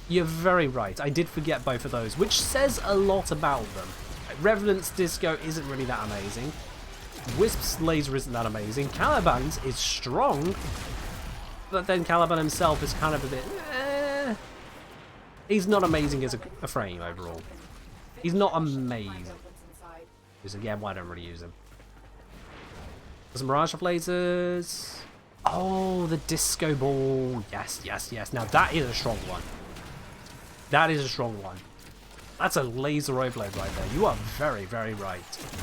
You're very right. I did forget both of those, which says a lot about them. Revenant's disco isn't really that amazing. Wisp's laser isn't that amazing. Caliban's is strong, but then Caliban himself is kind of a bit... He's not amazing as a frame overall. He's not amazing. Because again, why don't I really use him? Some Mirage of lasers. Oh, the disco ball. Yes. Now that is a strong one. That is a strong one. That's a laser overload right there. You are very, very right.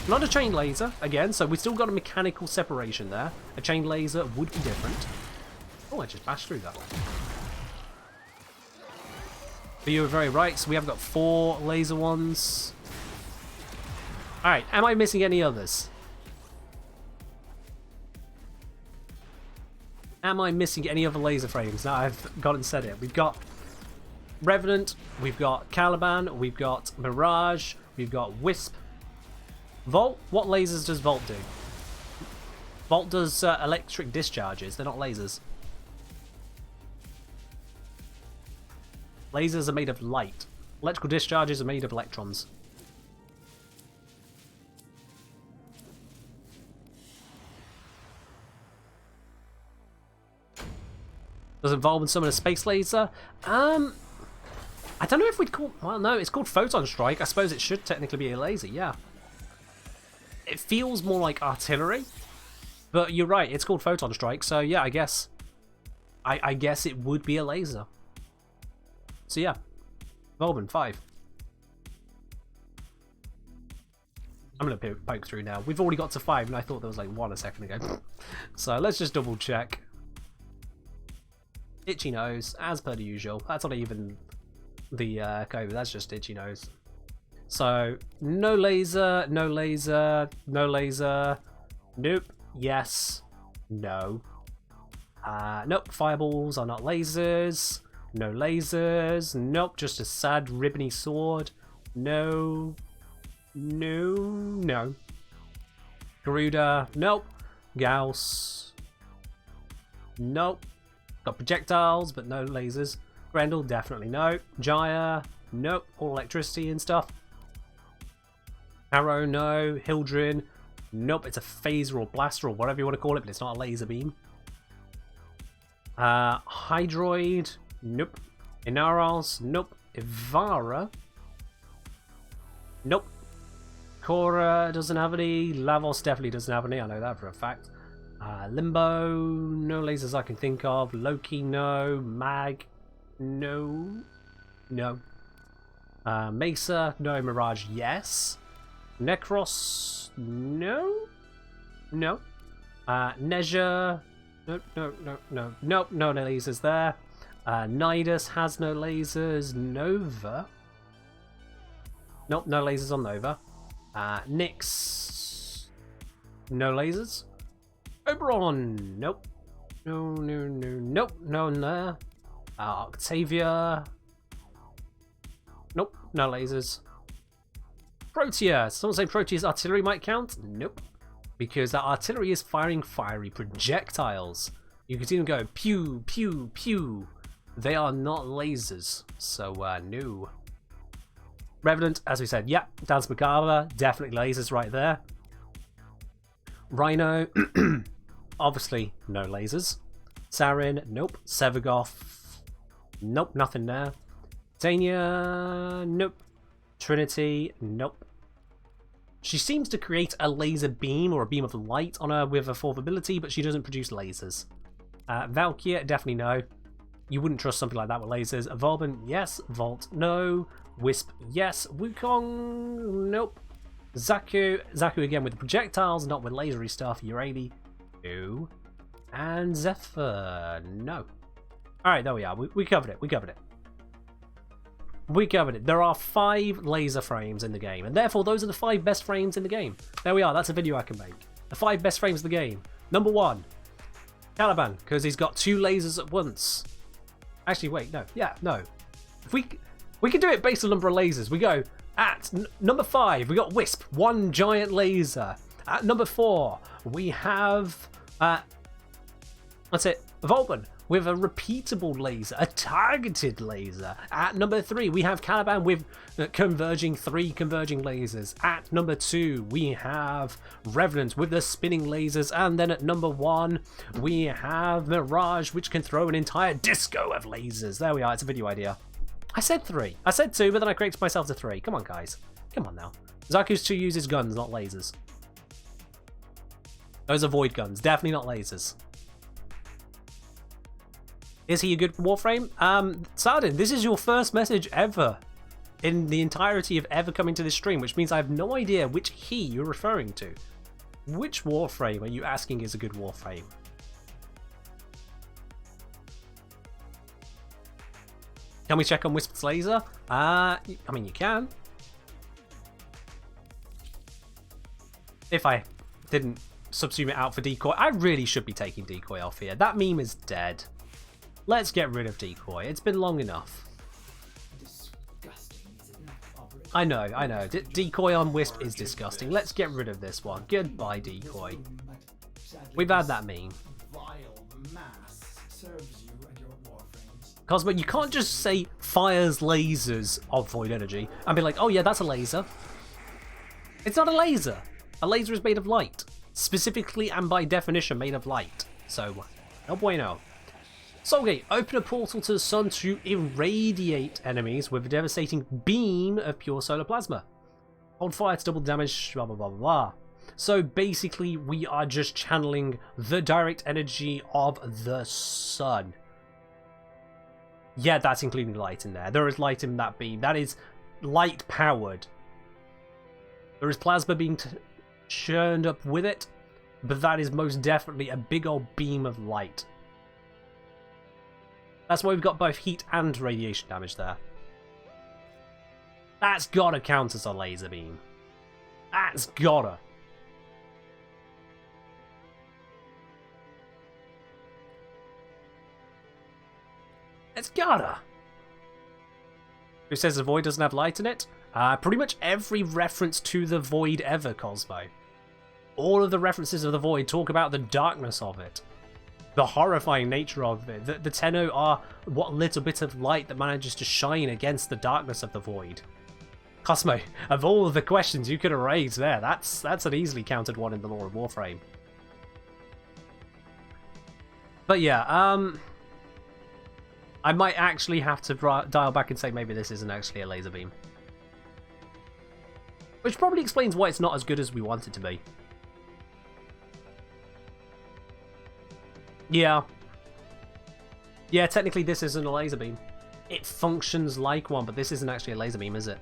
Not a chain laser, again, so we've still got a mechanical separation there. A chain laser would be different. Oh, I just bashed through that one. But you were very right, so we have got 4 laser ones. Alright, am I missing any others? Am I missing any other laser frames? Now I've gone and said it. We've got Revenant, we've got Caliban, we've got Mirage, we've got Wisp. Volt? What lasers does Volt do? Volt does electric discharges, they're not lasers. Lasers are made of light. Electrical discharges are made of electrons. Does Involvement summon a space laser? I don't know if we'd call... Well, no, it's called Photon Strike. I suppose it should technically be a laser, yeah. It feels more like artillery. But you're right, it's called Photon Strike, so yeah, I guess... I guess it would be a laser. So yeah. Volbin, 5. I'm going to poke through now. We've already got to 5, and I thought there was like 1 a second ago. So let's just double check. Itchy nose, as per the usual. That's not even the code, that's just itchy nose. So, no laser, no laser, no laser. Nope. Yes. No. Nope. Fireballs are not lasers. No lasers. Nope, just a sad ribbony sword. No. No. No. Garuda. Nope. Gauss. Nope. Got projectiles, but no lasers. Grendel, definitely no. Jaya. Nope. All electricity and stuff. Arrow, no. Hildrin. Nope, it's a phaser or blaster or whatever you want to call it, but it's not a laser beam. Hydroid. Nope. Inaros. Nope. Ivara. Nope. Korra doesn't have any. Lavos definitely doesn't have any. I know that for a fact. Limbo. No lasers I can think of. Loki. No. Mag. No. No. Mesa. No. Mirage. Yes. Necros. No. No. Neja. Nope. No. No. No. Nope. No lasers there. Nidus has no lasers. Nova. Nope. No lasers on Nova. Nyx. No lasers. Oberon. Nope. No. No. No. Nope. No one there. Octavia. Nope. No lasers. Protea. Someone say Protea's artillery might count? Nope. Because that artillery is firing fiery projectiles. You can see them go pew, pew, pew. They are not lasers. So, no. Revenant, as we said, yep. Dance Macabre, definitely lasers right there. Rhino, obviously no lasers. Sarin, nope. Sevagoth, nope, nothing there. Tania, nope. Trinity, nope. She seems to create a laser beam or a beam of light on her with a fourth ability, but she doesn't produce lasers. Valkyrie, definitely no. You wouldn't trust something like that with lasers. Volban, yes. Volt, no. Wisp, yes. Wukong, nope. Zaku again with the projectiles, not with lasery stuff. Urani, no. And Zephyr, no. Alright, there we are. We covered it. We covered it. We covered it. There are 5 laser frames in the game, and therefore those are the 5 best frames in the game. There we are. That's a video I can make. The 5 best frames of the game. Number 1, Caliban, because he's got 2 lasers at once. Actually, wait, no. Yeah, no. If we can do it based on number of lasers. We go at number 5, we got Wisp, 1 giant laser. At number 4, we have that's it, Volban, with a repeatable laser, a targeted laser. At number 3, we have Caliban with 3 converging lasers. At number 2, we have Revenant with the spinning lasers. And then at number 1, we have Mirage, which can throw an entire disco of lasers. There we are, it's a video idea. I said 3. I said 2, but then I corrected myself to 3. Come on, guys. Come on now. Zaku's 2 uses guns, not lasers. Those are void guns, definitely not lasers. Is he a good Warframe? Sardin, this is your first message ever in the entirety of ever coming to this stream, which means I have no idea which he you're referring to. Which Warframe are you asking is a good Warframe? Can we check on Wisp's laser? I mean, you can. If I didn't subsume it out for decoy, I really should be taking decoy off here. That meme is dead. Let's get rid of decoy. It's been long enough. Disgusting, is it not, Operator? I know. Decoy on Wisp is disgusting. Let's get rid of this one. Goodbye, decoy. We've had that meme. Vile mass serves you and your Warframes. Cosmo, you can't just say fires lasers of void energy and be like, oh yeah, that's a laser. It's not a laser. A laser is made of light. Specifically and by definition made of light. So, no bueno. Soulgate, open a portal to the sun to irradiate enemies with a devastating beam of pure solar plasma. Hold fire to double damage, blah blah blah blah blah. So basically we are just channeling the direct energy of the sun. Yeah, that's including light in there. There is light in that beam. That is light powered. There is plasma being churned up with it, but that is most definitely a big old beam of light. That's why we've got both heat and radiation damage there. That's gotta count as a laser beam. That's gotta. It's gotta. Who says the void doesn't have light in it? Pretty much every reference to the void ever, Cosmo. All of the references of the void talk about the darkness of it. The horrifying nature of it. The Tenno are what little bit of light that manages to shine against the darkness of the void. Cosmo, of all of the questions you could have raised there, that's an easily countered one in the lore of Warframe. But yeah, I might actually have to dial back and say maybe this isn't actually a laser beam. Which probably explains why it's not as good as we want it to be. Yeah. Yeah, technically this isn't a laser beam. It functions like one, but this isn't actually a laser beam, is it?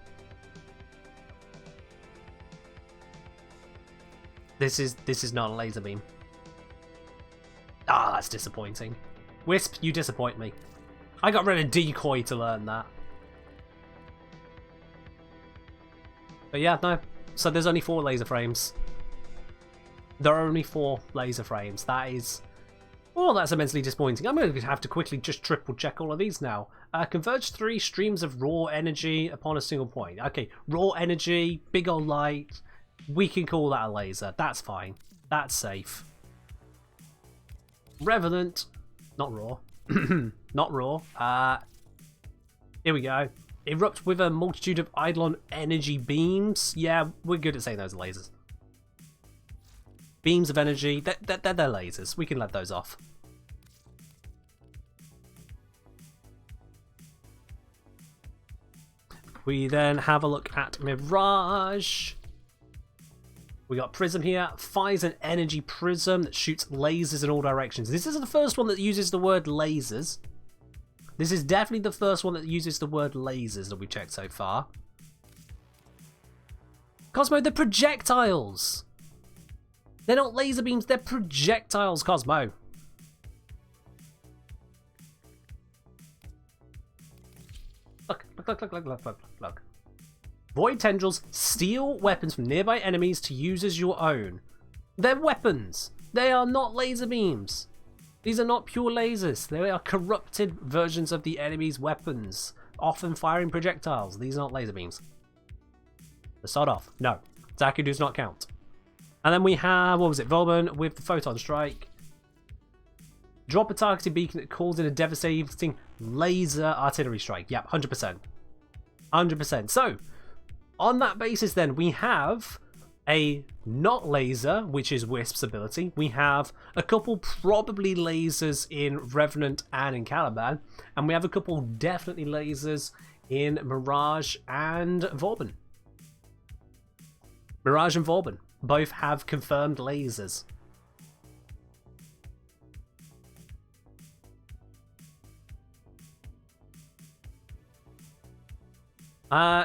This is not a laser beam. Ah, that's disappointing. Wisp, you disappoint me. I got rid of decoy to learn that. But yeah, no. So there's only 4 laser frames. There are only 4 laser frames. That is... Oh, that's immensely disappointing. I'm going to have to quickly just triple check all of these now. Converge 3 streams of raw energy upon a single point. Okay, raw energy, big old light. We can call that a laser. That's fine. That's safe. Revenant. Not raw. Not raw. Here we go. Erupt with a multitude of Eidolon energy beams. Yeah, we're good at saying those are lasers. Beams of energy. They're lasers. We can let those off. We then have a look at Mirage. We got Prism here. Fires an energy prism that shoots lasers in all directions. This is the first one that uses the word lasers. This is definitely the first one that uses the word lasers that we've checked so far. Cosmo, they're projectiles. They're not laser beams, they're projectiles, Cosmo. Look. Void tendrils steal weapons from nearby enemies to use as your own. They're weapons. They are not laser beams. These are not pure lasers. They are corrupted versions of the enemy's weapons, often firing projectiles. These are not laser beams. The sod off. No. Zaku does not count. And then we have, what was it, Volban with the Photon Strike. Drop a targeted beacon that calls in a devastating laser artillery strike. Yep, 100%. 100%. So, on that basis then, we have a not laser, which is Wisp's ability. We have a couple probably lasers in Revenant and in Caliban. And we have a couple definitely lasers in Mirage and Vauban. Mirage and Vauban both have confirmed lasers.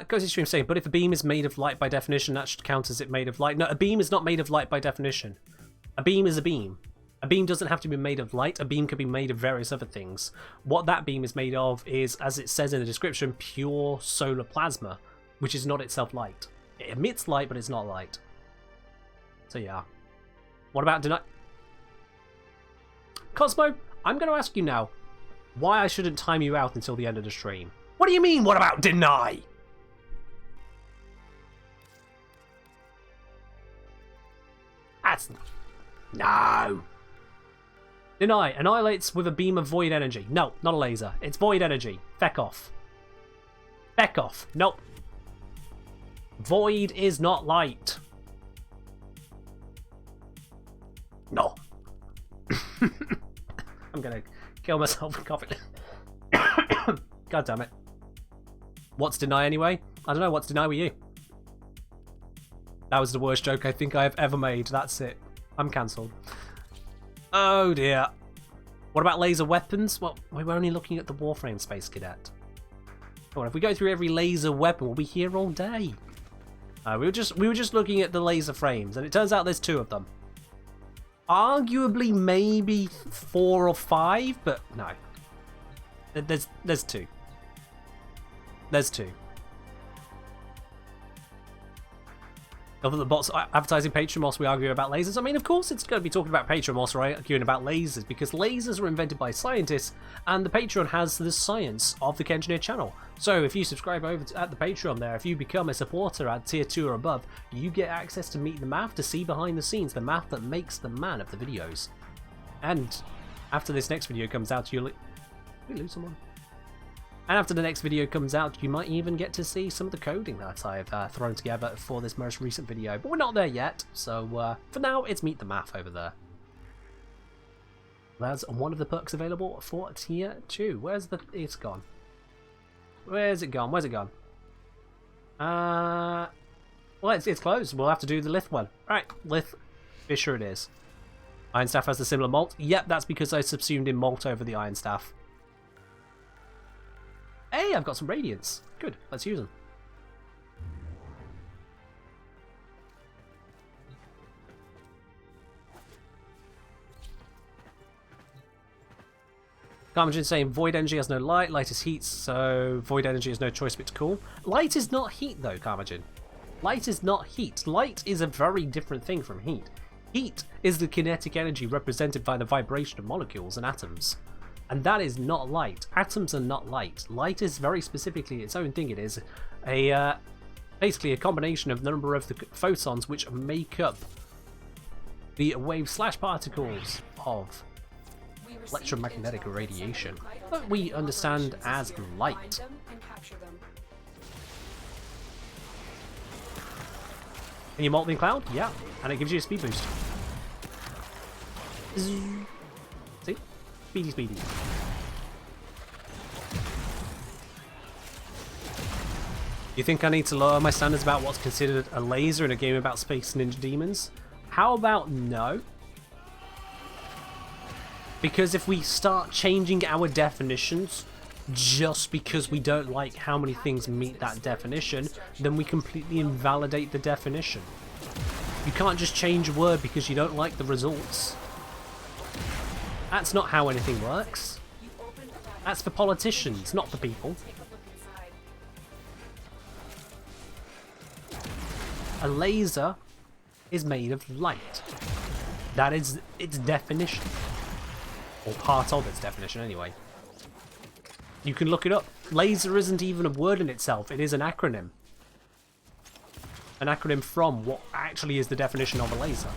Goes stream saying, but if a beam is made of light by definition, that should count as it made of light. No, a beam is not made of light by definition. A beam is a beam. A beam doesn't have to be made of light. A beam could be made of various other things. What that beam is made of is, as it says in the description, pure solar plasma, which is not itself light. It emits light, but it's not light. So yeah. What about deny? Cosmo, I'm going to ask you now why I shouldn't time you out until the end of the stream. What do you mean, what about deny? That's... No! Deny. Annihilates with a beam of void energy. No, not a laser. It's void energy. Feck off. Feck off. Nope. Void is not light. No. I'm gonna kill myself with coffee. God damn it. What's deny anyway? I don't know. What's deny with you? That was the worst joke I think I have ever made. That's it. I'm cancelled. Oh dear. What about laser weapons? Well, we were only looking at the Warframe Space Cadet. Come on, if we go through every laser weapon, we'll be here all day. We were just looking at the laser frames, and it turns out there's 2 of them. Arguably, maybe 4 or 5, but no. There's 2. There's 2. Other than bots advertising Patreon whilst we argue about lasers. I mean, of course it's going to be talking about Patreon whilst we're arguing about lasers, because lasers were invented by scientists, and the Patreon has the science of the Kengineer channel. So if you subscribe over at the Patreon there, if you become a supporter at tier 2 or above, you get access to meet the math, to see behind the scenes, the math that makes the man of the videos. And after this next video comes out, you'll... Did we lose someone? And after the next video comes out, you might even get to see some of the coding that I've thrown together for this most recent video. But we're not there yet, so for now, it's Meet the Math over there. That's one of the perks available for Tier 2. Where's the... It's gone. Where's it gone? Where's it gone? Well, it's closed. We'll have to do the Lith one. Alright, Lith. Fisher it is. Iron Staff has the similar malt. Yep, that's because I subsumed in malt over the Iron Staff. Hey, I've got some radiance. Good, let's use them. Carmagen saying void energy has no light, light is heat, so void energy has no choice but to cool. Light is not heat though, Carmagen. Light is not heat. Light is a very different thing from heat. Heat is the kinetic energy represented by the vibration of molecules and atoms. And that is not light. Atoms are not light. Light is very specifically its own thing. It is a basically a combination of the number of the photons which make up the wave/particles of electromagnetic radiation that we understand as light. Can you malt the cloud? Yeah, and it gives you a speed boost. See? Speedy, speedy. You think I need to lower my standards about what's considered a laser in a game about space ninja demons? How about no? Because if we start changing our definitions just because we don't like how many things meet that definition, then we completely invalidate the definition. You can't just change a word because you don't like the results. That's not how anything works. That's for politicians, not for people. A laser is made of light. That is its definition. Or part of its definition, anyway. You can look it up. Laser isn't even a word in itself, it is an acronym. An acronym from what actually is the definition of a laser.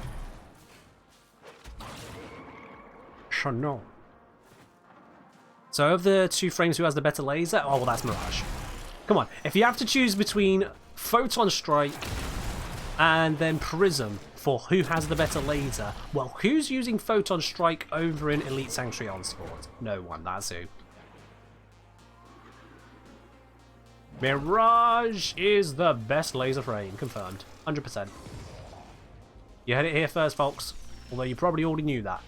No. So of the two frames, who has the better laser? Oh, well, that's Mirage. Come on, if you have to choose between Photon Strike and then Prism for who has the better laser, well, who's using Photon Strike over in Elite Sanctuary Onslaught? No one, that's who. Mirage is the best laser frame, confirmed. 100%. You had it here first, folks, although you probably already knew that.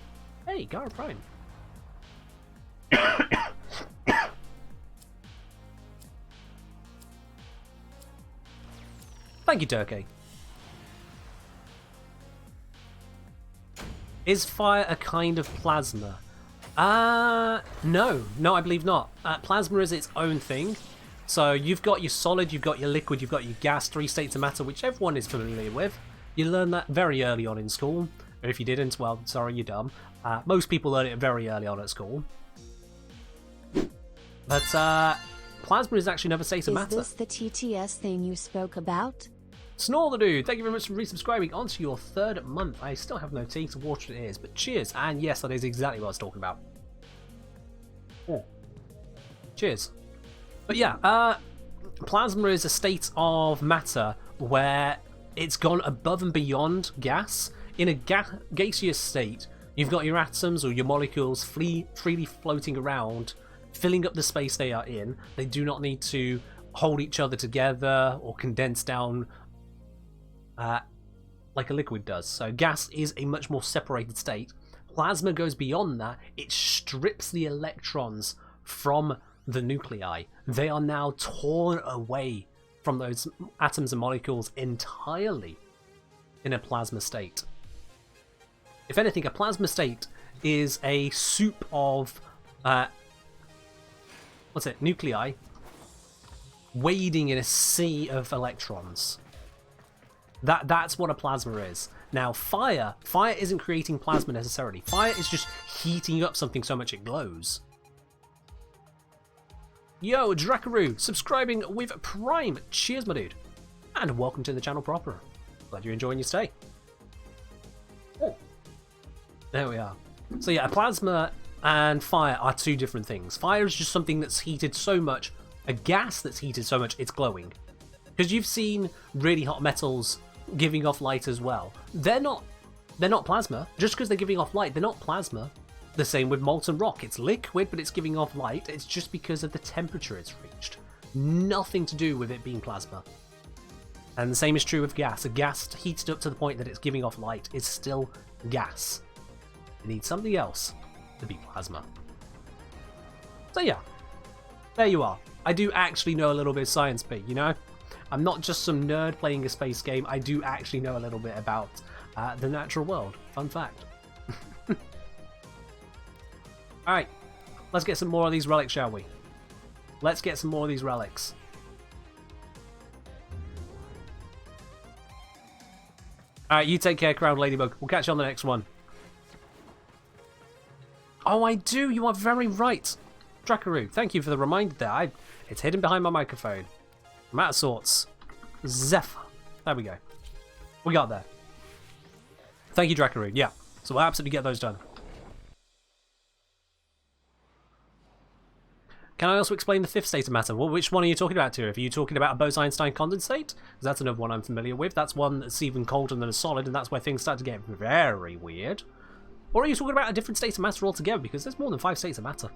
Hey, Gara Prime. Thank you, Turkey. Is fire a kind of plasma? No, I believe not. Plasma is its own thing. So you've got your solid, you've got your liquid, you've got your gas, 3 states of matter, which everyone is familiar with. You learn that very early on in school. Or if you didn't, well, sorry, you're dumb. Most people learn it very early on at school. But plasma is actually another state of matter. Is this the TTS thing you spoke about? Snore the dude, thank you very much for resubscribing onto your 3rd month. I still have no tea to watch what it is, but cheers. And yes, that is exactly what I was talking about. Oh. Cheers. But yeah, plasma is a state of matter where it's gone above and beyond gas. In a gaseous state, you've got your atoms or your molecules freely floating around, filling up the space they are in. They do not need to hold each other together or condense down like a liquid does. So gas is a much more separated state. Plasma goes beyond that. It strips the electrons from the nuclei. They are now torn away from those atoms and molecules entirely in a plasma state. If anything, a plasma state is a soup of nuclei wading in a sea of electrons. That's what a plasma is. Now, fire isn't creating plasma necessarily. Fire is just heating up something so much it glows. Yo, Drakaroo, subscribing with Prime. Cheers, my dude. And welcome to the channel proper. Glad you're enjoying your stay. Oh. There we are. So yeah, a plasma and fire are two different things. Fire is just something that's heated so much, a gas that's heated so much, it's glowing. Because you've seen really hot metals giving off light as well. They're not plasma. Just because they're giving off light, they're not plasma. The same with molten rock. It's liquid, but it's giving off light. It's just because of the temperature it's reached. Nothing to do with it being plasma. And the same is true with gas. A gas heated up to the point that it's giving off light is still gas. It needs something else to be plasma. So yeah, there you are. I do actually know a little bit of science, but you know, I'm not just some nerd playing a space game. I do actually know a little bit about the natural world. Fun fact. Alright, let's get some more of these relics, shall we? Let's get some more of these relics. Alright, you take care, Crown Ladybug. We'll catch you on the next one. Oh, I do. You are very right. Drakaroo, thank you for the reminder there. It's hidden behind my microphone. I'm out of sorts. Zephyr. There we go. We got there. Thank you, Drakaroo. Yeah, so we'll absolutely get those done. Can I also explain the fifth state of matter? Well, which one are you talking about, Tira? Are you talking about a Bose-Einstein condensate? Because that's another one I'm familiar with. That's one that's even colder than a solid, and that's where things start to get very weird. Or are you talking about a different state of matter altogether? Because there's more than 5 states of matter.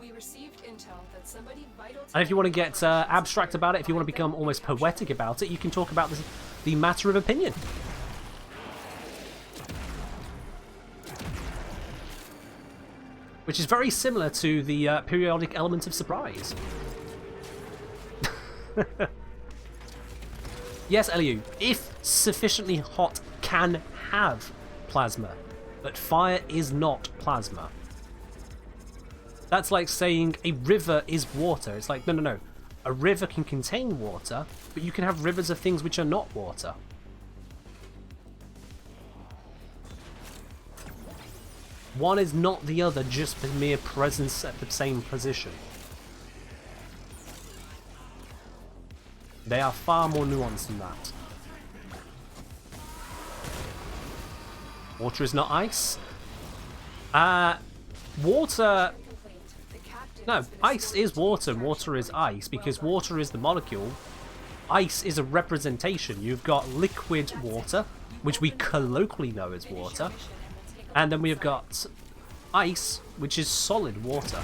We received intel that somebody vital to And if you want to get abstract about it, if you want to become almost poetic about it, you can talk about the matter of opinion. Which is very similar to the periodic element of surprise. Yes, Eliu, if sufficiently hot, can have plasma, but fire is not plasma. That's like saying a river is water. It's like, no. A river can contain water, but you can have rivers of things which are not water. One is not the other just for mere presence at the same position. They are far more nuanced than that. Water is not ice. Water... No, ice is water and water is ice because water is the molecule. Ice is a representation. You've got liquid water, which we colloquially know as water. And then we've got ice, which is solid water.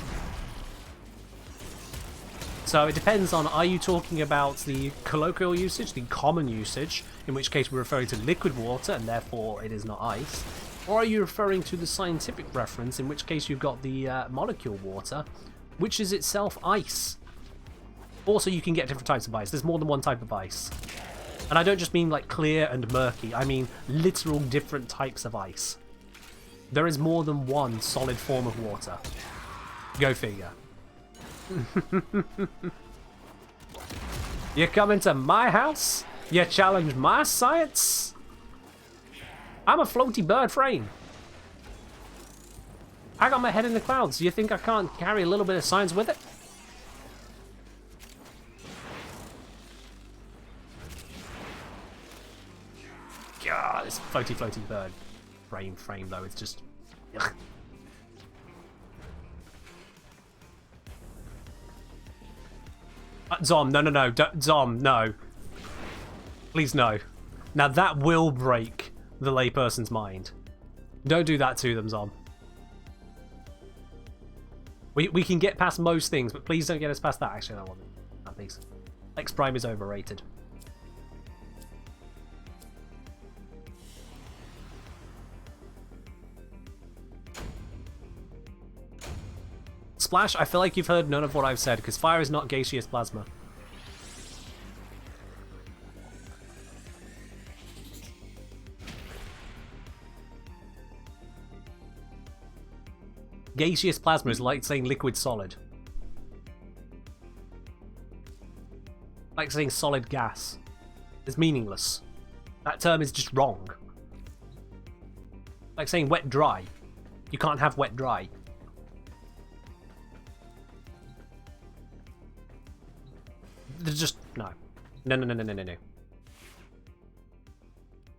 So it depends on, are you talking about the colloquial usage, the common usage, in which case we're referring to liquid water and therefore it is not ice, or are you referring to the scientific reference, in which case you've got the molecule water, which is itself ice. Also, you can get different types of ice. There's more than one type of ice. And I don't just mean like clear and murky, I mean literal different types of ice. There is more than one solid form of water. Go figure. You come into my house? You challenge my science? I'm a floaty bird frame. I got my head in the clouds. You think I can't carry a little bit of science with it? God, this floaty bird frame though, it's just... Ugh. Zom, no, Zom, no. Please no. Now that will break the layperson's mind. Don't do that to them, Zom. We can get past most things, but please don't get us past that. Actually, I don't want that, please. X Prime is overrated. Splash, I feel like you've heard none of what I've said, because fire is not gaseous plasma. Gaseous plasma is like saying liquid solid. Like saying solid gas. is meaningless. That term is just wrong. Like saying wet dry. You can't have wet dry. There's just no. No.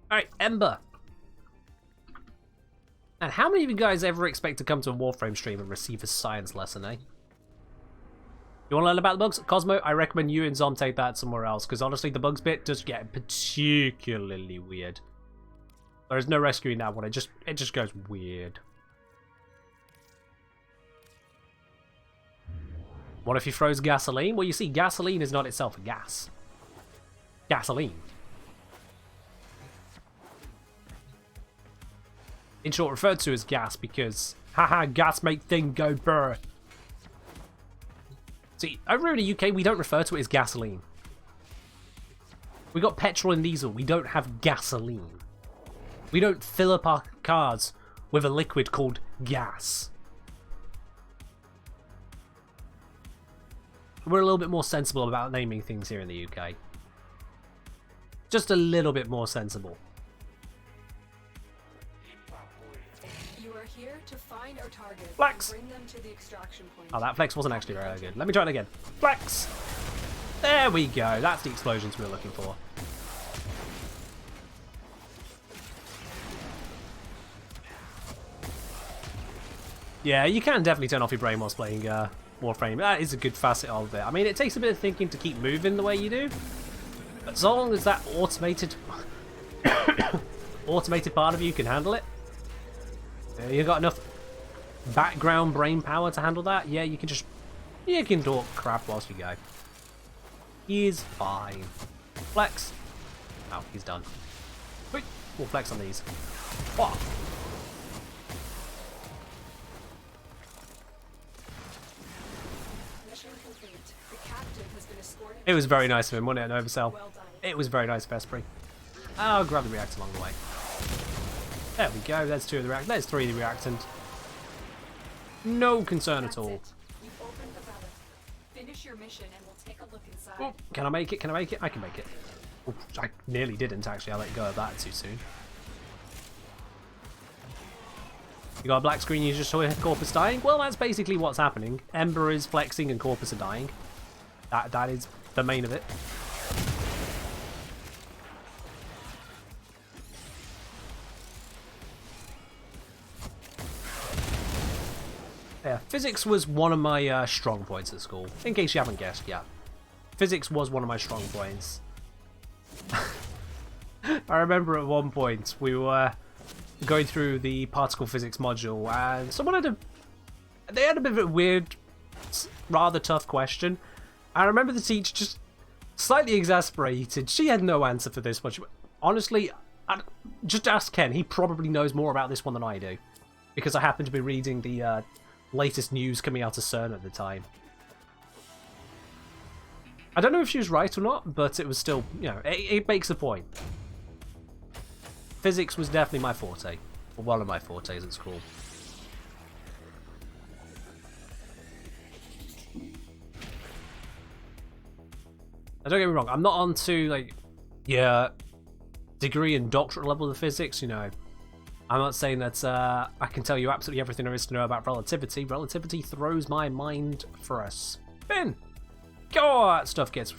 Alright, Ember. And how many of you guys ever expect to come to a Warframe stream and receive a science lesson, eh? You want to learn about the bugs? Cosmo, I recommend you and Zom take that somewhere else, because honestly, the bugs bit does get particularly weird. There is no rescuing that one, it just goes weird. What if he throws gasoline? Well, you see, gasoline is not itself a gas. Gasoline. In short, referred to as gas because, haha, gas make thing go brr. See, over in the UK, we don't refer to it as gasoline. We got petrol and diesel, we don't have gasoline. We don't fill up our cars with a liquid called gas. We're a little bit more sensible about naming things here in the UK. Just a little bit more sensible. You are here to find our target Flex. and bring them to the extraction point. Oh, that flex wasn't actually very good. Let me try it again. Flex! There we go. That's the explosions we were looking for. Yeah, you can definitely turn off your brain whilst playing Warframe. That is a good facet of it. I mean, it takes a bit of thinking to keep moving the way you do. But as long as that automated automated part of you can handle it, you got enough background brain power to handle that. Yeah, you can talk crap whilst you go. He's fine. Flex. Oh, he's done. Quick, we'll flex on these. What? Mission complete. The captain has been escorted. It was very nice of him, wasn't it, an oversell? Well done. It was very nice of Esprit. I'll grab the reactor along the way. There we go, there's 2 of the reactors. There's 3 of the reactant. No concern at all. That's it. You've opened the relic. Finish your mission and we'll take a look inside. Oh, can I make it? Can I make it? I can make it. Oh, I nearly didn't, actually. I let go of that too soon. You got a black screen, you just saw Corpus dying? Well, that's basically what's happening. Ember is flexing and Corpus are dying. That is the main of it. Yeah, physics was one of my strong points at school, in case you haven't guessed yet. Physics was one of my strong points. I remember at one point we were going through the particle physics module and someone they had a bit of a weird, rather tough question. I remember the teacher just slightly exasperated. She had no answer for this much. Honestly, just ask Ken. He probably knows more about this one than I do, because I happen to be reading the latest news coming out of CERN at the time. I don't know if she was right or not, but it was still, you know, it makes a point. Physics was definitely my forte, or one of my fortes at school. Now, don't get me wrong, I'm not on to, like, yeah, degree and doctorate level of physics, you know. I'm not saying that I can tell you absolutely everything there is to know about relativity. Relativity throws my mind for a spin. God, that stuff gets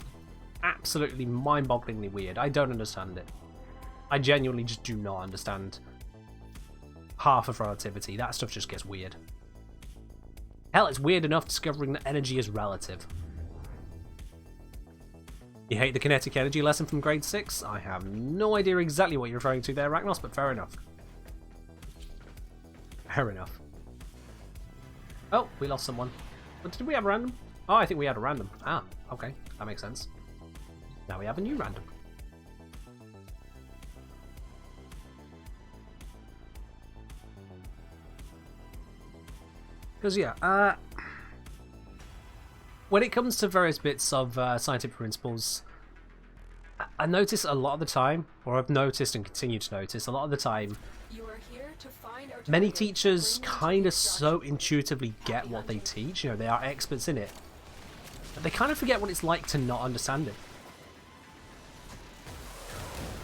absolutely mind-bogglingly weird. I don't understand it. I genuinely just do not understand half of relativity. That stuff just gets weird. Hell, it's weird enough discovering that energy is relative. You hate the kinetic energy lesson from grade 6? I have no idea exactly what you're referring to there, Ragnos, but fair enough. Fair enough. Oh, we lost someone. But did we have a random? Oh, I think we had a random. Ah, okay. That makes sense. Now we have a new random. Because, yeah, when it comes to various bits of scientific principles, I notice a lot of the time, or I've noticed and continue to notice, a lot of the time, You are here to find our many target. teachers Bring them to kind the of so extraction intuitively get what they teach, you know, they are experts in it, but they kind of forget what it's like to not understand it.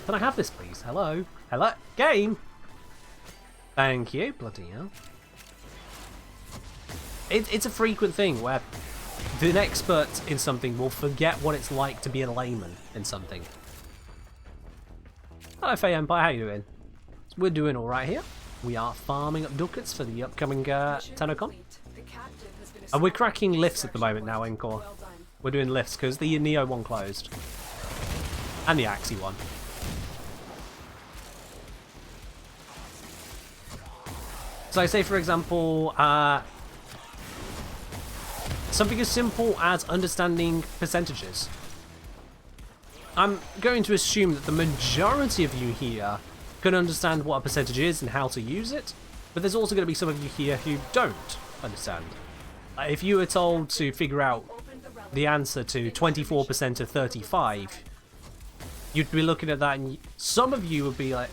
Can I have this, please? Hello? Hello? Game? Thank you. Bloody hell. It's a frequent thing where an expert in something will forget what it's like to be a layman in something. Hello, Fey Empire. How you doing? We're doing alright here. We are farming up ducats for the upcoming TennoCon. And we're cracking lifts at the moment now, Encore. We're doing lifts because the Neo one closed. And the Axie one. So I say, for example, something as simple as understanding percentages. I'm going to assume that the majority of you here can understand what a percentage is and how to use it, but there's also going to be some of you here who don't understand. If you were told to figure out the answer to 24% of 35, you'd be looking at that and some of you would be like,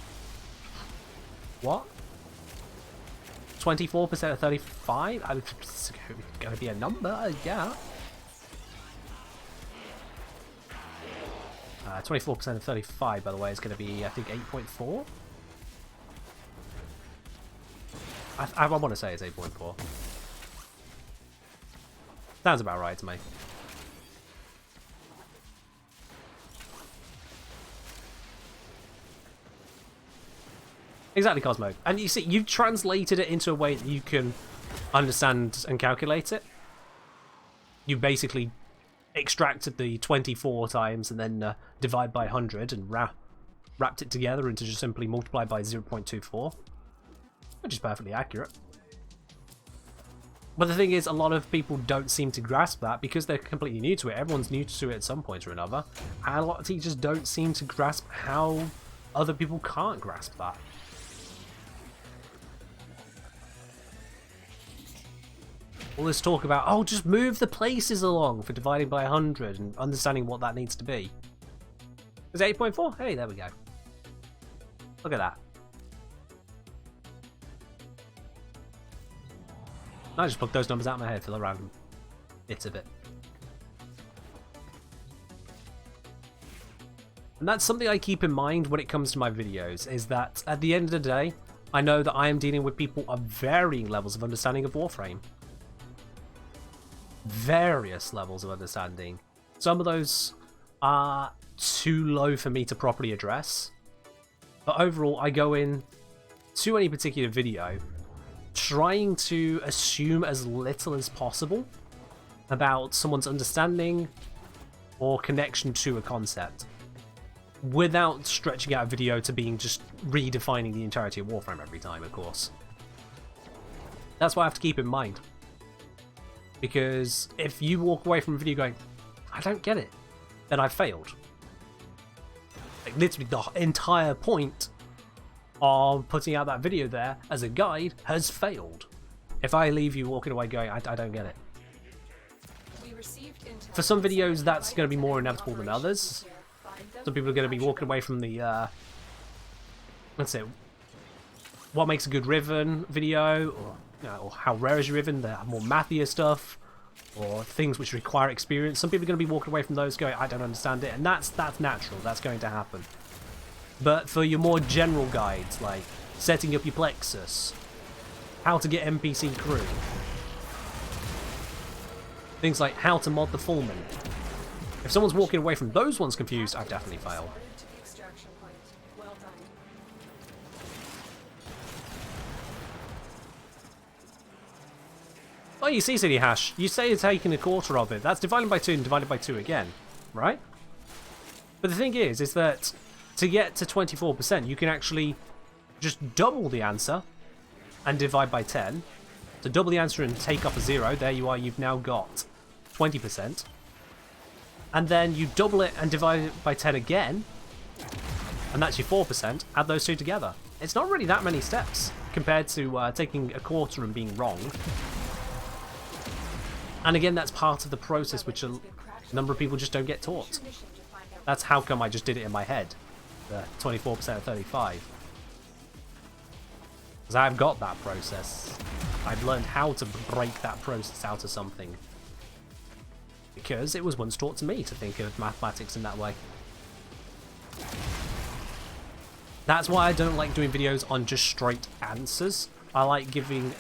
what? 24% of 35? It's going to be a number, yeah. 24% of 35, by the way, is going to be, I think, 8.4? I want to say it's 8.4. Sounds about right to me. Exactly, Cosmo. And you see, you've translated it into a way that you can understand and calculate it. You basically extracted the 24 times and then divide by 100 and wrapped it together into just simply multiply by 0.24, which is perfectly accurate. But the thing is, a lot of people don't seem to grasp that because they're completely new to it. Everyone's new to it at some point or another, and a lot of teachers don't seem to grasp how other people can't grasp that. All this talk about, oh, just move the places along for dividing by 100 and understanding what that needs to be. Is it 8.4? Hey, there we go. Look at that. I just plucked those numbers out of my head for the random bits of it. And that's something I keep in mind when it comes to my videos, is that at the end of the day, I know that I am dealing with people of varying levels of understanding of Warframe. Various levels of understanding. Some of those are too low for me to properly address, but overall I go in to any particular video trying to assume as little as possible about someone's understanding or connection to a concept without stretching out a video to being just redefining the entirety of Warframe every time, of course. That's what I have to keep in mind. Because if you walk away from a video going, I don't get it, then I've failed. Like, literally the entire point of putting out that video there as a guide has failed. If I leave you walking away going, I don't get it. For some videos, that's going to be more inevitable than others. Some people are going to be walking away from the, let's say, what makes a good Riven video, or, you know, or how rare is your Riven, the more mathier stuff, or things which require experience. Some people are going to be walking away from those going, I don't understand it, and that's natural, that's going to happen. But for your more general guides, like setting up your Plexus, how to get NPC crew, things like how to mod the Fullman, if someone's walking away from those ones confused, I've definitely failed. Oh, you see, City Hash, you say you're taking a quarter of it. That's divided by 2 and divided by 2 again, right? But the thing is that to get to 24%, you can actually just double the answer and divide by 10. So double the answer and take off a 0. There you are, you've now got 20%. And then you double it and divide it by 10 again, and that's your 4%. Add those two together. It's not really that many steps compared to taking a quarter and being wrong. And again, that's part of the process which a number of people just don't get taught. That's how come I just did it in my head. The 24% of 35. Because I've got that process. I've learned how to break that process out of something. Because it was once taught to me to think of mathematics in that way. That's why I don't like doing videos on just straight answers. I like giving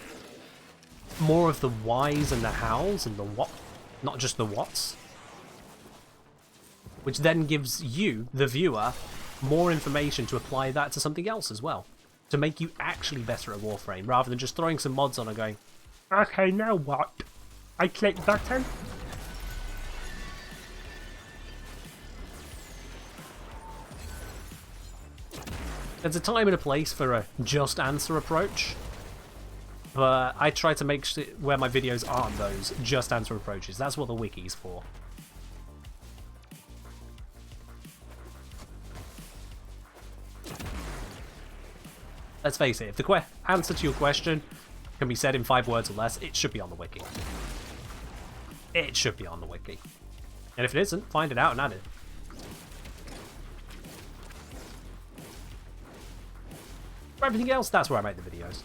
more of the whys and the hows and the what, not just the whats. Which then gives you, the viewer, more information to apply that to something else as well. To make you actually better at Warframe, rather than just throwing some mods on and going, okay, now what? I click button? There's a time and a place for a just answer approach, but I try to make sure where my videos aren't those just answer approaches. That's what the wiki's for. Let's face it, if the answer to your question can be said in 5 words or less, it should be on the wiki. It should be on the wiki. And if it isn't, find it out and add it. For everything else, that's where I make the videos.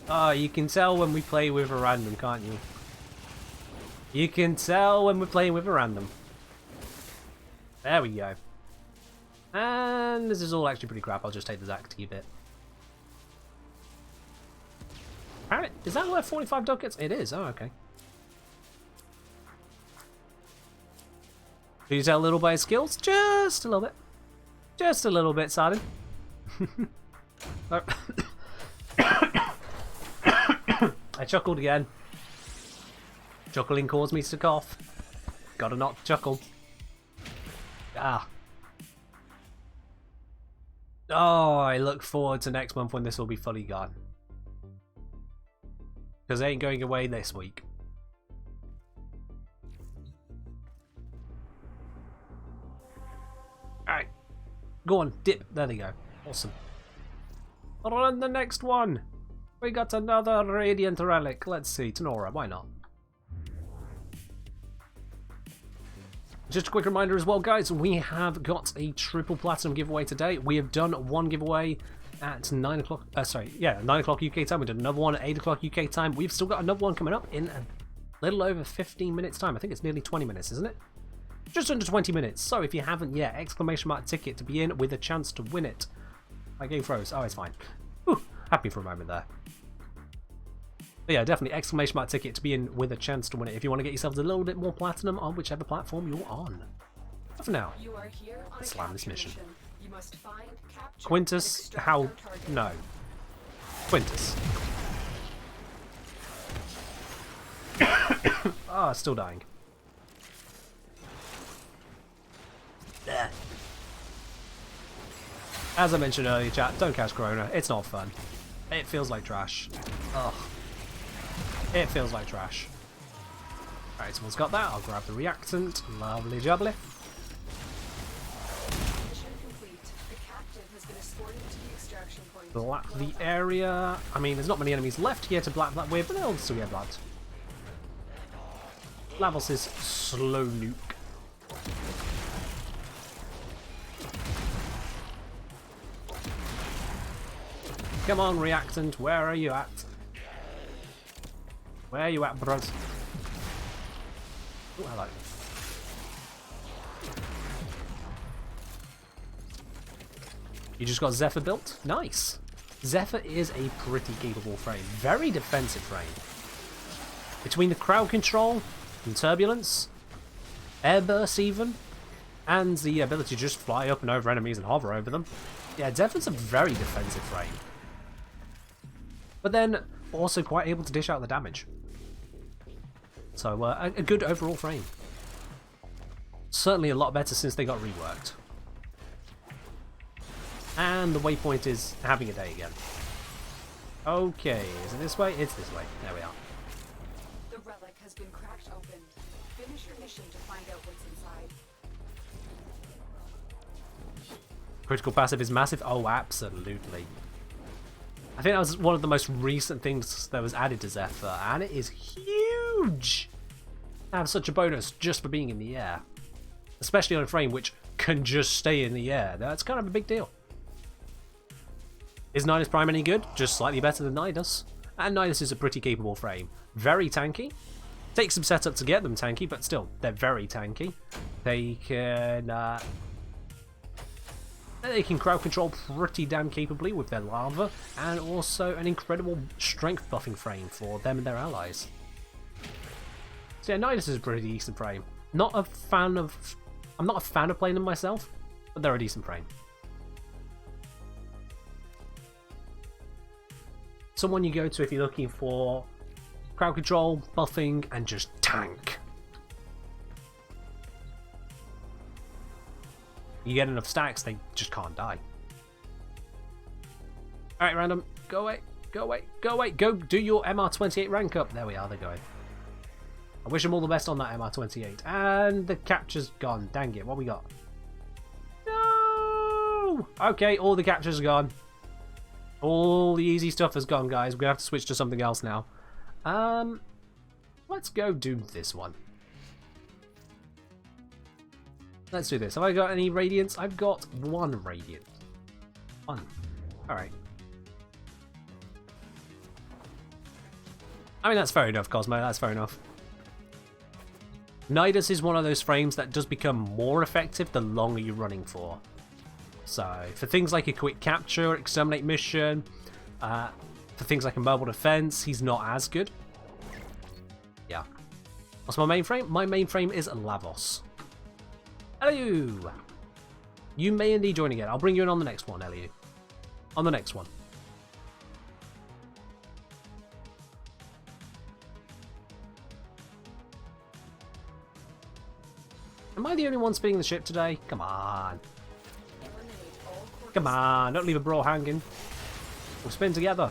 Oh, you can tell when we play with a random, can't you? You can tell when we're playing with a random. There we go. And this is all actually pretty crap. I'll just take the Zacty bit. Is that worth 45 ducats? It is. Oh, okay. Can you tell a little by his skills? Just a little bit. Just a little bit, Sardin. I chuckled again. Chuckling caused me to cough. Gotta not chuckle. Ah. Oh, I look forward to next month when this will be fully gone. Because they ain't going away this week. Alright. Go on, dip. There they go. Awesome. On the next one. We got another Radiant Relic. Let's see. Tenora, why not? Just a quick reminder as well, guys, we have got a triple platinum giveaway today. We have done one giveaway at 9 o'clock, 9 o'clock UK time. We did another one at 8 o'clock UK time. We've still got another one coming up in a little over 15 minutes time. I think it's nearly 20 minutes, isn't it? Just under 20 minutes. So if you haven't yet, exclamation mark ticket to be in with a chance to win it. My game froze. Oh, it's fine. Whew, happy for a moment there. But yeah, definitely exclamation mark ticket to be in with a chance to win it if you want to get yourself a little bit more platinum on whichever platform you're on. But for now, You are here on let's a slam this capture mission. You must find, capture, Quintus, and extract how? your target. No. Quintus. Ah, still dying. There. As I mentioned earlier, chat, don't catch Corona. It's not fun. It feels like trash. Ugh. It feels like trash. Alright, someone's got that. I'll grab the reactant. Lovely jubbly. Mission complete. The captive has been escorted to the extraction point. Black the area. I mean, there's not many enemies left here to black that with, but they'll still get blacked. Lavos' slow nuke. Come on, reactant, where are you at? Where are you at, bros? Oh, hello. You just got Zephyr built? Nice. Zephyr is a pretty capable frame. Very defensive frame. Between the crowd control and turbulence, air bursts even, and the ability to just fly up and over enemies and hover over them. Yeah, Zephyr's a very defensive frame. But then also quite able to dish out the damage. So a good overall frame. Certainly a lot better since they got reworked. And the waypoint is having a day again. Okay, is it this way? It's this way. There we are. The relic has been cracked open. Finish your mission to find out what's inside. Critical passive is massive? Oh, absolutely. I think that was one of the most recent things that was added to Zephyr, and it is huge! To have such a bonus just for being in the air. Especially on a frame which can just stay in the air. That's kind of a big deal. Is Nidus Prime any good? Just slightly better than Nidus. And Nidus is a pretty capable frame. Very tanky, Takes some setup to get them tanky, but still, they're very tanky. They can crowd control pretty damn capably with their lava, and also an incredible strength buffing frame for them and their allies. So yeah, Nidus is a pretty decent frame. I'm not a fan of playing them myself, but they're a decent frame. Someone you go to if you're looking for crowd control, buffing, and just tank. You get enough stacks, they just can't die. Alright, random. Go away. Go away. Go away. Go do your MR28 rank up. There we are, they're going. I wish them all the best on that MR28. And the capture's gone. Dang it. What we got? No! Okay, all the captures are gone. All the easy stuff has gone, guys. We're going to have to switch to something else now. Let's go do this one. Let's do this. Have I got any radiance? I've got 1 radiant. 1. Alright. I mean, that's fair enough, Cosmo. That's fair enough. Nidus is one of those frames that does become more effective the longer you're running for. So, for things like a quick capture, exterminate mission, for things like a mobile defense, he's not as good. Yeah. What's my main frame? My main frame is Lavos. Hello! You may indeed join again. I'll bring you in on the next one, Eliu. On the next one. Am I the only one spinning the ship today? Come on. Come on, don't leave a bro hanging. We'll spin together.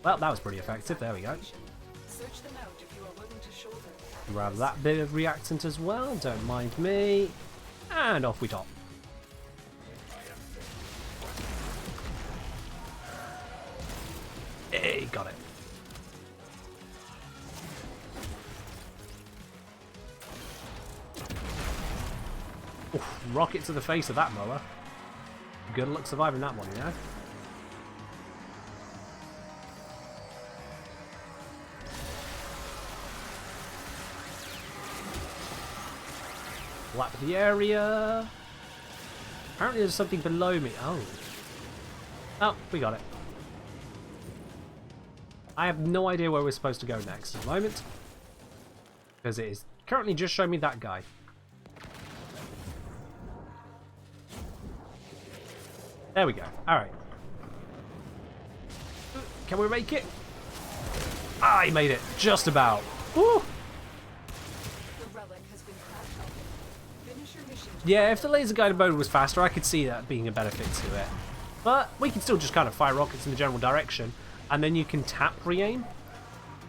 Well, that was pretty effective. There we go. Grab that bit of reactant as well. Don't mind me. And off we top. Hey, got it. Oof, rocket to the face of that mower. Good luck surviving that one, you know. Lap the area. Apparently there's something below me. Oh. Oh, we got it. I have no idea where we're supposed to go next at the moment. Because it is currently just showing me that guy. There we go. Alright. Can we make it? Ah, he made it. Just about. Woo! Yeah, if the laser guided mode was faster, I could see that being a benefit to it. But we can still just kind of fire rockets in the general direction, and then you can tap re-aim.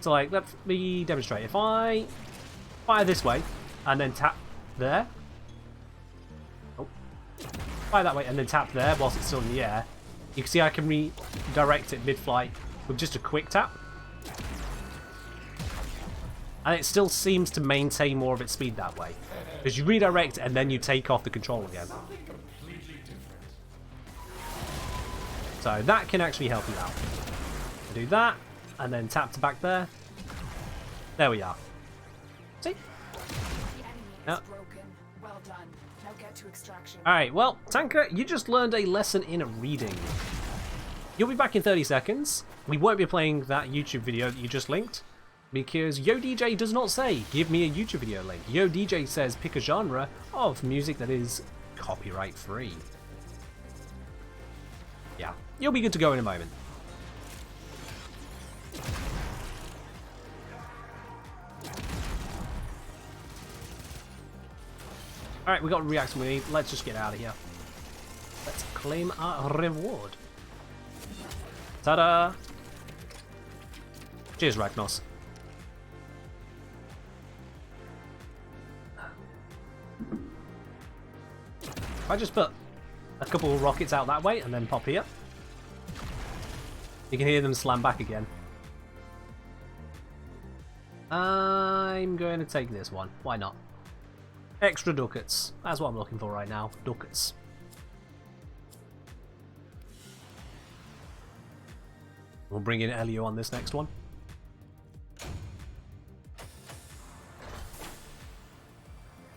So like, let me demonstrate. If I fire this way, and then tap there. Oh. Fire that way, and then tap there whilst it's still in the air. You can see I can redirect it mid-flight with just a quick tap. And it still seems to maintain more of its speed that way. Because you redirect and then you take off the control again. So that can actually help you out. Do that, and then tap to back there. There we are. See? No. Alright, well, Tanker, you just learned a lesson in reading. You'll be back in 30 seconds. We won't be playing that YouTube video that you just linked. Because YoDJ does not say, give me a YouTube video link. YoDJ says, pick a genre of music that is copyright free. Yeah, you'll be good to go in a moment. Alright, we got a reaction we need. Let's just get out of here. Let's claim our reward. Ta-da! Cheers, Ragnos. If I just put a couple of rockets out that way and then pop here, you can hear them slam back again. I'm going to take this one. Why not? Extra ducats. That's what I'm looking for right now. Ducats. We'll bring in Elio on this next one.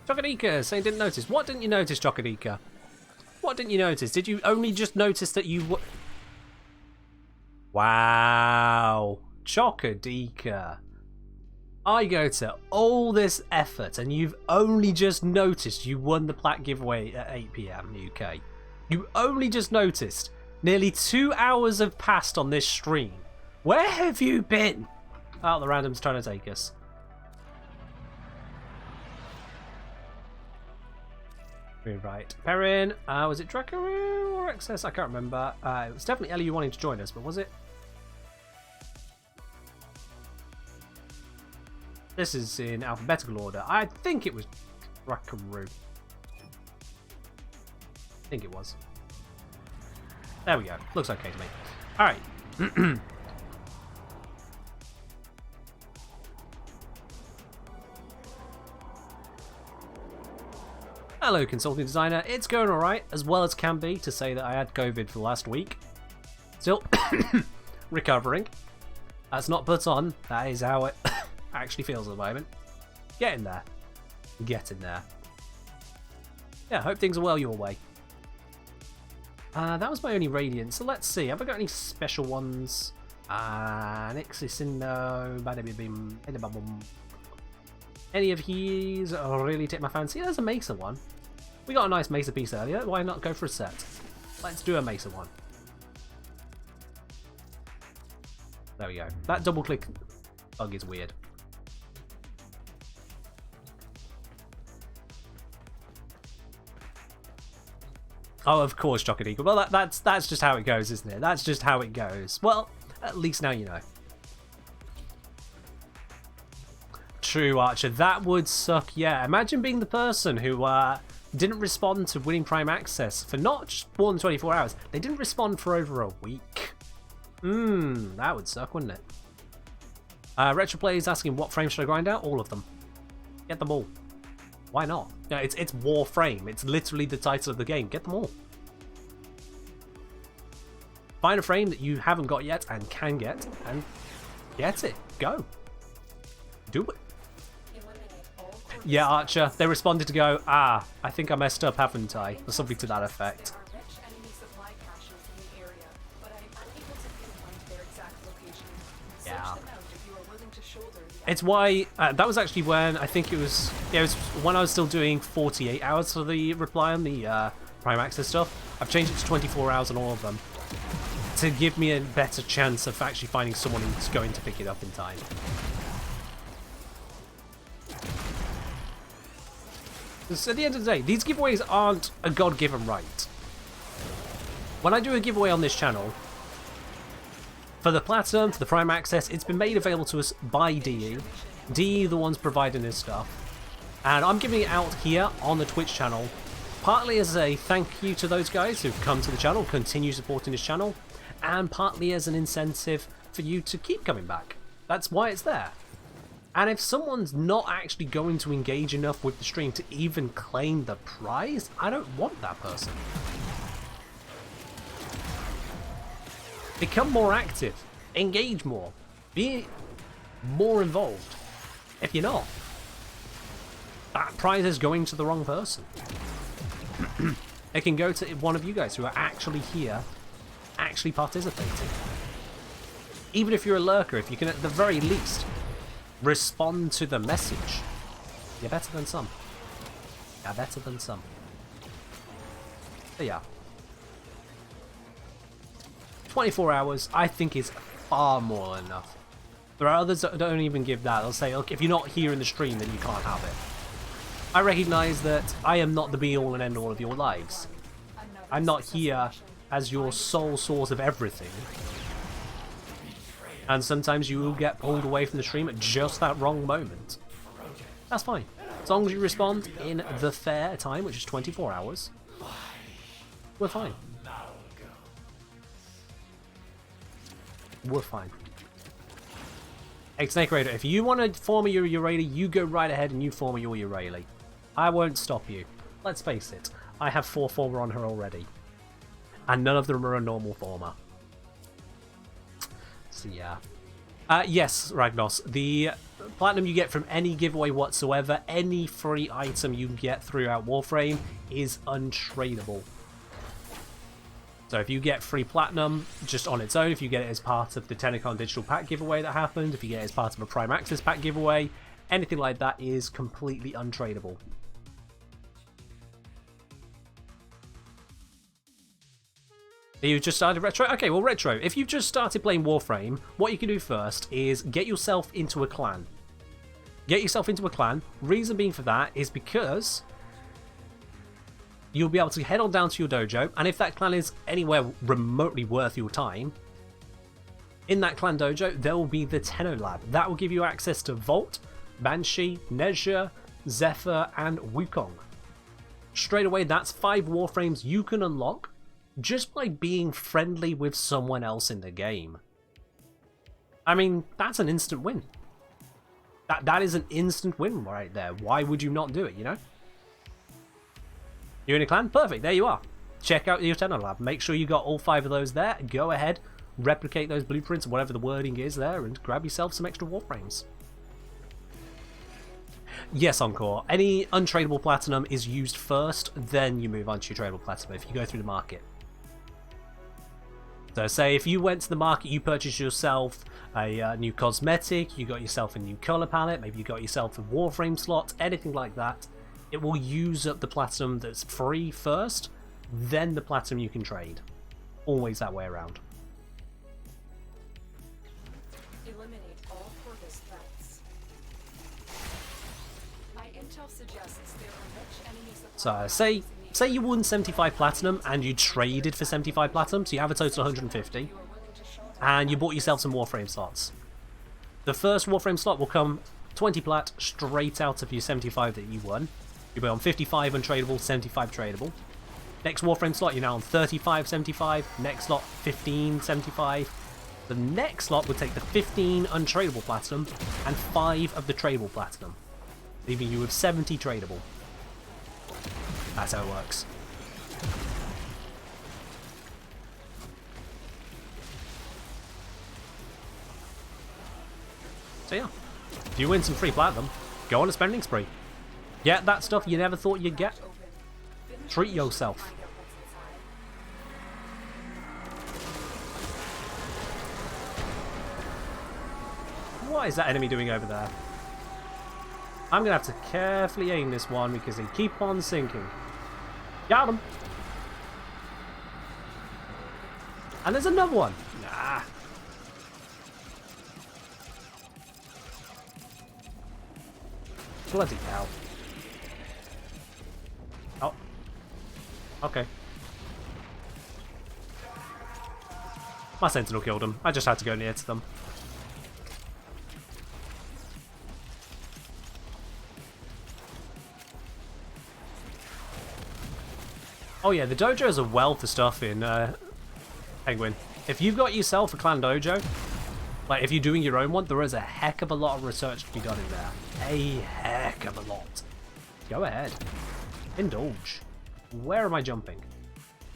Chocodika saying didn't notice. What didn't you notice, Chocodika? What didn't you notice? Did you only just notice that you... Wow. Chocodika. I go to all this effort and you've only just noticed you won the plat giveaway at 8 PM UK. You only just noticed. Nearly 2 hours have passed on this stream. Where have you been? Oh, the random's trying to take us. Right. Perrin, was it Drakaroo or Excess? I can't remember. It was definitely Ellie wanting to join us, but was it? This is in alphabetical order. I think it was Drakaroo. I think it was. There we go. Looks okay to me. Alright. Hello, consulting designer. It's going alright, as well as can be, to say that I had COVID for the last week. Still recovering. That's not put on. That is how it actually feels at the moment. Getting there. Getting there. Yeah, hope things are well your way. That was my only Radiant, so let's see. Have I got any special ones? Any of these really take my fancy? There's a Mesa one. We got a nice Mesa piece earlier. Why not go for a set? Let's do a Mesa one. There we go. That double click bug is weird. Oh, of course, Chocodika. Well, that's just how it goes, isn't it? That's just how it goes. Well, at least now you know. True, Archer. That would suck, yeah. Imagine being the person who didn't respond to winning Prime Access for not just more than 24 hours. They didn't respond for over a week. That would suck, wouldn't it? Retroplay is asking what frame should I grind out? All of them. Get them all. Why not? No, it's Warframe. It's literally the title of the game. Get them all. Find a frame that you haven't got yet and can get, and get it. Go. Do it. Yeah, Archer. They responded to go, I think I messed up, haven't I? Or something to that effect. Yeah. It's why that was actually when I think it was when I was still doing 48 hours for the reply on the Prime Access stuff. I've changed it to 24 hours on all of them to give me a better chance of actually finding someone who's going to pick it up in time. Because at the end of the day, these giveaways aren't a God-given right. When I do a giveaway on this channel, for the Platinum, for the Prime Access, it's been made available to us by DE. DE the ones providing this stuff. And I'm giving it out here on the Twitch channel, partly as a thank you to those guys who've come to the channel, continue supporting this channel, and partly as an incentive for you to keep coming back. That's why it's there. And if someone's not actually going to engage enough with the stream to even claim the prize, I don't want that person. Become more active, engage more, be more involved. If you're not, that prize is going to the wrong person. It can go to one of you guys who are actually here, actually participating. Even if you're a lurker, if you can at the very least respond to the message, you're better than some. You're better than some. But yeah. 24 hours, I think, is far more than enough. There are others that don't even give that. They'll say, look, if you're not here in the stream, then you can't have it. I recognise that I am not the be-all and end-all of your lives. I'm not here as your sole source of everything. And sometimes you will get pulled away from the stream at just that wrong moment. That's fine. As long as you respond in the fair time, which is 24 hours, we're fine. We're fine. Hey, Snake Raider, if you want to form your Urayli, you go right ahead and you form your Urayli. I won't stop you. Let's face it, I have 4 former on her already. And none of them are a normal former. So yeah. Yes, Ragnos. The platinum you get from any giveaway whatsoever, any free item you get throughout Warframe is untradeable. So if you get free platinum just on its own, if you get it as part of the Tennicon digital pack giveaway that happened, if you get it as part of a Prime Access pack giveaway, anything like that is completely untradeable. You've just started Retro? Okay, well Retro, if you've just started playing Warframe, what you can do first is get yourself into a clan. Get yourself into a clan. Reason being for that is because you'll be able to head on down to your dojo, and if that clan is anywhere remotely worth your time, in that clan dojo, there will be the Tenno Lab. That will give you access to Vault, Banshee, Nezha, Zephyr, and Wukong. Straight away, that's 5 Warframes you can unlock just by being friendly with someone else in the game. I mean, that's an instant win. That is an instant win right there. Why would you not do it, you know? You're in a clan? Perfect, there you are. Check out your Tenno Lab. Make sure you got all 5 of those there. Go ahead, replicate those blueprints, whatever the wording is there, and grab yourself some extra Warframes. Yes, Encore. Any untradeable platinum is used first, then you move on to your tradable platinum if you go through the market. So say if you went to the market, you purchased yourself a new cosmetic, you got yourself a new color palette, maybe you got yourself a Warframe slot, anything like that, it will use up the platinum that's free first, then the platinum you can trade. Always that way around. Eliminate all Corvus threats. My intel suggests there are rich enemies that So say you won 75 platinum and you traded for 75 platinum, so you have a total of 150, and you bought yourself some Warframe slots. The first Warframe slot will come 20 plat straight out of your 75 that you won. You'll be on 55 untradeable, 75 tradable. Next Warframe slot, you're now on 35 75. Next slot, 15 75. The next slot will take the 15 untradeable platinum and 5 of the tradable platinum, leaving you with 70 tradable. That's how it works. So yeah, if you win some free platinum, go on a spending spree. Get that stuff you never thought you'd get. Treat yourself. What is that enemy doing over there? I'm gonna have to carefully aim this one because they keep on sinking. Got him. And there's another one. Nah. Bloody hell. Oh. Okay. My sentinel killed him. I just had to go near to them. Oh yeah, the dojo is a wealth of stuff in Penguin. If you've got yourself a clan dojo, like if you're doing your own one, there is a heck of a lot of research to be done in there. A heck of a lot. Go ahead. Indulge. Where am I jumping?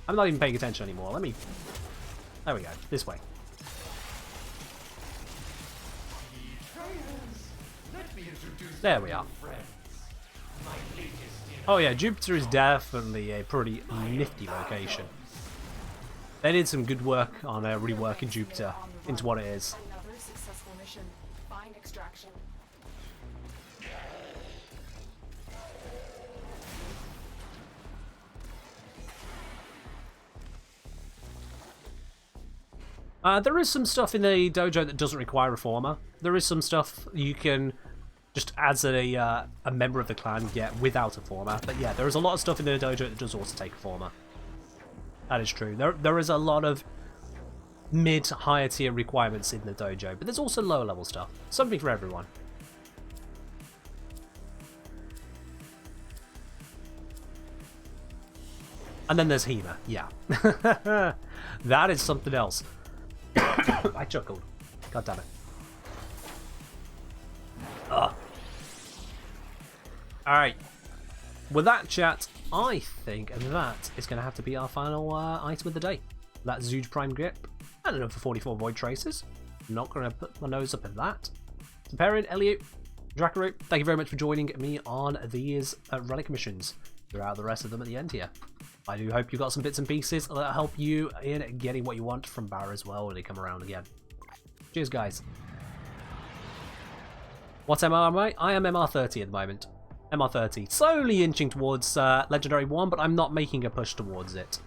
I'm not even paying attention anymore. Let me... There we go. This way. There we are. Oh yeah, Jupiter is definitely a pretty nifty location. They did some good work on reworking Jupiter into what it is. another successful mission. Find extraction. There is some stuff in the dojo that doesn't require a former. There is some stuff you can just as a member of the clan get without a former. But yeah, there is a lot of stuff in the dojo that does also take a former. That is true. There is a lot of mid higher tier requirements in the dojo, but there's also lower level stuff. Something for everyone. And then there's Hema, yeah. That is something else. I chuckled. God damn it. Ugh. Alright. With that, chat, I think that is going to have to be our final item of the day. That Zooj Prime Grip. And another 44 Void Traces. I'm not going to put my nose up at that. Temperian, Elliot, Dracaru, thank you very much for joining me on these relic missions. Throughout the rest of them at the end here. I do hope you got some bits and pieces that'll help you in getting what you want from Barra as well when they come around again. Cheers, guys. What MR am I? I am MR30 at the moment. MR30. Slowly inching towards Legendary 1, but I'm not making a push towards it.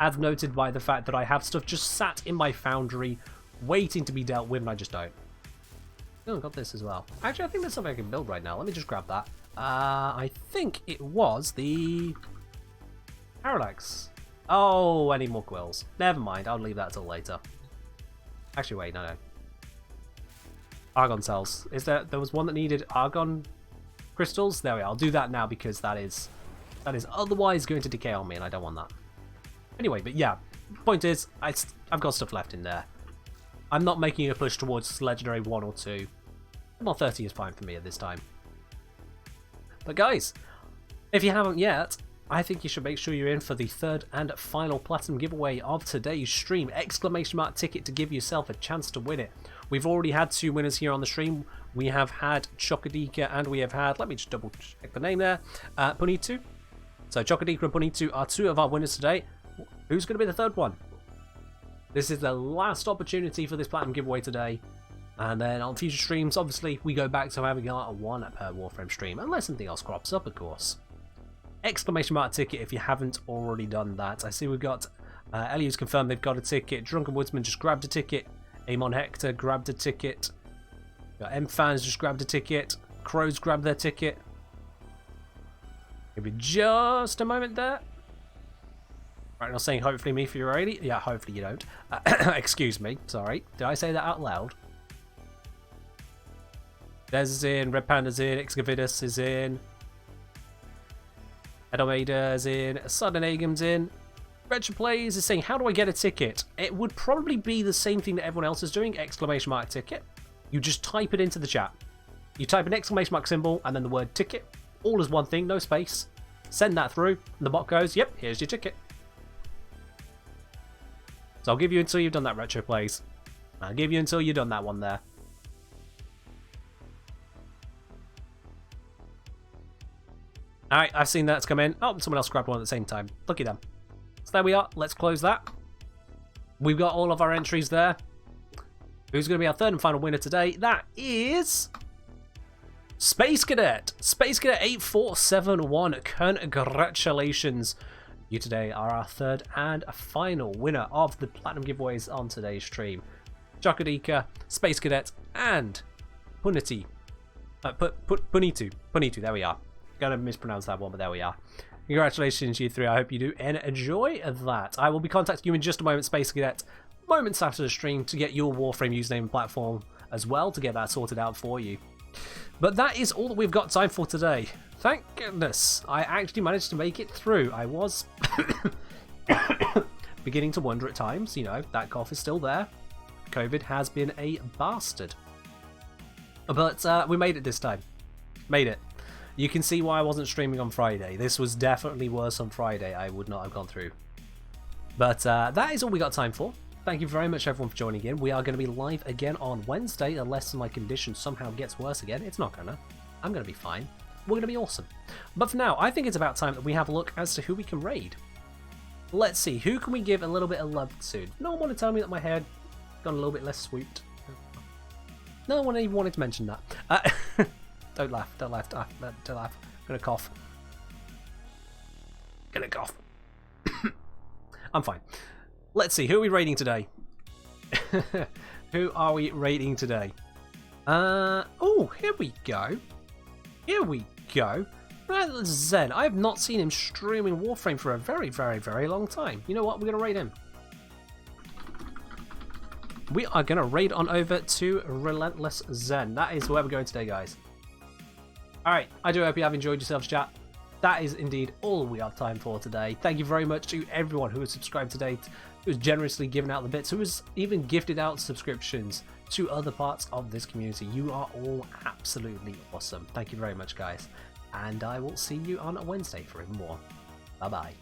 As noted by the fact that I have stuff just sat in my foundry, waiting to be dealt with, and I just don't. Oh, I got this as well. Actually, I think there's something I can build right now. Let me just grab that. I think it was the Parallax. Oh, I need more quills. Never mind, I'll leave that till later. Actually, wait, no. Argon cells. There was one that needed argon crystals? There we are. I'll do that now because that is otherwise going to decay on me and I don't want that. Anyway, but yeah, point is, I've got stuff left in there. I'm not making a push towards Legendary 1 or 2. Well, 30 is fine for me at this time. But guys, if you haven't yet, I think you should make sure you're in for the third and final platinum giveaway of today's stream. Exclamation mark ticket to give yourself a chance to win it. We've already had 2 winners here on the stream. We have had Chocodika and we have had, let me just double check the name there, Punitu. So Chocodika and Punitu are 2 of our winners today. Who's going to be the third one? This is the last opportunity for this platinum giveaway today. And then on future streams, obviously, we go back to having a 1 per Warframe stream, unless something else crops up, of course. Exclamation mark ticket if you haven't already done that. I see we've got Elio's confirmed they've got a ticket. Drunken Woodsman just grabbed a ticket. Amon Hector grabbed a ticket. Got M-Fans just grabbed a ticket. Crows grabbed their ticket. Give me just a moment there. Right, now saying hopefully me for your ready. Yeah, hopefully you don't. Excuse me, sorry. Did I say that out loud? Des is in, Red Panda's in, Excavidus is in, Edelmaida is in, Sudden Agam's in. Retro Plays is saying, how do I get a ticket? It would probably be the same thing that everyone else is doing, exclamation mark ticket. You just type it into the chat. You type an exclamation mark symbol and then the word ticket, all as one thing, no space. Send that through, and the bot goes, yep, here's your ticket. So I'll give you until you've done that, Retro Plays. I'll give you until you've done that one there. Alright, I've seen that's come in. Oh, someone else grabbed one at the same time. Look at them. So there we are. Let's close that. We've got all of our entries there. Who's going to be our third and final winner today? That is Space Cadet. Space Cadet 8471. Congratulations. You today are our third and final winner of the platinum giveaways on today's stream. Chocodika, Space Cadet, and Punitu. Punitu, there we are. Gonna mispronounce that one, but there we are. Congratulations, you 3. I hope you do enjoy that. I will be contacting you in just a moment, Space Cadet, moments after the stream, to get your Warframe username and platform as well, to get that sorted out for you. But that is all that we've got time for today. Thank goodness I actually managed to make it through. I was beginning to wonder at times, you know, that cough is still there. COVID has been a bastard. But we made it this time. Made it. You can see why I wasn't streaming on Friday. This was definitely worse on Friday. I would not have gone through. But that is all we got time for. Thank you very much, everyone, for joining in. We are going to be live again on Wednesday, unless my condition somehow gets worse again. It's not gonna. I'm going to be fine. We're going to be awesome. But for now, I think it's about time that we have a look as to who we can raid. Let's see. Who can we give a little bit of love to? No one wanted to tell me that my hair got a little bit less swooped. No one even wanted to mention that. Don't laugh, don't laugh, don't laugh. I'm gonna cough. Gonna cough. I'm fine. Let's see, who are we raiding today? Who are we raiding today? Oh, here we go. Here we go. Right, Zen. I have not seen him streaming Warframe for a very, very, very long time. You know what? We're gonna raid him. We are gonna raid on over to Relentless Zen. That is where we're going today, guys. Alright, I do hope you have enjoyed yourselves, chat. That is indeed all we have time for today. Thank you very much to everyone who has subscribed to date, who has generously given out the bits, who has even gifted out subscriptions to other parts of this community. You are all absolutely awesome. Thank you very much, guys. And I will see you on Wednesday for even more. Bye-bye.